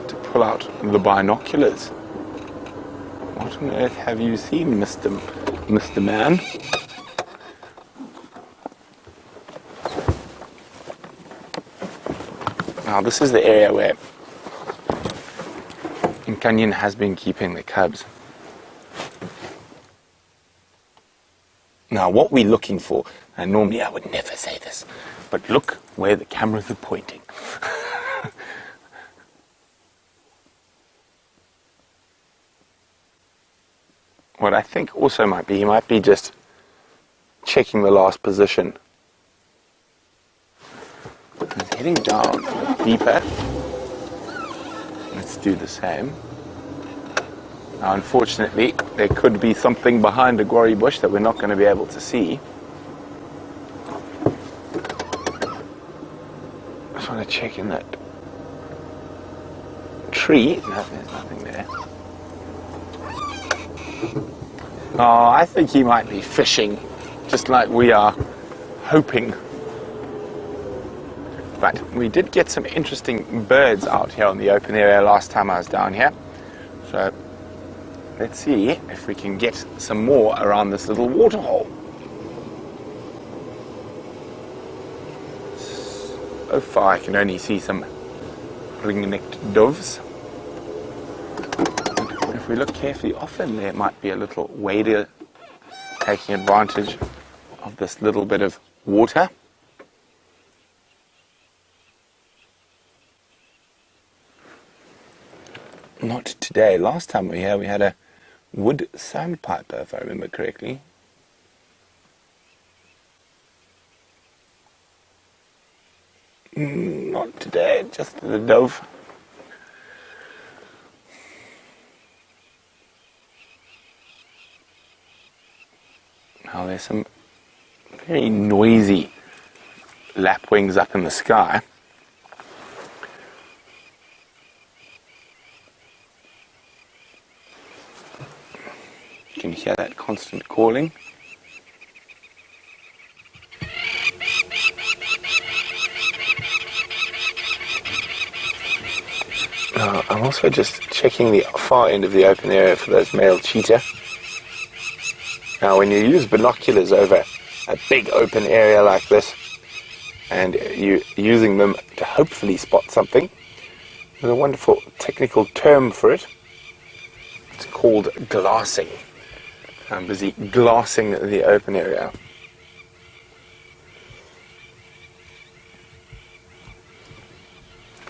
to pull out the binoculars. What on earth have you seen, Mr. Man? Now, this is the area where Nkanyin has been keeping the cubs. Now, what we're looking for, and normally I would never say this, but look where the cameras are pointing. What I think also might be, he might be just checking the last position. He's heading down deeper. Let's do the same. Now, unfortunately, there could be something behind a gori bush that we're not going to be able to see. I just want to check in that tree. No, there's nothing there. Oh, I think he might be fishing, just like we are hoping. But we did get some interesting birds out here on the open area last time I was down here. So let's see if we can get some more around this little waterhole. So far I can only see some ring-necked doves. If we look carefully, often there might be a little wader taking advantage of this little bit of water. Not today. Last time we were here, we had a wood sandpiper, if I remember correctly. Not today, just the dove. Now there's some very noisy lapwings up in the sky. Can you hear that constant calling? Now, I'm also just checking the far end of the open area for those male cheetah. Now, when you use binoculars over a big open area like this, and you're using them to hopefully spot something, there's a wonderful technical term for it. It's called glassing. I'm busy glassing the open area.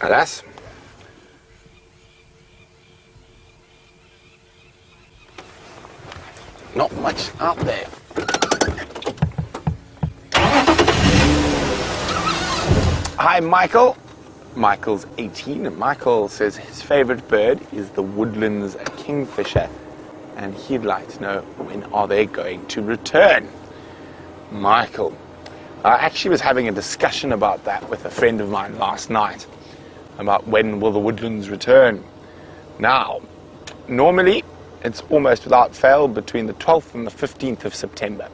Alas, not much out there. Hi, Michael. Michael's 18, and Michael says his favorite bird is the woodlands kingfisher, and he'd like to know when are they going to return. Michael, I actually was having a discussion about that with a friend of mine last night, about when will the woodlands return. Now, normally it's almost without fail between the 12th and the 15th of September.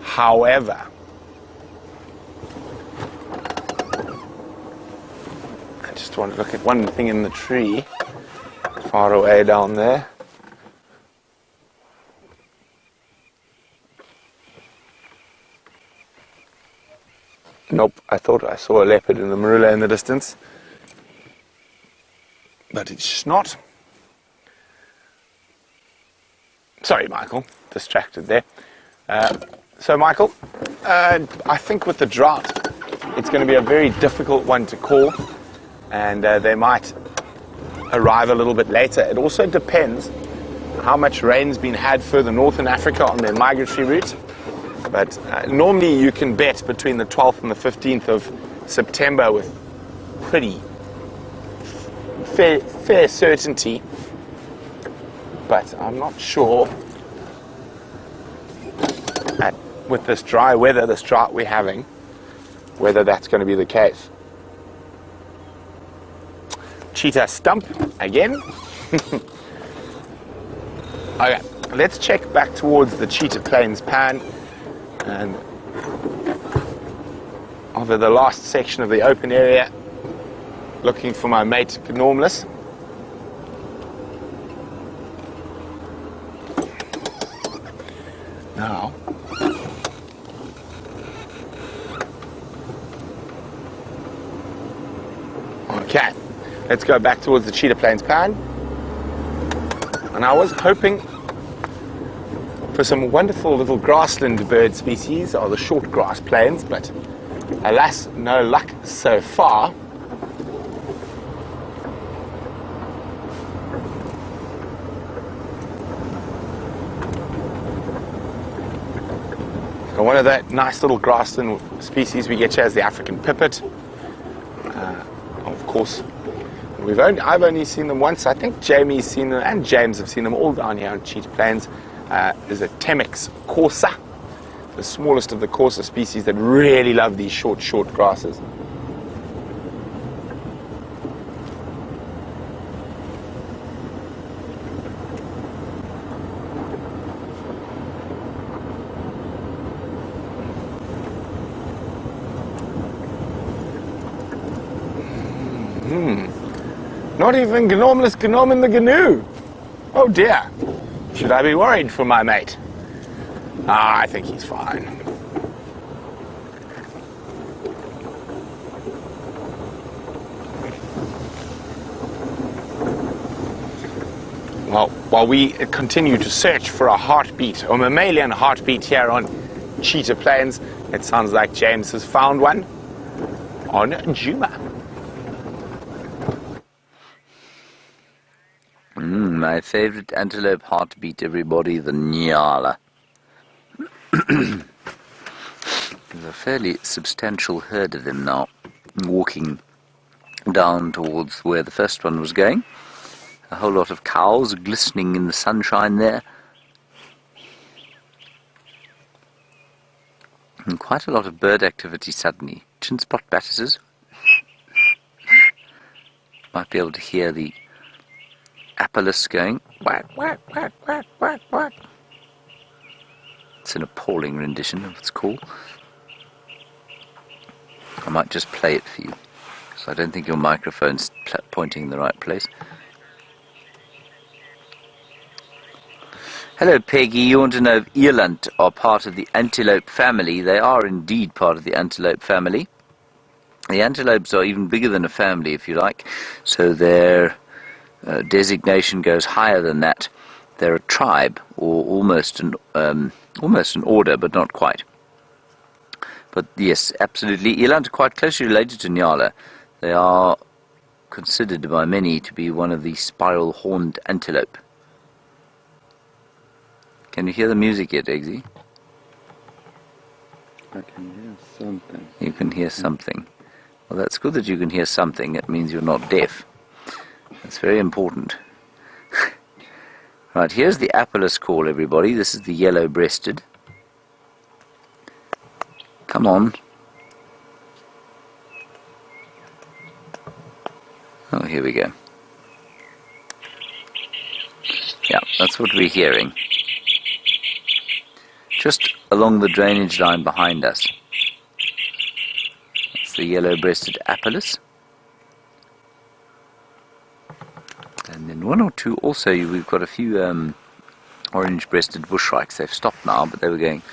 However, I just want to look at one thing in the tree far away down there. Nope, I thought I saw a leopard in the marula in the distance. But it's not. Sorry, Michael, distracted there. So, Michael, I think with the drought, it's going to be a very difficult one to call, and they might arrive a little bit later. It also depends how much rain's been had further north in Africa on their migratory route. But normally you can bet between the 12th and the 15th of September with pretty fair certainty. But I'm not sure with this dry weather, this drought we're having, whether that's going to be the case. Cheetah stump again. Okay, let's check back towards the Cheetah Plains pan, and over the last section of the open area, looking for my mate Gnormless. Now, okay, let's go back towards the Cheetah Plains pan. And I was hoping for some wonderful little grassland bird species, or the short grass plains, but alas, no luck so far. And one of that nice little grassland species we get here is the African pipit. Of course, I've only seen them once. I think Jamie's seen them, and James have seen them all down here on Cheetah Plains. There's a Temix corsa, the smallest of the corsa species that really love these short grasses. Not even Gnormless Gnome in the GNU. Oh dear. Should I be worried for my mate? I think he's fine. Well, while we continue to search for a heartbeat, or mammalian heartbeat here on Cheetah Plains, it sounds like James has found one on Juma. My favorite antelope heartbeat, everybody, the Nyala. There's a fairly substantial herd of them now, walking down towards where the first one was going. A whole lot of cows glistening in the sunshine there. And quite a lot of bird activity suddenly. Chinspot batises. Might be able to hear the Apelus going whack, whack, whack, whack, whack, whack. It's an appalling rendition of its call. I might just play it for you, because I don't think your microphone's pointing in the right place. Hello Peggy, you want to know if eland are part of the antelope family? They are indeed part of the antelope family. The antelopes are even bigger than a family, if you like, so they're designation goes higher than that. They're a tribe, or almost an order, but not quite. But yes, absolutely, eland are quite closely related to Nyala. They are considered by many to be one of the spiral-horned antelope. Can you hear the music yet, Eggsy? I can hear something. You can hear something. Well, that's good that you can hear something. It means you're not deaf. That's very important. Right, here's the Apelus call, everybody. This is the yellow-breasted. Come on. Oh, here we go. Yeah, that's what we're hearing. Just along the drainage line behind us. That's the yellow-breasted Apelus. And then one or two also, we've got a few orange-breasted bushshrikes. They've stopped now, but they were going.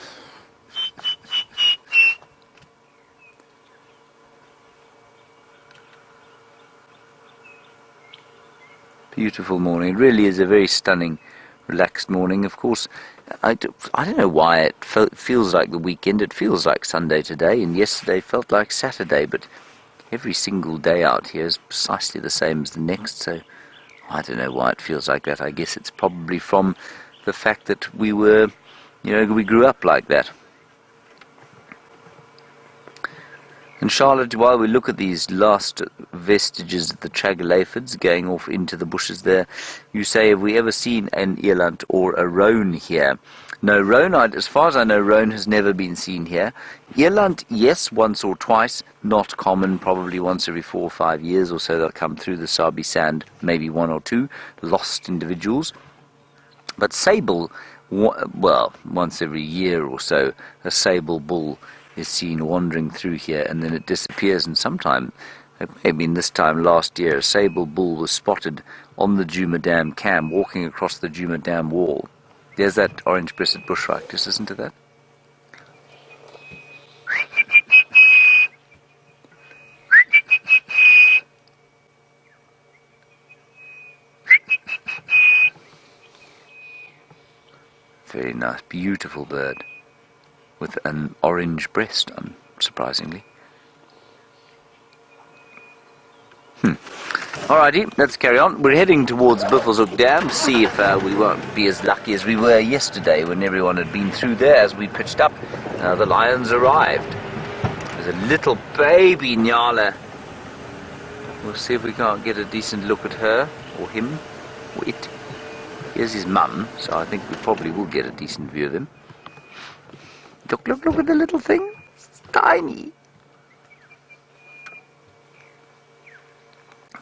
Beautiful morning. It really is a very stunning, relaxed morning. Of course, I don't know why it feels like the weekend. It feels like Sunday today, and yesterday felt like Saturday, but every single day out here is precisely the same as the next, so I don't know why it feels like that. I guess it's probably from the fact that we grew up like that. And Charlotte, while we look at these last vestiges of the tragolaphids going off into the bushes there, you say, have we ever seen an eland or a roan here? No, roan, as far as I know, roan has never been seen here. Eland, yes, once or twice, not common, probably once every 4 or 5 years or so they'll come through the Sabi sand, maybe 1 or 2, lost individuals. But sable, well, once every year or so, a sable bull is seen wandering through here, and then it disappears. And sometime, maybe this time last year, a sable bull was spotted on the Djuma Dam Cam, walking across the Djuma Dam wall. There's that orange-breasted bushrat. Just listen to that. Very nice, beautiful bird. With an orange breast, surprisingly. Alrighty, let's carry on. We're heading towards Buffelshoek Dam to see if we won't be as lucky as we were yesterday when everyone had been through there as we pitched up. The lions arrived. There's a little baby Nyala. We'll see if we can't get a decent look at her, or him, or it. Here's his mum, so I think we probably will get a decent view of him. Look at the little thing. It's tiny.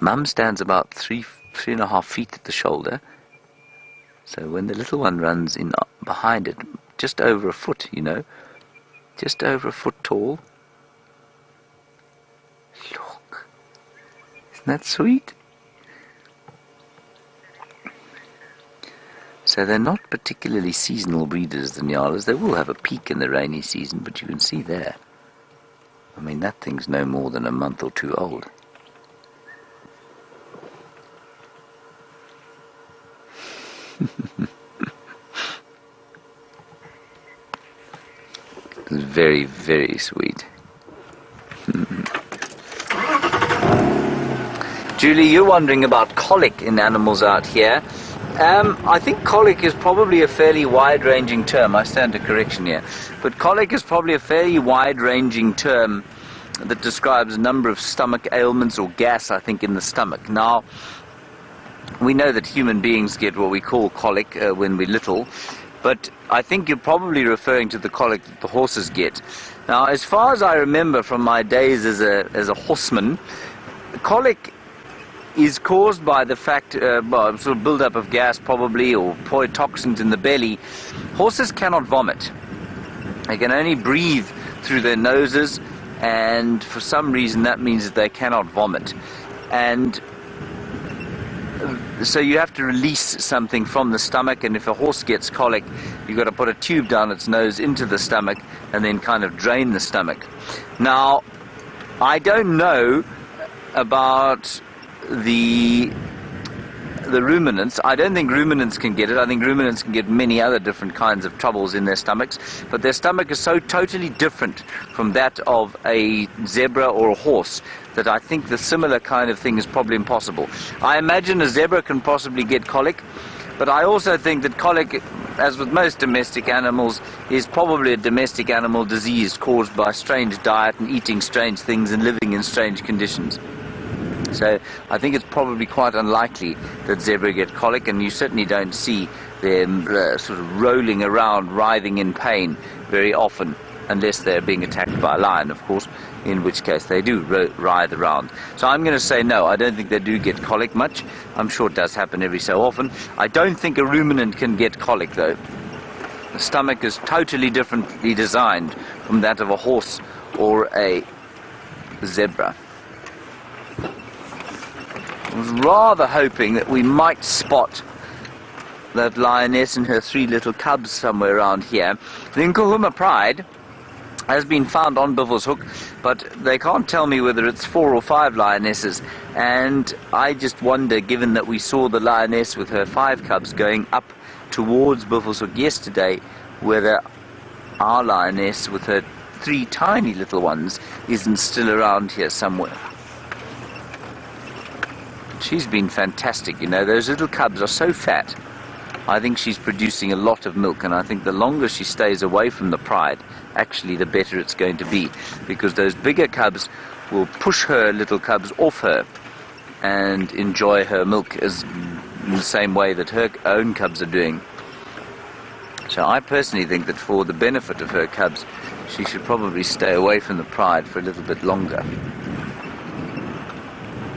Mum stands about 3.5 feet at the shoulder. So when the little one runs in behind it, just over a foot, just over a foot tall. Look. Isn't that sweet? So they're not particularly seasonal breeders, the Nyalas. They will have a peak in the rainy season, but you can see there. I mean, that thing's no more than a month or 2 old. It's very, very sweet. Julie, you're wondering about colic in animals out here. I think colic is probably a fairly wide-ranging term. I stand to correction here. But colic is probably a fairly wide-ranging term that describes a number of stomach ailments or gas, I think, in the stomach. Now, we know that human beings get what we call colic when we're little, but I think you're probably referring to the colic that the horses get. Now, as far as I remember from my days as a horseman, colic is caused by the fact, sort of build-up of gas probably, or toxins in the belly. Horses cannot vomit. They can only breathe through their noses, and for some reason that means that they cannot vomit. And so you have to release something from the stomach, and if a horse gets colic, you've got to put a tube down its nose into the stomach and then kind of drain the stomach. Now, I don't know about the ruminants. I don't think ruminants can get it. I think ruminants can get many other different kinds of troubles in their stomachs, but their stomach is so totally different from that of a zebra or a horse that I think the similar kind of thing is probably impossible. I imagine a zebra can possibly get colic, but I also think that colic, as with most domestic animals, is probably a domestic animal disease caused by strange diet and eating strange things and living in strange conditions. So I think it's probably quite unlikely that zebra get colic, and you certainly don't see them sort of rolling around, writhing in pain very often, unless they're being attacked by a lion, of course, in which case they do writhe around. So I'm going to say no, I don't think they do get colic much. I'm sure it does happen every so often. I don't think a ruminant can get colic, though. The stomach is totally differently designed from that of a horse or a zebra. I was rather hoping that we might spot that lioness and her 3 little cubs somewhere around here. The Nkuhuma Pride has been found on Buffelshoek, but they can't tell me whether it's 4 or 5 lionesses. And I just wonder, given that we saw the lioness with her 5 cubs going up towards Buffelshoek yesterday, whether our lioness with her 3 tiny little ones isn't still around here somewhere. She's been fantastic, you know. Those little cubs are so fat. I think she's producing a lot of milk, and I think the longer she stays away from the pride, actually the better it's going to be, because those bigger cubs will push her little cubs off her and enjoy her milk as in the same way that her own cubs are doing. So I personally think that for the benefit of her cubs, she should probably stay away from the pride for a little bit longer.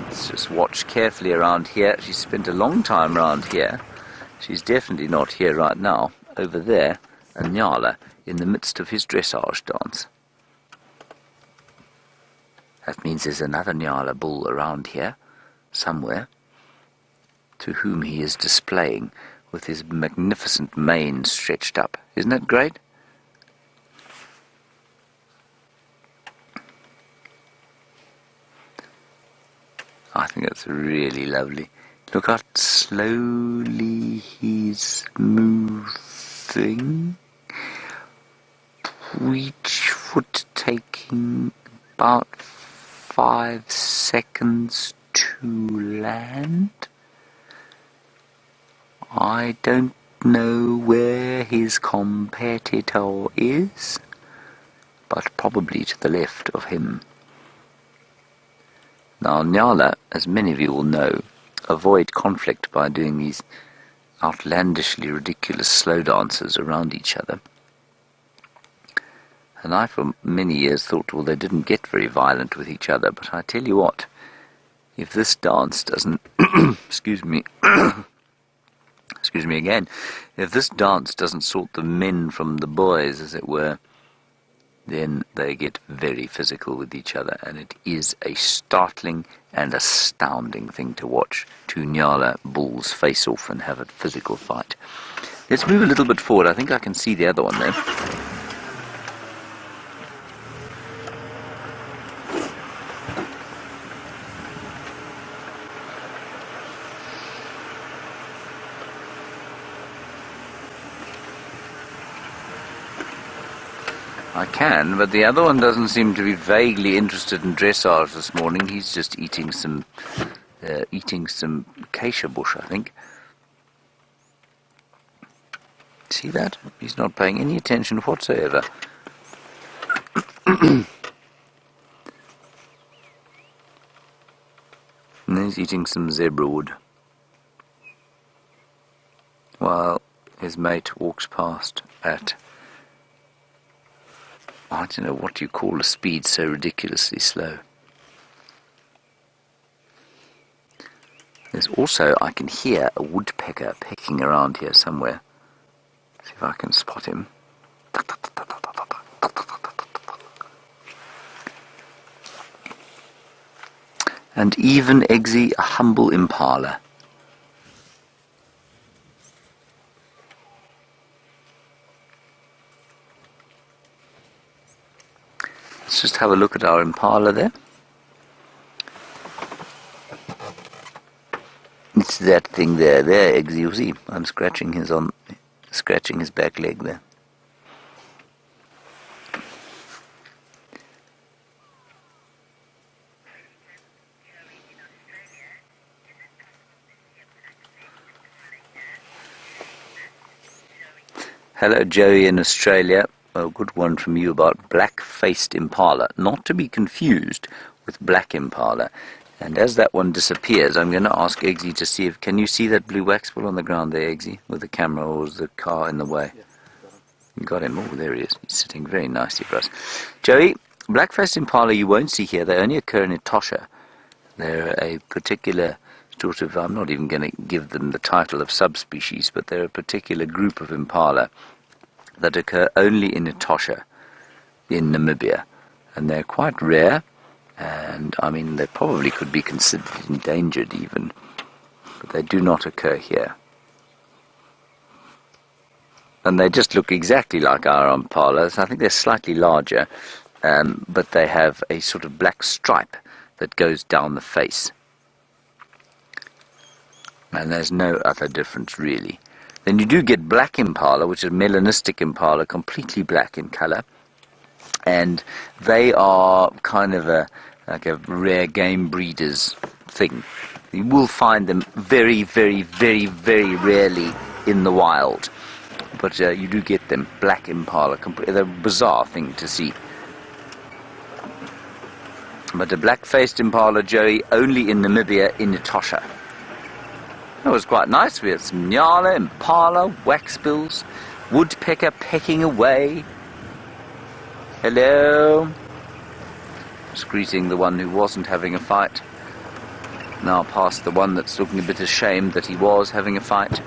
Let's just watch carefully around here. She's spent a long time around here. She's definitely not here right now. Over there, a Nyala in the midst of his dressage dance. That means there's another Nyala bull around here, somewhere, to whom he is displaying with his magnificent mane stretched up. Isn't that great? I think that's really lovely. Look how slowly he's moving. Each foot taking about 5 seconds to land. I don't know where his competitor is, but probably to the left of him. Now, Nyala, as many of you will know, avoid conflict by doing these outlandishly ridiculous slow dances around each other. And I, for many years, thought, well, they didn't get very violent with each other. But I tell you what, if this dance doesn't, excuse me again, if this dance doesn't sort the men from the boys, as it were, then they get very physical with each other, and it is a startling and astounding thing to watch 2 Nyala bulls face off and have a physical fight. Let's move a little bit forward. I think I can see the other one there. I can, but the other one doesn't seem to be vaguely interested in dressage this morning. He's just eating some acacia bush, I think. See that? He's not paying any attention whatsoever. And he's eating some zebra wood, while his mate walks past at, I don't know what you call a speed so ridiculously slow. There's also, I can hear a woodpecker pecking around here somewhere. See if I can spot him. And even Eggsy, a humble impala. Let's just have a look at our impala there. It's that thing there, Eggsy, you see. I'm scratching his back leg there. Hello, Joey in Australia. A good one from you about black-faced impala, not to be confused with black impala. And as that one disappears, I'm going to ask Eggsy to see if, can you see that blue waxbull on the ground there, Eggsy, with the camera, or is the car in the way? Yeah, you got him. Oh, there he is. He's sitting very nicely for us. Joey, black-faced impala you won't see here. They only occur in Etosha. They're a particular sort of, I'm not even going to give them the title of subspecies, but they're a particular group of impala that occur only in Etosha in Namibia, and they're quite rare, and I mean they probably could be considered endangered even, but they do not occur here. And they just look exactly like our impalas. I think they're slightly larger, but they have a sort of black stripe that goes down the face. And there's no other difference really. Then you do get black impala, which is melanistic impala, completely black in color. And they are kind of like a rare game breeder's thing. You will find them very, very, very, very rarely in the wild. But you do get them, black impala. They're a bizarre thing to see. But the black-faced impala, Joey, only in Namibia, in Etosha. That was quite nice. We had some nyala, impala, waxbills, woodpecker pecking away. Hello. Just greeting the one who wasn't having a fight. Now past the one that's looking a bit ashamed that he was having a fight.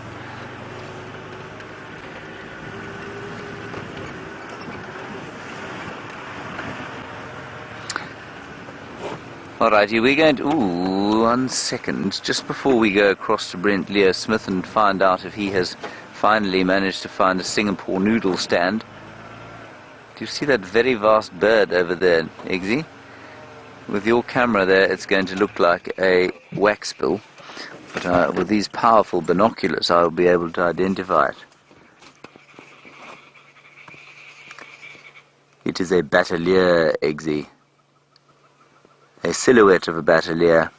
Alrighty, we're going to... Ooh, 1 second. Just before we go across to Brent Leo Smith and find out if he has finally managed to find a Singapore noodle stand. Do you see that very vast bird over there, Eggsy? With your camera there, it's going to look like a waxbill. But with these powerful binoculars, I'll be able to identify it. It is a batelier, Eggsy. A silhouette of a batelier.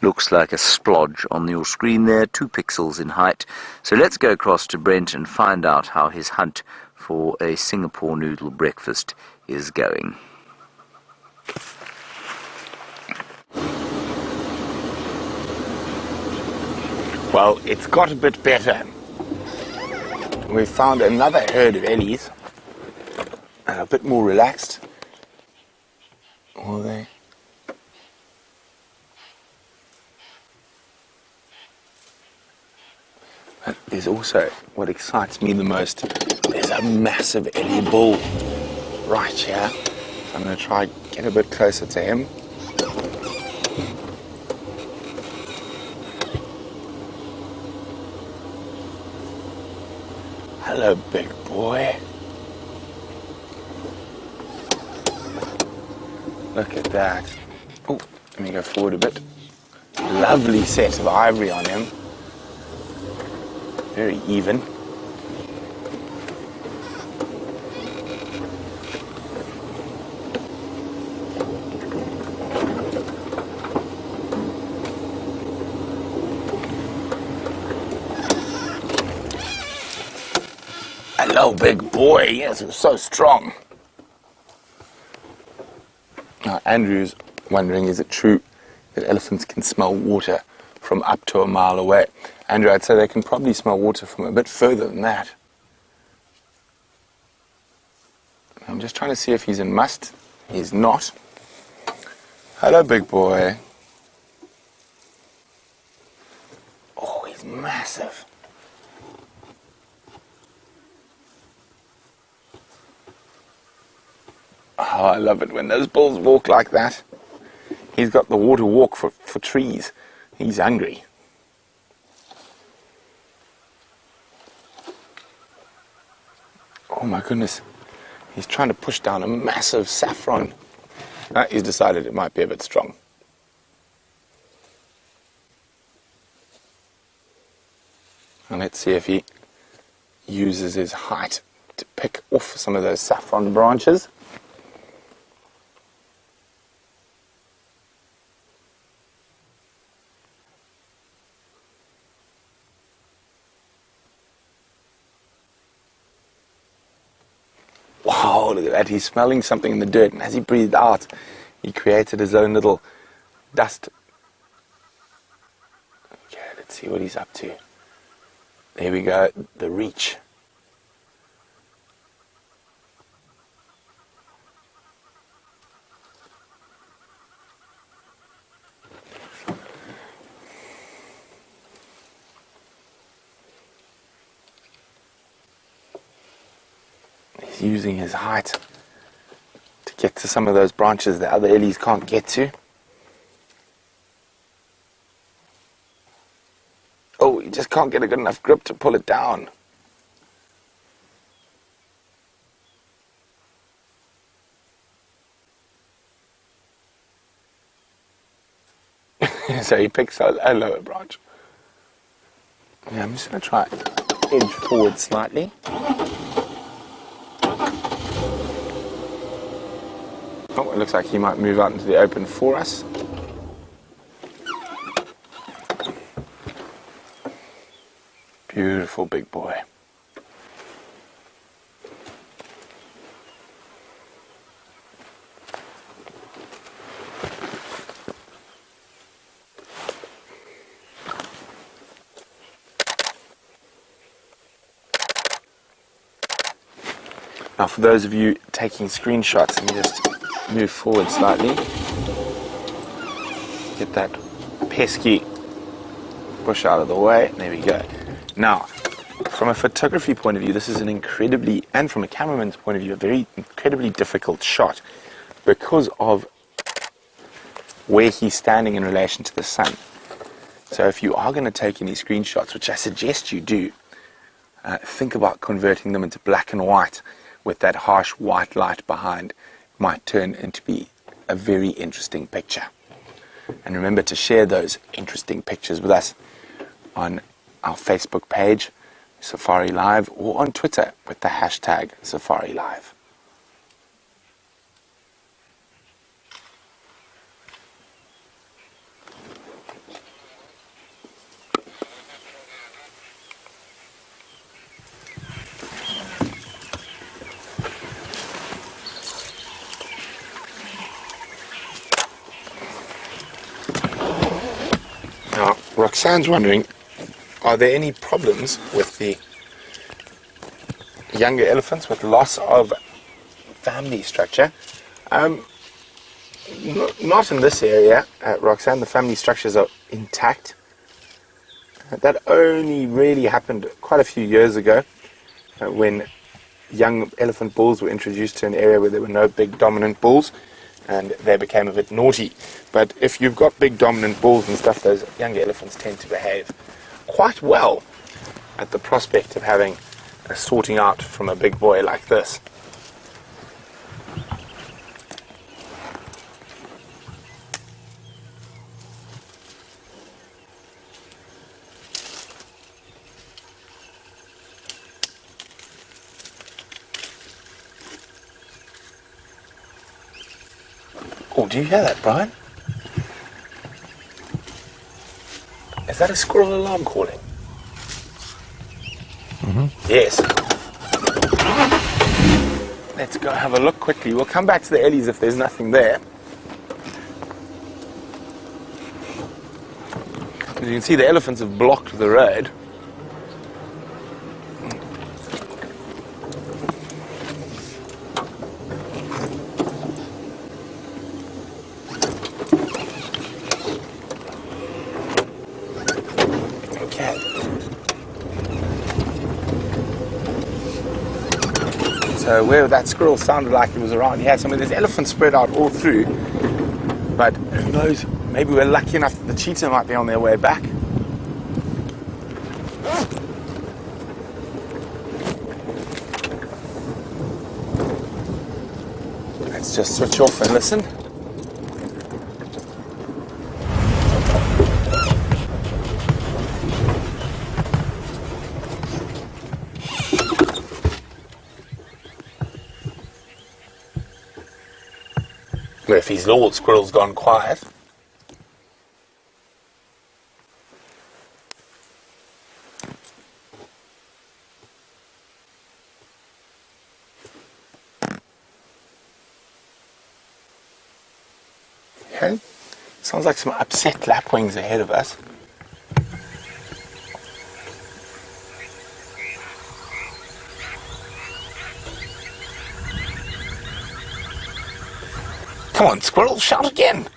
Looks like a splodge on your screen there, 2 pixels in height. So let's go across to Brent and find out how his hunt for a Singapore noodle breakfast is going. Well, it's got a bit better. We found another herd of ellies, and a bit more relaxed. Are they? That is also what excites me the most. There's a massive ellie bull right here. So I'm going to try and get a bit closer to him. Hello, big boy. Look at that. Oh, let me go forward a bit. Lovely set of ivory on him. Very even. Hello, big boy. Yes, it's so strong. Now, Andrew's wondering, is it true that elephants can smell water from up to a mile away? Andrew, I'd say they can probably smell water from a bit further than that. I'm just trying to see if he's in must. He's not. Hello, big boy. Oh, he's massive. Oh, I love it when those bulls walk like that. He's got the water walk for trees. He's hungry. Oh my goodness. He's trying to push down a massive saffron. He's decided it might be a bit strong. And let's see if he uses his height to pick off some of those saffron branches. Wow, look at that. He's smelling something in the dirt, and as he breathed out, he created his own little dust. Okay, let's see what he's up to. There we go, the reach. He's using his height to get to some of those branches that other ellies can't get to. Oh, he just can't get a good enough grip to pull it down. So he picks a lower branch. Yeah, I'm just going to try edge forward slightly. Oh, it looks like he might move out into the open for us. Beautiful big boy. Now for those of you taking screenshots, let me just move forward slightly. Get that pesky bush out of the way. There we go. Now, from a photography point of view, this is an incredibly, and from a cameraman's point of view, a very incredibly difficult shot because of where he's standing in relation to the sun. So if you are going to take any screenshots, which I suggest you do, think about converting them into black and white with that harsh white light behind. Might turn into be a very interesting picture. And remember to share those interesting pictures with us on our Facebook page, Safari Live, or on Twitter with the hashtag Safari Live. Now, Roxanne's wondering, are there any problems with the younger elephants with loss of family structure? Not in this area, Roxanne. The family structures are intact. That only really happened quite a few years ago when young elephant bulls were introduced to an area where there were no big dominant bulls, and they became a bit naughty. But if you've got big dominant bulls and stuff, those younger elephants tend to behave quite well at the prospect of having a sorting out from a big boy like this. Oh, do you hear that, Brian? Is that a squirrel alarm calling? Mm-hmm. Yes. Let's go have a look quickly. We'll come back to the Ellies if there's nothing there. As you can see, the elephants have blocked the road. So where that squirrel sounded like it was around here, I mean, there's elephants spread out all through, but who knows, maybe we're lucky enough that the cheetah might be on their way back. Let's just switch off and listen. If his lord squirrel's gone quiet. Okay. Sounds like some upset lapwings ahead of us. Come on, squirrel, shout again.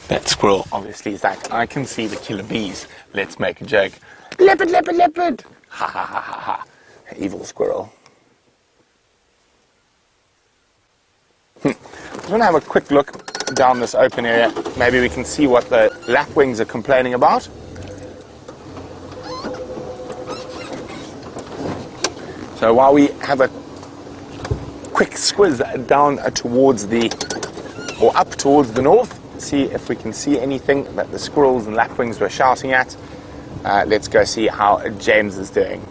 That squirrel obviously is like, I can see the killer bees. Let's make a joke. Leopard, leopard, leopard. Ha ha ha ha ha. Evil squirrel. I just want to have a quick look down this open area. Maybe we can see what the lapwings are complaining about. So while we have a quick squiz down towards the, or up towards the north, see if we can see anything that the squirrels and lapwings were shouting at. Let's go see how James is doing.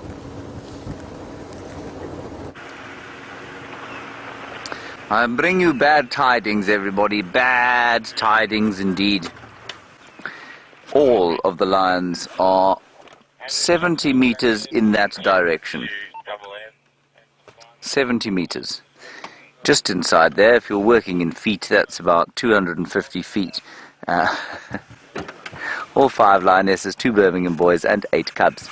I bring you bad tidings, everybody. Bad tidings indeed. All of the lions are 70 meters in that direction. 70 meters. Just inside there, if you're working in feet, that's about 250 feet. All 5 lionesses, 2 Birmingham boys, and 8 cubs.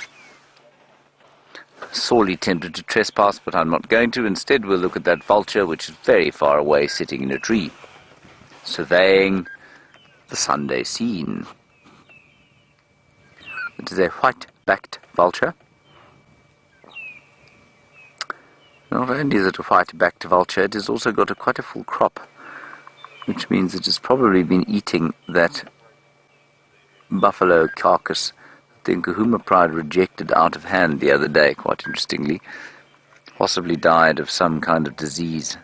Sorely tempted to trespass, but I'm not going to. Instead, we'll look at that vulture, which is very far away, sitting in a tree, surveying the Sunday scene. It is a white-backed vulture. Not only is it a white-backed vulture, it has also got quite a full crop, which means it has probably been eating that buffalo carcass the Nkahuma Pride rejected out of hand the other day, quite interestingly. Possibly died of some kind of disease,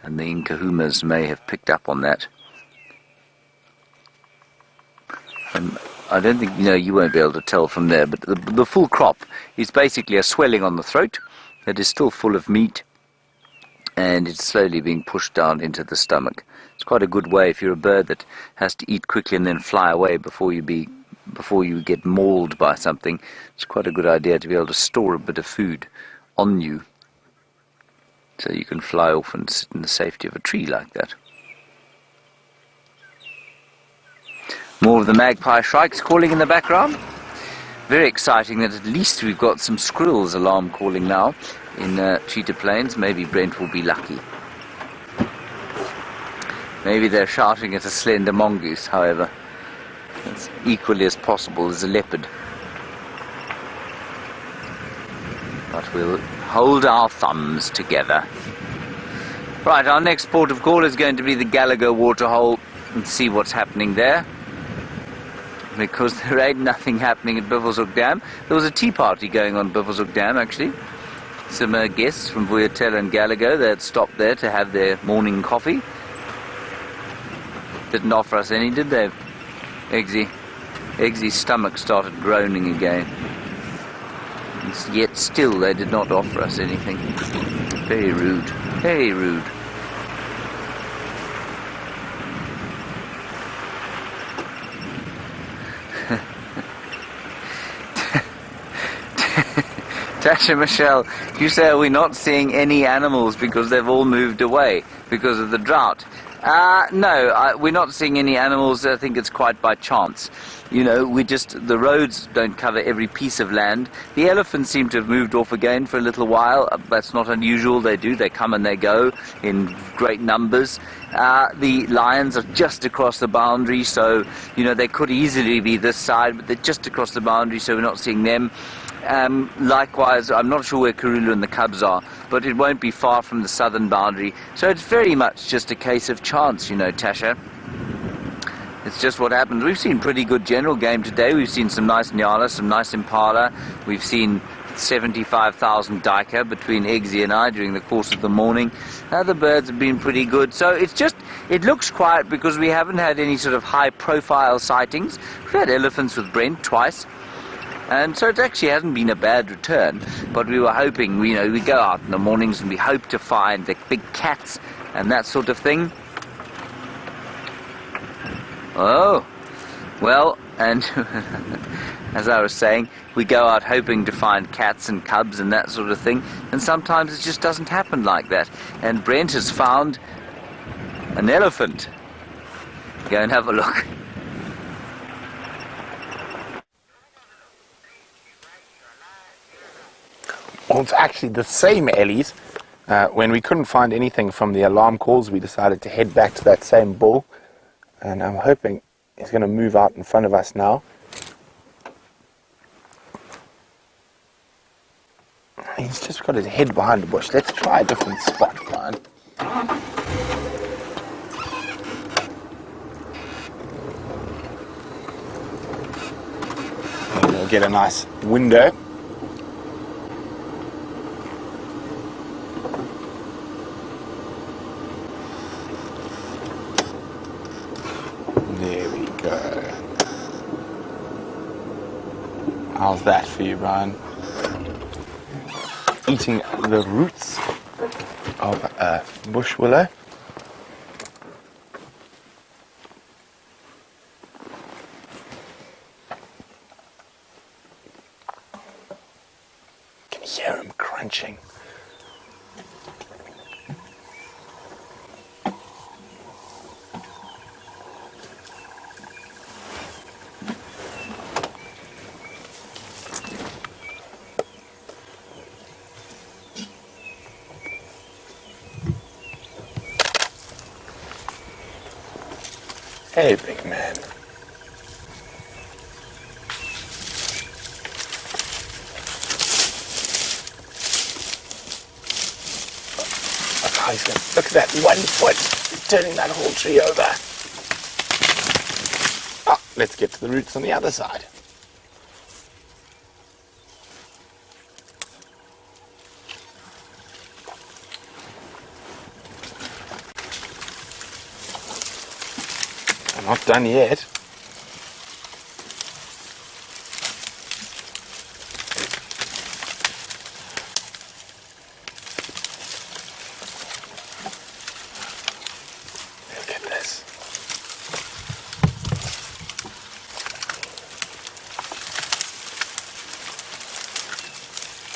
and the Nkahumas may have picked up on that. I don't think, you won't be able to tell from there, but the full crop is basically a swelling on the throat that is still full of meat, and it's slowly being pushed down into the stomach. It's quite a good way if you're a bird that has to eat quickly and then fly away before you get mauled by something. It's quite a good idea to be able to store a bit of food on you, so you can fly off and sit in the safety of a tree like that. More of the magpie shrikes calling in the background. Very exciting that at least we've got some squirrels alarm calling now in Cheetah Plains. Maybe Brent will be lucky. Maybe they're shouting at a slender mongoose, however. It's equally as possible as a leopard. But we'll hold our thumbs together. Right, our next port of call is going to be the Gallagher waterhole and see what's happening there. Because there ain't nothing happening at Bivelshoek Dam. There was a tea party going on at Bivelshoek Dam, actually. Some guests from Vuyatel and Gallagher, they had stopped there to have their morning coffee. Didn't offer us any, did they? Eggsy's stomach started groaning again. Yet still they did not offer us anything. Very rude. Very rude. Tasha Michelle, you say, are we not seeing any animals because they've all moved away because of the drought? No, we're not seeing any animals. I think it's quite by chance. The roads don't cover every piece of land. The elephants seem to have moved off again for a little while. That's not unusual. They do. They come and they go in great numbers. The lions are just across the boundary, so, they could easily be this side, but they're just across the boundary, so we're not seeing them. Likewise, I'm not sure where Karulu and the cubs are, but it won't be far from the southern boundary. So it's very much just a case of chance, Tasha. It's just what happens. We've seen pretty good general game today. We've seen some nice nyala, some nice impala. We've seen 75,000 duiker between Eggsy and I during the course of the morning. The birds have been pretty good. So it looks quiet because we haven't had any sort of high-profile sightings. We've had elephants with Brent twice. And so it actually hasn't been a bad return, but we were hoping, we go out in the mornings and we hope to find the big cats and that sort of thing. Oh, well, and as I was saying, we go out hoping to find cats and cubs and that sort of thing, and sometimes it just doesn't happen like that. And Brent has found an elephant. Go and have a look. Well, it's actually the same Ellies. When we couldn't find anything from the alarm calls, we decided to head back to that same bull. And I'm hoping he's going to move out in front of us now. He's just got his head behind the bush. Let's try a different spot, man. Maybe we'll get a nice window. How's that for you, Brian? Eating the roots of bush willow. Can you hear him crunching? Hey, big man. Look at that 1 foot. He's turning that whole tree over. Oh, let's get to the roots on the other side. I'm not done yet. Look at this.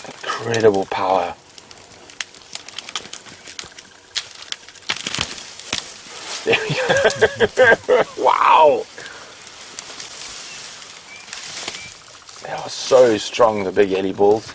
Incredible power. There we go. Wow. They are so strong, the big Ellie balls.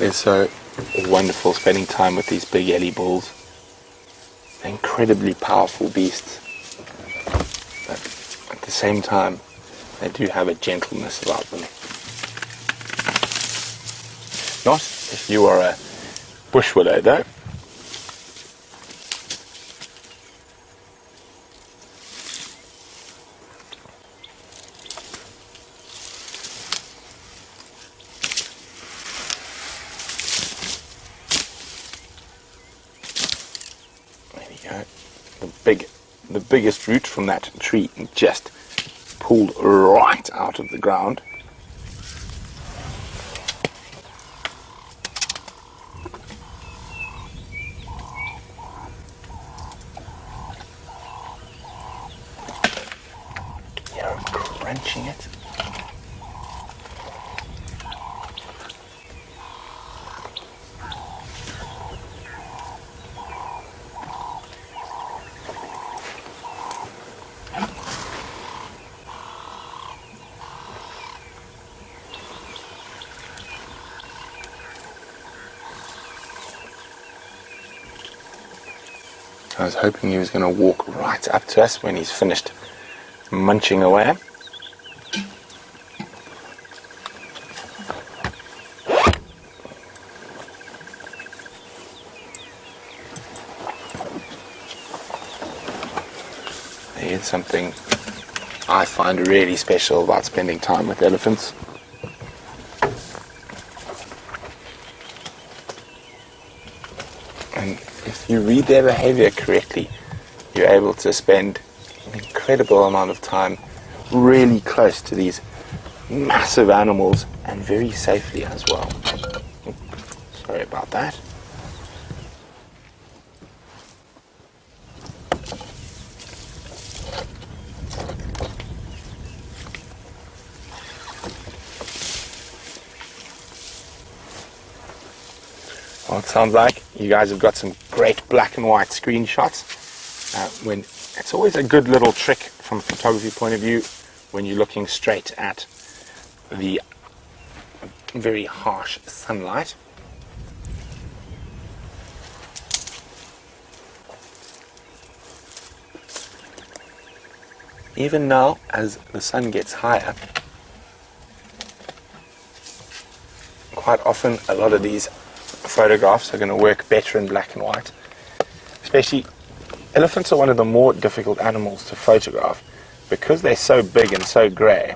It's so wonderful spending time with these big Ellie balls. They're incredibly powerful beasts, but at the same time they do have a gentleness about them. Not if you are a bush willow though. The biggest root from that tree just pulled right out of the ground. You know, crunching it. I was hoping he was going to walk right up to us when he's finished munching away. Here's something I find really special about spending time with elephants. And if you read their behavior correctly, you're able to spend an incredible amount of time really close to these massive animals and very safely as well. Sorry about that. Well, it sounds like you guys have got some great black and white screenshots. When it's always a good little trick from a photography point of view when you're looking straight at the very harsh sunlight. Even now, as the sun gets higher, quite often a lot of these photographs are going to work better in black and white. Especially, elephants are one of the more difficult animals to photograph because they're so big and so grey.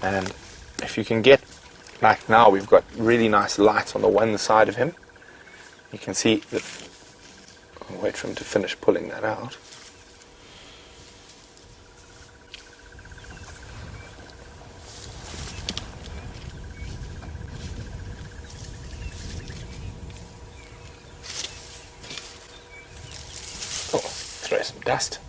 And if you can get, like now, we've got really nice light on the one side of him. You can see that. I'll wait for him to finish pulling that out. Oh, throw some dust.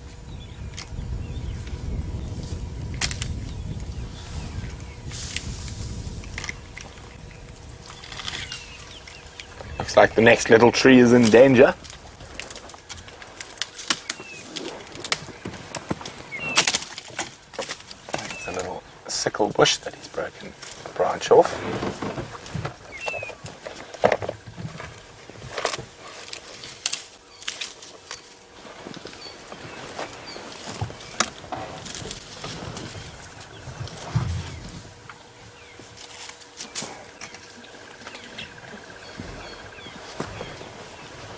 Looks like the next little tree is in danger. It's a little sickle bush that he's broken the branch off.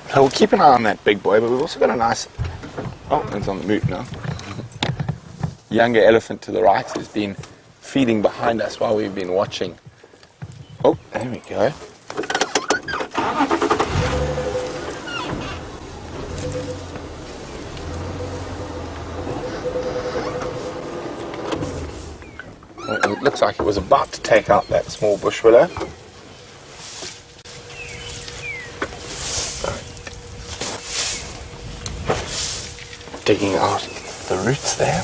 So we'll keep an eye on that big boy, but we've also got a nice... Oh, it's on the move now. Younger elephant to the right who's been feeding behind us while we've been watching. Oh, there we go. It looks like it was about to take out that small bush willow. Digging out the roots there.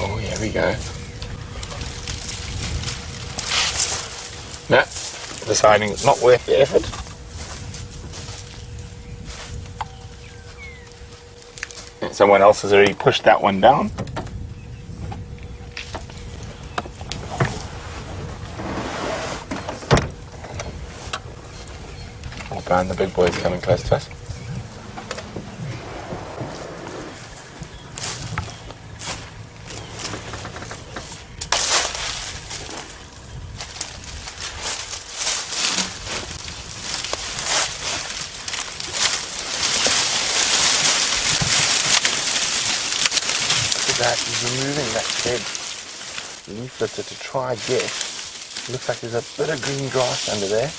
Oh, here we go. No, deciding it's not worth the effort. Someone else has already pushed that one down. Oh, Brian, the big boy is coming close to us. That he's removing that dead leaf litter to try get. Looks like there's a bit of green grass under there.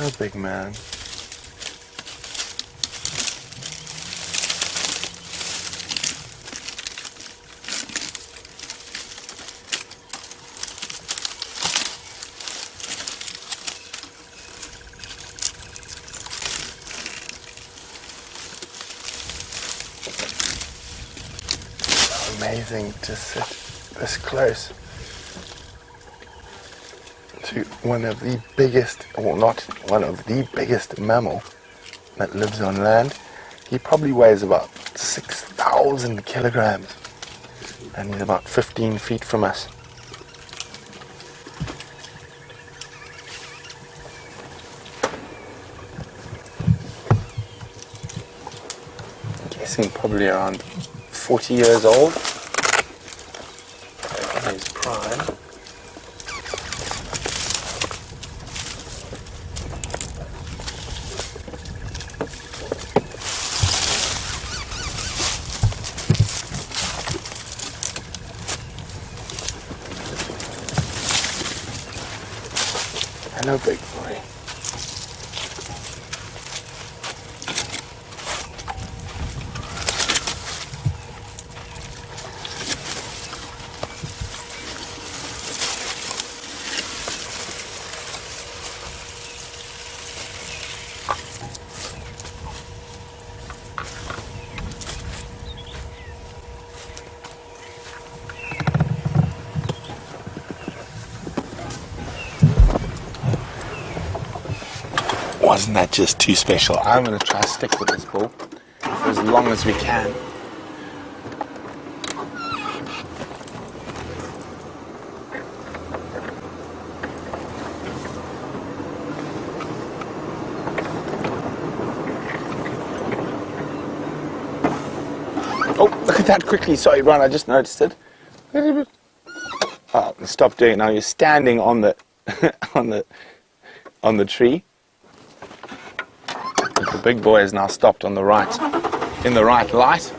Oh, big man. Amazing to sit this close to one of the biggest, well, not one of the biggest mammal that lives on land. He probably weighs about 6,000 kilograms and he's about 15 feet from us. I'm guessing probably around 40 years old. In his prime. Hello, big boy. Wasn't that just too special? I'm going to try to stick with this ball for as long as we can. Oh, look at that quickly. Sorry, Brian, I just noticed it. Oh, stop doing it now. You're standing on the on the tree. The big boy is now stopped on the right, in the right light,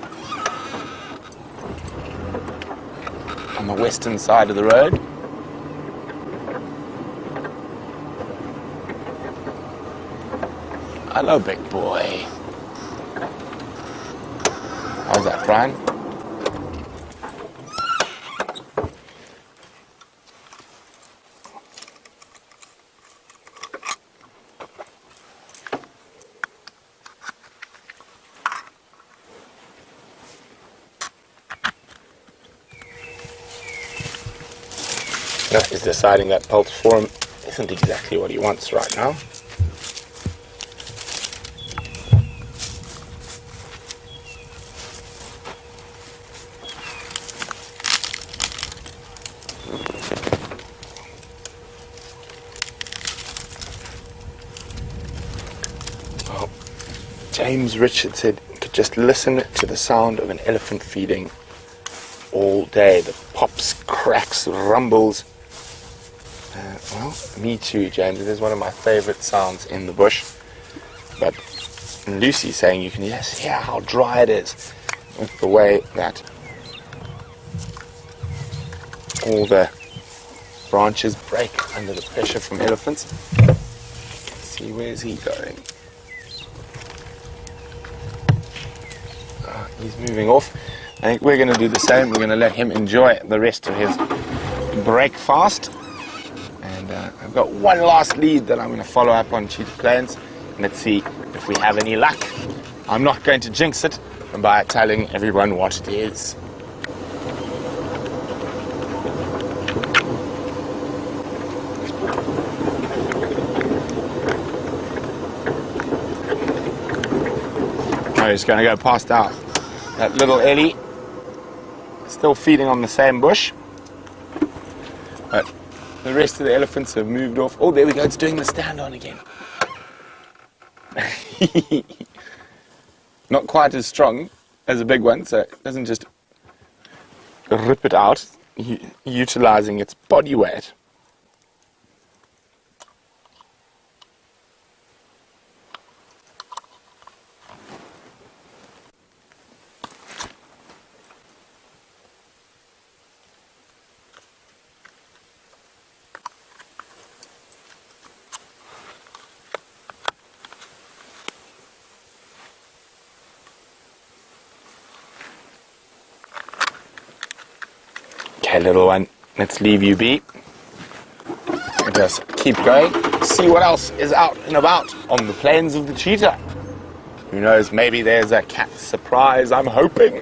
on the western side of the road. Hello, big boy. How's that, Brian? He's deciding that pulse form isn't exactly what he wants right now. Well, James Richard said you could just listen to the sound of an elephant feeding all day. The pops, cracks, rumbles. Well, me too, James. It is one of my favorite sounds in the bush. But Lucy's saying you can just hear how dry it is with the way that all the branches break under the pressure from elephants. Let's see, where's he going? He's moving off. I think we're going to do the same. We're going to let him enjoy the rest of his breakfast. And I've got one last lead that I'm going to follow up on Cheetah Plains. And let's see if we have any luck. I'm not going to jinx it by telling everyone what it is. I'm just going to go past that little Ellie. Still feeding on the same bush. But the rest of the elephants have moved off. Oh, there we go. It's doing the stand on again. Not quite as strong as a big one, so it doesn't just rip it out, utilizing its body weight. Okay, little one, let's leave you be. Just keep going, see what else is out and about on the plains of the cheetah. Who knows, maybe there's a cat surprise, I'm hoping.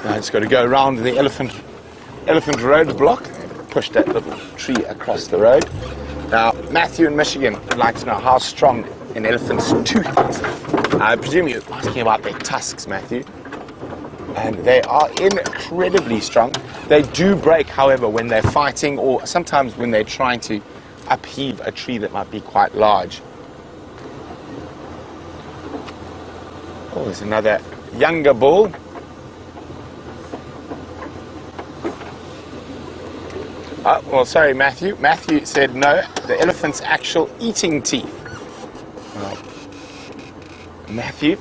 Now I just got to go around the elephant roadblock. Push that little tree across the road. Now, Matthew in Michigan would like to know how strong an elephant's tooth is. I presume you're asking about their tusks, Matthew. And they are incredibly strong. They do break, however, when they're fighting or sometimes when they're trying to upheave a tree that might be quite large. Oh, there's another younger bull. Well, sorry, Matthew. Matthew said no, the elephant's actual eating teeth. Well, Matthew,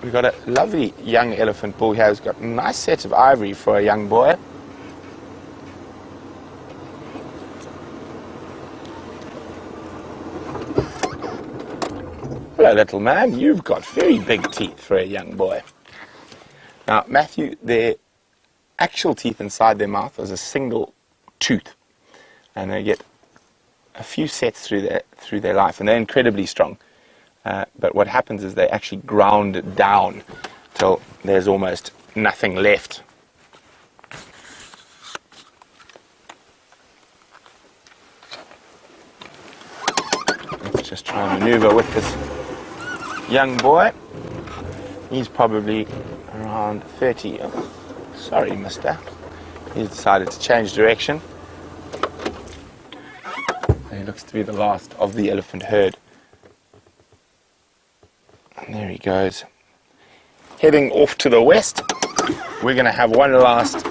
we've got a lovely young elephant bull here who's got a nice set of ivory for a young boy. Hello, little man. You've got very big teeth for a young boy. Now, Matthew, their actual teeth inside their mouth is a single tooth, and they get a few sets through their life, and they're incredibly strong. but what happens is they actually ground it down till there's almost nothing left. Let's just try and maneuver with this young boy. He's probably around 30. Oh, sorry, mister. He's decided to change direction. He looks to be the last of the elephant herd. And there he goes. Heading off to the west. We're going to have one last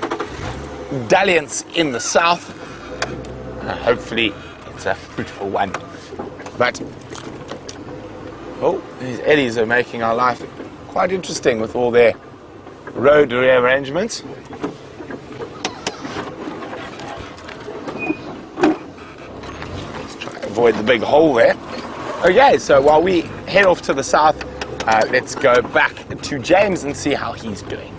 dalliance in the south. Hopefully it's a fruitful one. But, oh, these eddies are making our life quite interesting with all their road rearrangements. Let's try and avoid the big hole there. Okay, so while we head off to the south, let's go back to James and see how he's doing.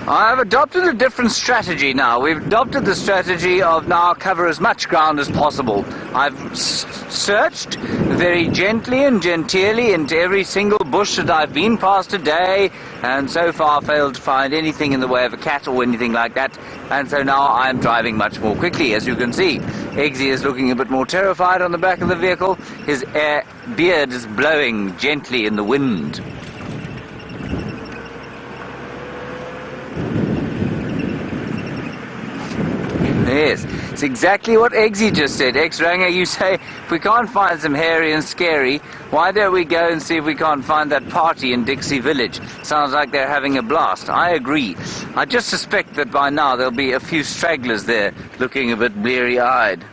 I've adopted a different strategy now. We've adopted the strategy of now cover as much ground as possible. I've searched very gently and genteelly into every single bush that I've been past today, and so far failed to find anything in the way of a cat or anything like that. And so now I'm driving much more quickly, as you can see. Eggsy is looking a bit more terrified on the back of the vehicle. His beard is blowing gently in the wind. Yes, it's exactly what Eggsy just said. X-Ranger, you say, if we can't find some hairy and scary, why don't we go and see if we can't find that party in Dixie Village? Sounds like they're having a blast. I agree. I just suspect that by now there'll be a few stragglers there looking a bit bleary-eyed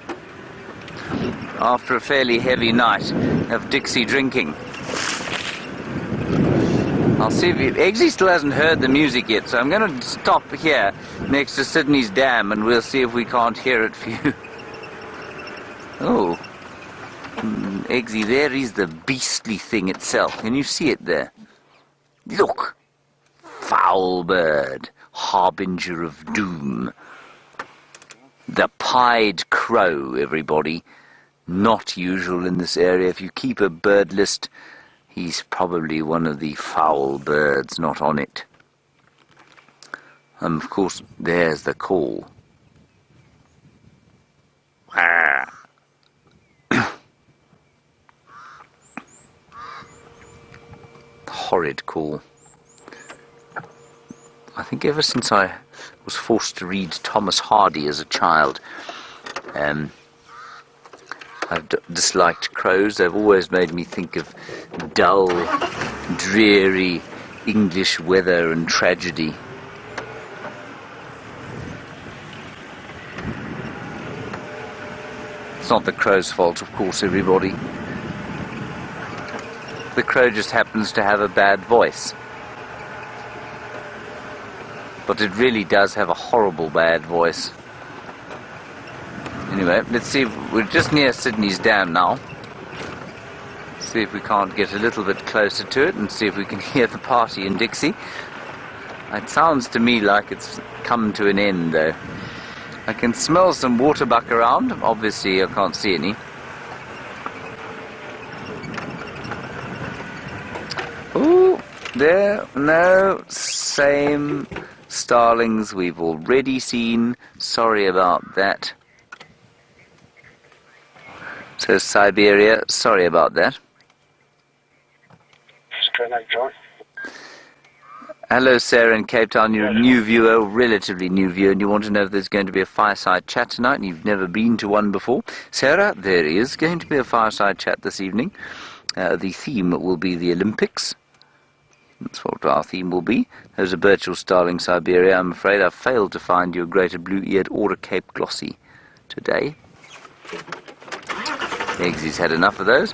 after a fairly heavy night of Dixie drinking. I'll see if Eggsy still hasn't heard the music yet, so I'm going to stop here next to Sydney's Dam and we'll see if we can't hear it for you. Oh, Eggsy, there is the beastly thing itself. Can you see it there? Look, foul bird, harbinger of doom. The pied crow, everybody. Not usual in this area. If you keep a bird list, he's probably one of the foul birds not on it. Of course, there's the call. Horrid call. I think ever since I was forced to read Thomas Hardy as a child, I've disliked crows. They've always made me think of dull, dreary English weather and tragedy. It's not the crow's fault, of course, everybody. The crow just happens to have a bad voice. But it really does have a horrible bad voice. Anyway, let's see if we're just near Sydney's Dam now. See if we can't get a little bit closer to it and see if we can hear the party in Dixie. It sounds to me like it's come to an end, though. I can smell some waterbuck around. Obviously, I can't see any. Ooh, there, no, same starlings we've already seen. Sorry about that. So Siberia, sorry about that. Hello Sarah in Cape Town, you're a new viewer, relatively new viewer, and you want to know if there's going to be a fireside chat tonight and you've never been to one before. Sarah, there is going to be a fireside chat this evening. The theme will be the Olympics. That's what our theme will be. There's a Birchall starling Siberia. I'm afraid I've failed to find you a greater blue-eared or a Cape Glossy today. Eggsy's had enough of those.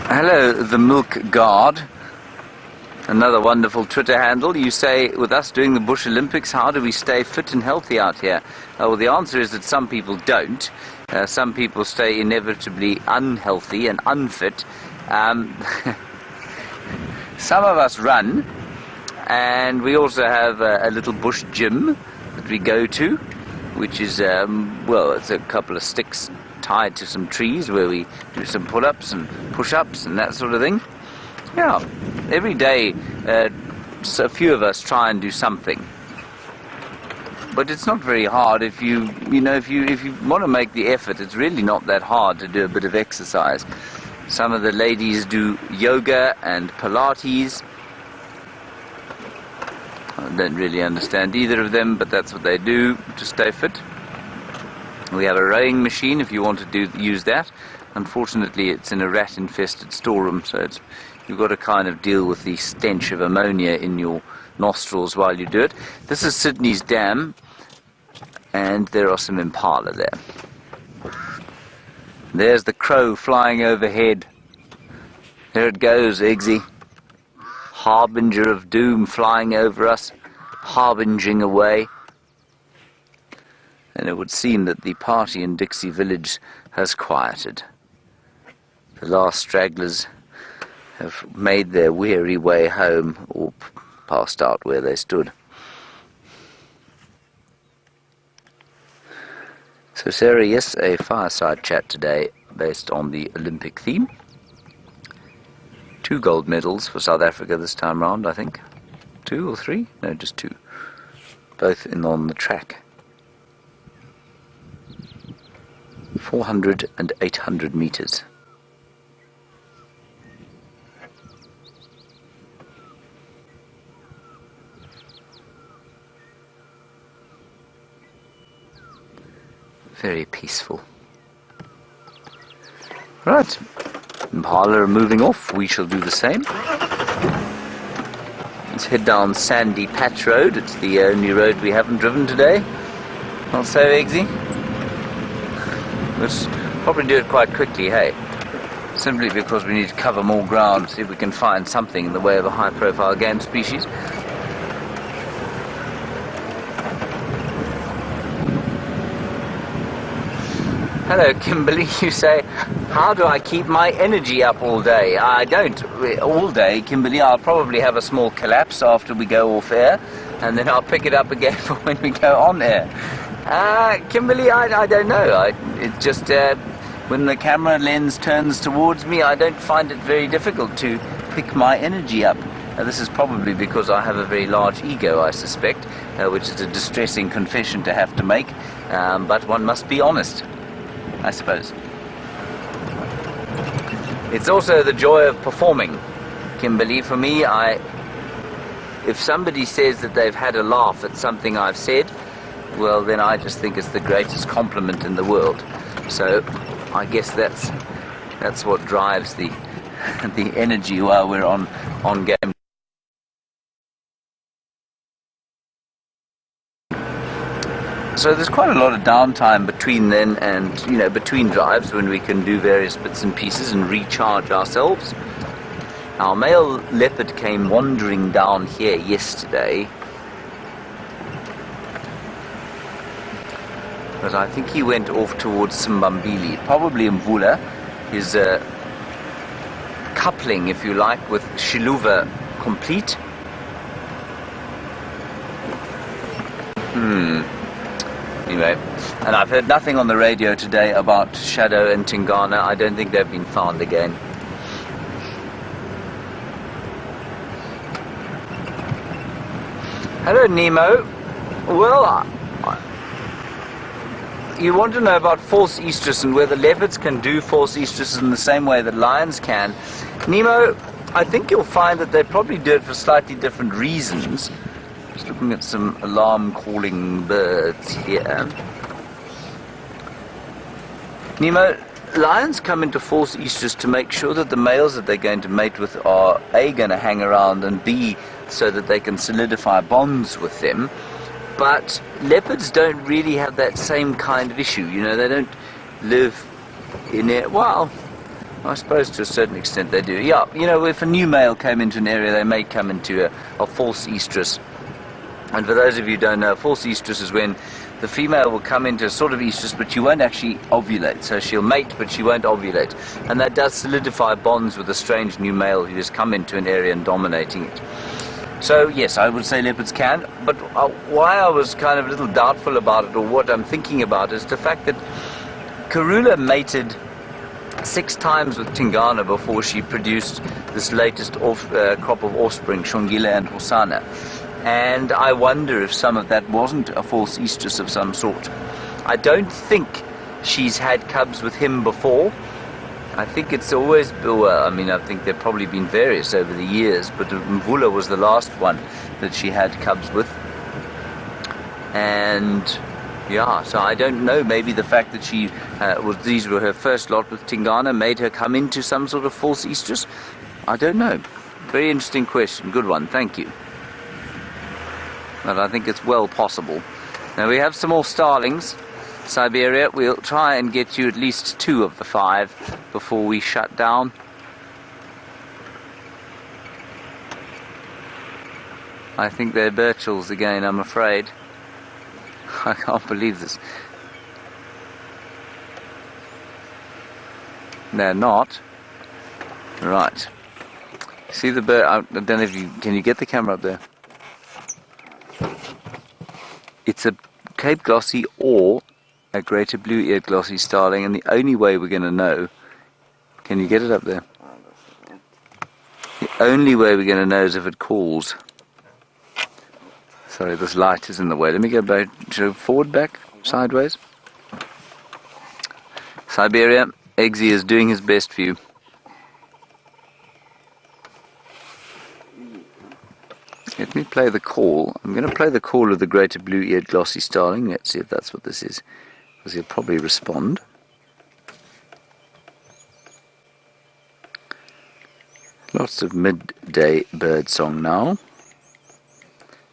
Hello, the Milk Guard. Another wonderful Twitter handle. You say, with us doing the Bush Olympics, how do we stay fit and healthy out here? Well, the answer is that some people don't. Some people stay inevitably unhealthy and unfit. Some of us run, and we also have a little bush gym that we go to, which is, well, it's a couple of sticks tied to some trees where we do some pull-ups and push-ups and that sort of thing. Yeah, every day so a few of us try and do something. But it's not very hard if you want to make the effort. It's really not that hard to do a bit of exercise. Some of the ladies do yoga and Pilates. I don't really understand either of them, but that's what they do to stay fit. We have a rowing machine if you want to use that. Unfortunately, it's in a rat-infested storeroom, so you've got to kind of deal with the stench of ammonia in your nostrils while you do it. This is Sydney's Dam, and there are some impala there. There's the crow flying overhead. There it goes, Eggsy. Harbinger of doom flying over us, harbinging away. And it would seem that the party in Dixie Village has quieted. The last stragglers have made their weary way home, or passed out where they stood. So Sarah, yes, a fireside chat today based on the Olympic theme. 2 gold medals for South Africa this time round, I think. 2 or 3? No, just 2. Both on the track. 400 and 800 meters. Very peaceful. Right, Impala are moving off. We shall do the same. Let's head down Sandy Patch Road. It's the only road we haven't driven today. Not so, Eggsy? Let's probably do it quite quickly, hey? Simply because we need to cover more ground, see if we can find something in the way of a high-profile game species. Hello, Kimberly. You say, how do I keep my energy up all day? I don't all day, Kimberly. I'll probably have a small collapse after we go off air, and then I'll pick it up again for when we go on air. Kimberly, I don't know. It just, when the camera lens turns towards me, I don't find it very difficult to pick my energy up. This is probably because I have a very large ego, I suspect, which is a distressing confession to have to make, but one must be honest, I suppose. It's also the joy of performing, Kimberly. For me, if somebody says that they've had a laugh at something I've said, well, then I just think it's the greatest compliment in the world. So I guess that's what drives the energy while we're on game. So there's quite a lot of downtime between then and, between drives when we can do various bits and pieces and recharge ourselves. Our male leopard came wandering down here yesterday, but I think he went off towards Simbambili, probably Mvula, his coupling, if you like, with Shiluva complete. Anyway, and I've heard nothing on the radio today about Shadow and Tingana. I don't think they've been found again. Hello, Nemo. Well, you want to know about false estrus and whether leopards can do false estrus in the same way that lions can. Nemo, I think you'll find that they probably do it for slightly different reasons. Just looking at some alarm calling birds here. Nemo, lions come into false estrus to make sure that the males that they're going to mate with are A, going to hang around, and B, so that they can solidify bonds with them. But leopards don't really have that same kind of issue. They don't live in it. Well, I suppose to a certain extent they do. Yeah, if a new male came into an area, they may come into a false estrus. And for those of you who don't know, false estrus is when the female will come into a sort of estrus, but she won't actually ovulate. So she'll mate, but she won't ovulate. And that does solidify bonds with a strange new male who has come into an area and dominating it. So yes, I would say leopards can, but why I was kind of a little doubtful about it, or what I'm thinking about, is the fact that Karula mated 6 times with Tingana before she produced this latest crop of offspring, Shongila and Hosana. And I wonder if some of that wasn't a false estrus of some sort. I don't think she's had cubs with him before. I think it's always, well, I mean, I think there have probably been various over the years, but Mvula was the last one that she had cubs with. And yeah, so I don't know, maybe the fact that she these were her first lot with Tingana made her come into some sort of false estrus. I don't know. Very interesting question. Good one, thank you. But I think it's well possible. Now we have some more starlings. Siberia, we'll try and get you at least 2 of the 5 before we shut down. I think they're Birchells again, I'm afraid. I can't believe this. They're not. Right. See the bird? I don't know if you... Can you get the camera up there? It's a Cape Glossy or a greater blue-eared glossy starling, and the only way we're going to know... Can you get it up there? The only way we're going to know is if it calls. Sorry, this light is in the way. Let me go back, forward, back, sideways. Siberia, Eggsy is doing his best for you. Let me play the call. I'm going to play the call of the greater blue-eared glossy starling. Let's see if that's what this is, because he'll probably respond. Lots of midday bird song now.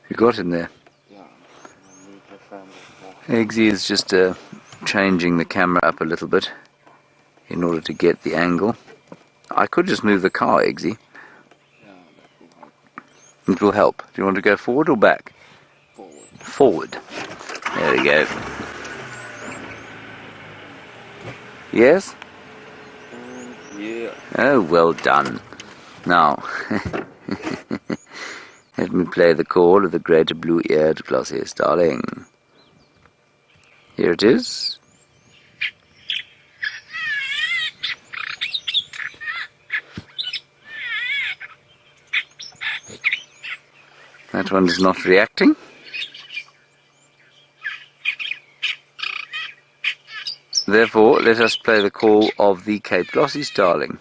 You got him there. Eggsy is just changing the camera up a little bit in order to get the angle. I could just move the car, Eggsy. It will help. Do you want to go forward or back? Forward. There we go. Yes? Yeah. Oh, well done. Now, let me play the call of the greater blue-eared glossy starling. Here it is. That one is not reacting. Therefore, let us play the call of the Cape Glossy starling.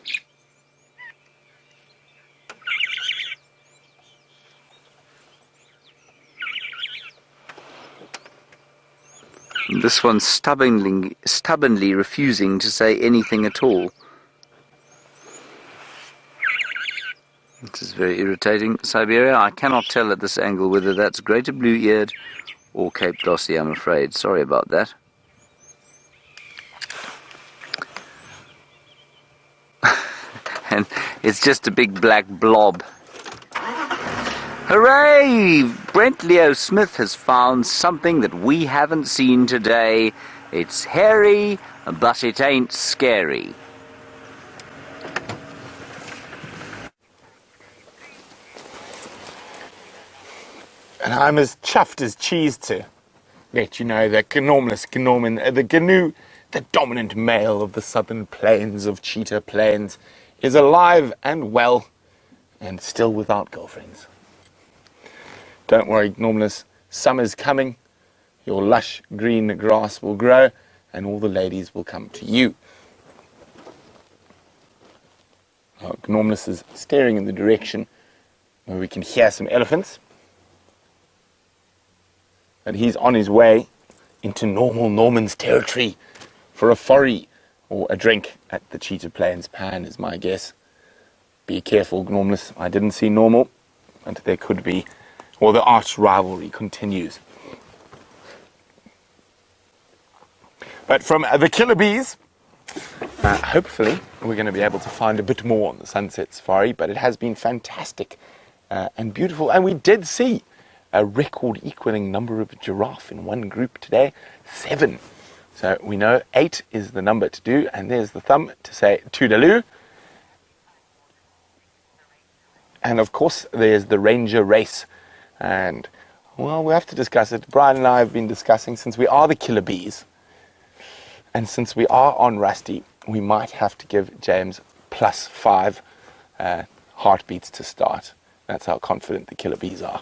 This one's stubbornly refusing to say anything at all. This is very irritating. Siberia, I cannot tell at this angle whether that's greater blue-eared or Cape Glossy, I'm afraid. Sorry about that. And it's just a big black blob. Hooray! Brent Leo Smith has found something that we haven't seen today. It's hairy, but it ain't scary. And I'm as chuffed as cheese to let you know that the Gnu, the dominant male of the southern plains of Cheetah Plains, is alive and well and still without girlfriends. Don't worry, Gnormless, summer's coming, your lush green grass will grow, and all the ladies will come to you. Gnormless is staring in the direction where we can hear some elephants. And he's on his way into normal Norman's territory for a forry or a drink at the Cheetah Plains Pan, is my guess. Be careful, Gnormless. I didn't see normal, and there could be, or the arch rivalry continues. But from the killer bees, hopefully we're going to be able to find a bit more on the Sunset Safari, but it has been fantastic and beautiful. And we did see a record equaling number of giraffe in one group today, 7. So we know 8 is the number to do, and there's the thumb to say toodaloo. And of course, there's the Ranger race. And, well, we have to discuss it. Brian and I have been discussing, since we are the killer bees, and since we are on Rusty, we might have to give James +5 heartbeats to start. That's how confident the killer bees are.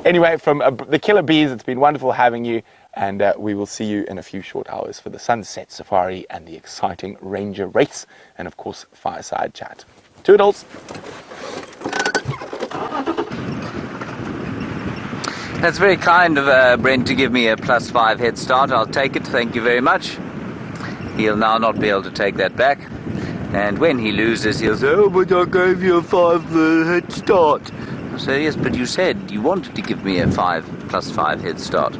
Anyway, from the killer bees, it's been wonderful having you, and we will see you in a few short hours for the Sunset Safari and the exciting Ranger race, and of course, fireside chat. Toodles! That's very kind of Brent to give me a +5 head start. I'll take it, thank you very much. He'll now not be able to take that back. And when he loses, he'll say, "Oh, but I gave you a 5 head start." I say, "Yes, but you said you wanted to give me a +5 head start."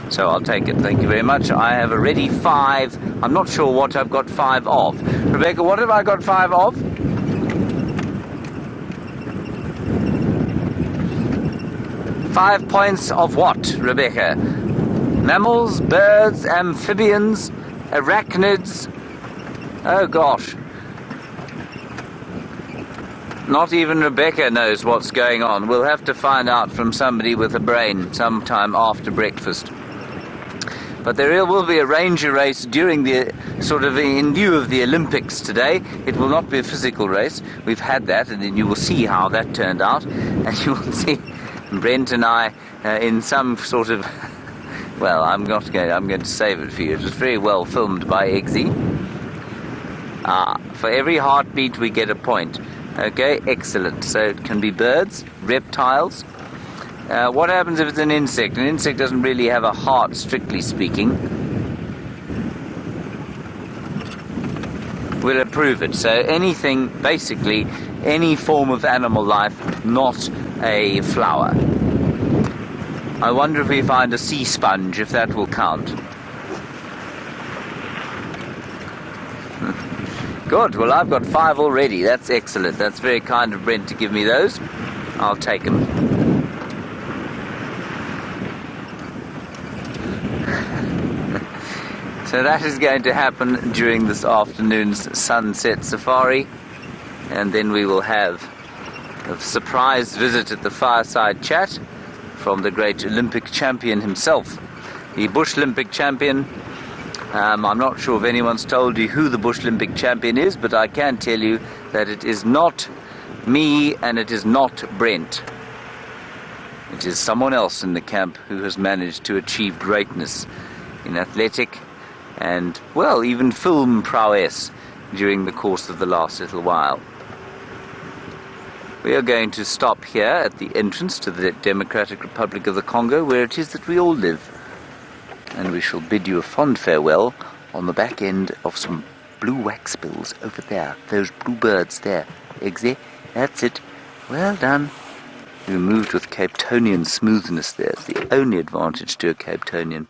So I'll take it, thank you very much. I have already 5. I'm not sure what I've got 5 of. Rebecca, what have I got 5 of? Five points of what, Rebecca? Mammals, birds, amphibians, arachnids. Oh gosh. Not even Rebecca knows what's going on. We'll have to find out from somebody with a brain sometime after breakfast. But there will be a ranger race during the in lieu of the Olympics today. It will not be a physical race. We've had that, and then you will see how that turned out, and you will see Brent and I in some sort of, well, I'm going to save it for you. It was very well filmed by Eggsy. For every heartbeat we get a point. Okay, excellent. So it can be birds, reptiles. What happens if it's an insect? An insect doesn't really have a heart, strictly speaking. We'll approve it. So anything, basically, any form of animal life, not a flower. I wonder if we find a sea sponge, if that will count. Good, well I've got 5 already. That's excellent. That's very kind of Brent to give me those. I'll take them. So that is going to happen during this afternoon's Sunset Safari, and then we will have a surprise visit at the fireside chat from the great Olympic champion himself, the Bush Olympic champion. I'm not sure if anyone's told you who the Bush Olympic champion is, but I can tell you that it is not me and it is not Brent. It is someone else in the camp who has managed to achieve greatness in athletic and, well, even film prowess during the course of the last little while. We are going to stop here at the entrance to the Democratic Republic of the Congo, where it is that we all live. And we shall bid you a fond farewell on the back end of some blue wax bills over there. Those blue birds there. Eggsy, that's it. Well done. You moved with Capetonian smoothness there. It's the only advantage to a Capetonian.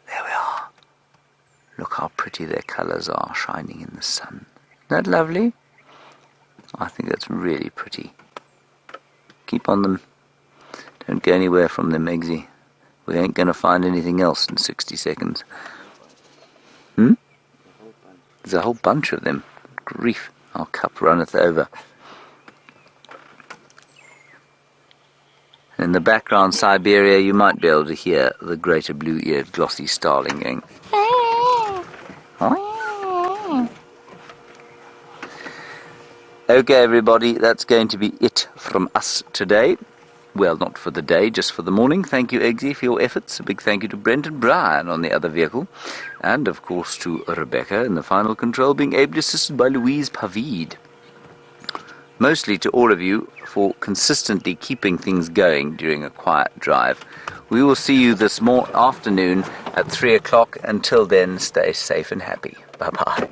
There we are. Look how pretty their colours are shining in the sun. Isn't that lovely? I think that's really pretty. Keep on them. Don't go anywhere from them, Eggsy. We ain't going to find anything else in 60 seconds. There's a whole bunch of them. Grief, our cup runneth over. In the background, Siberia, you might be able to hear the greater blue-eared glossy starling going. Okay, everybody, that's going to be it from us today. Well, not for the day, just for the morning. Thank you, Eggsy, for your efforts. A big thank you to Brent and Brian on the other vehicle. And, of course, to Rebecca in the final control, being ably assisted by Louise Pavid. Mostly to all of you for consistently keeping things going during a quiet drive. We will see you this afternoon at 3 o'clock. Until then, stay safe and happy. Bye-bye.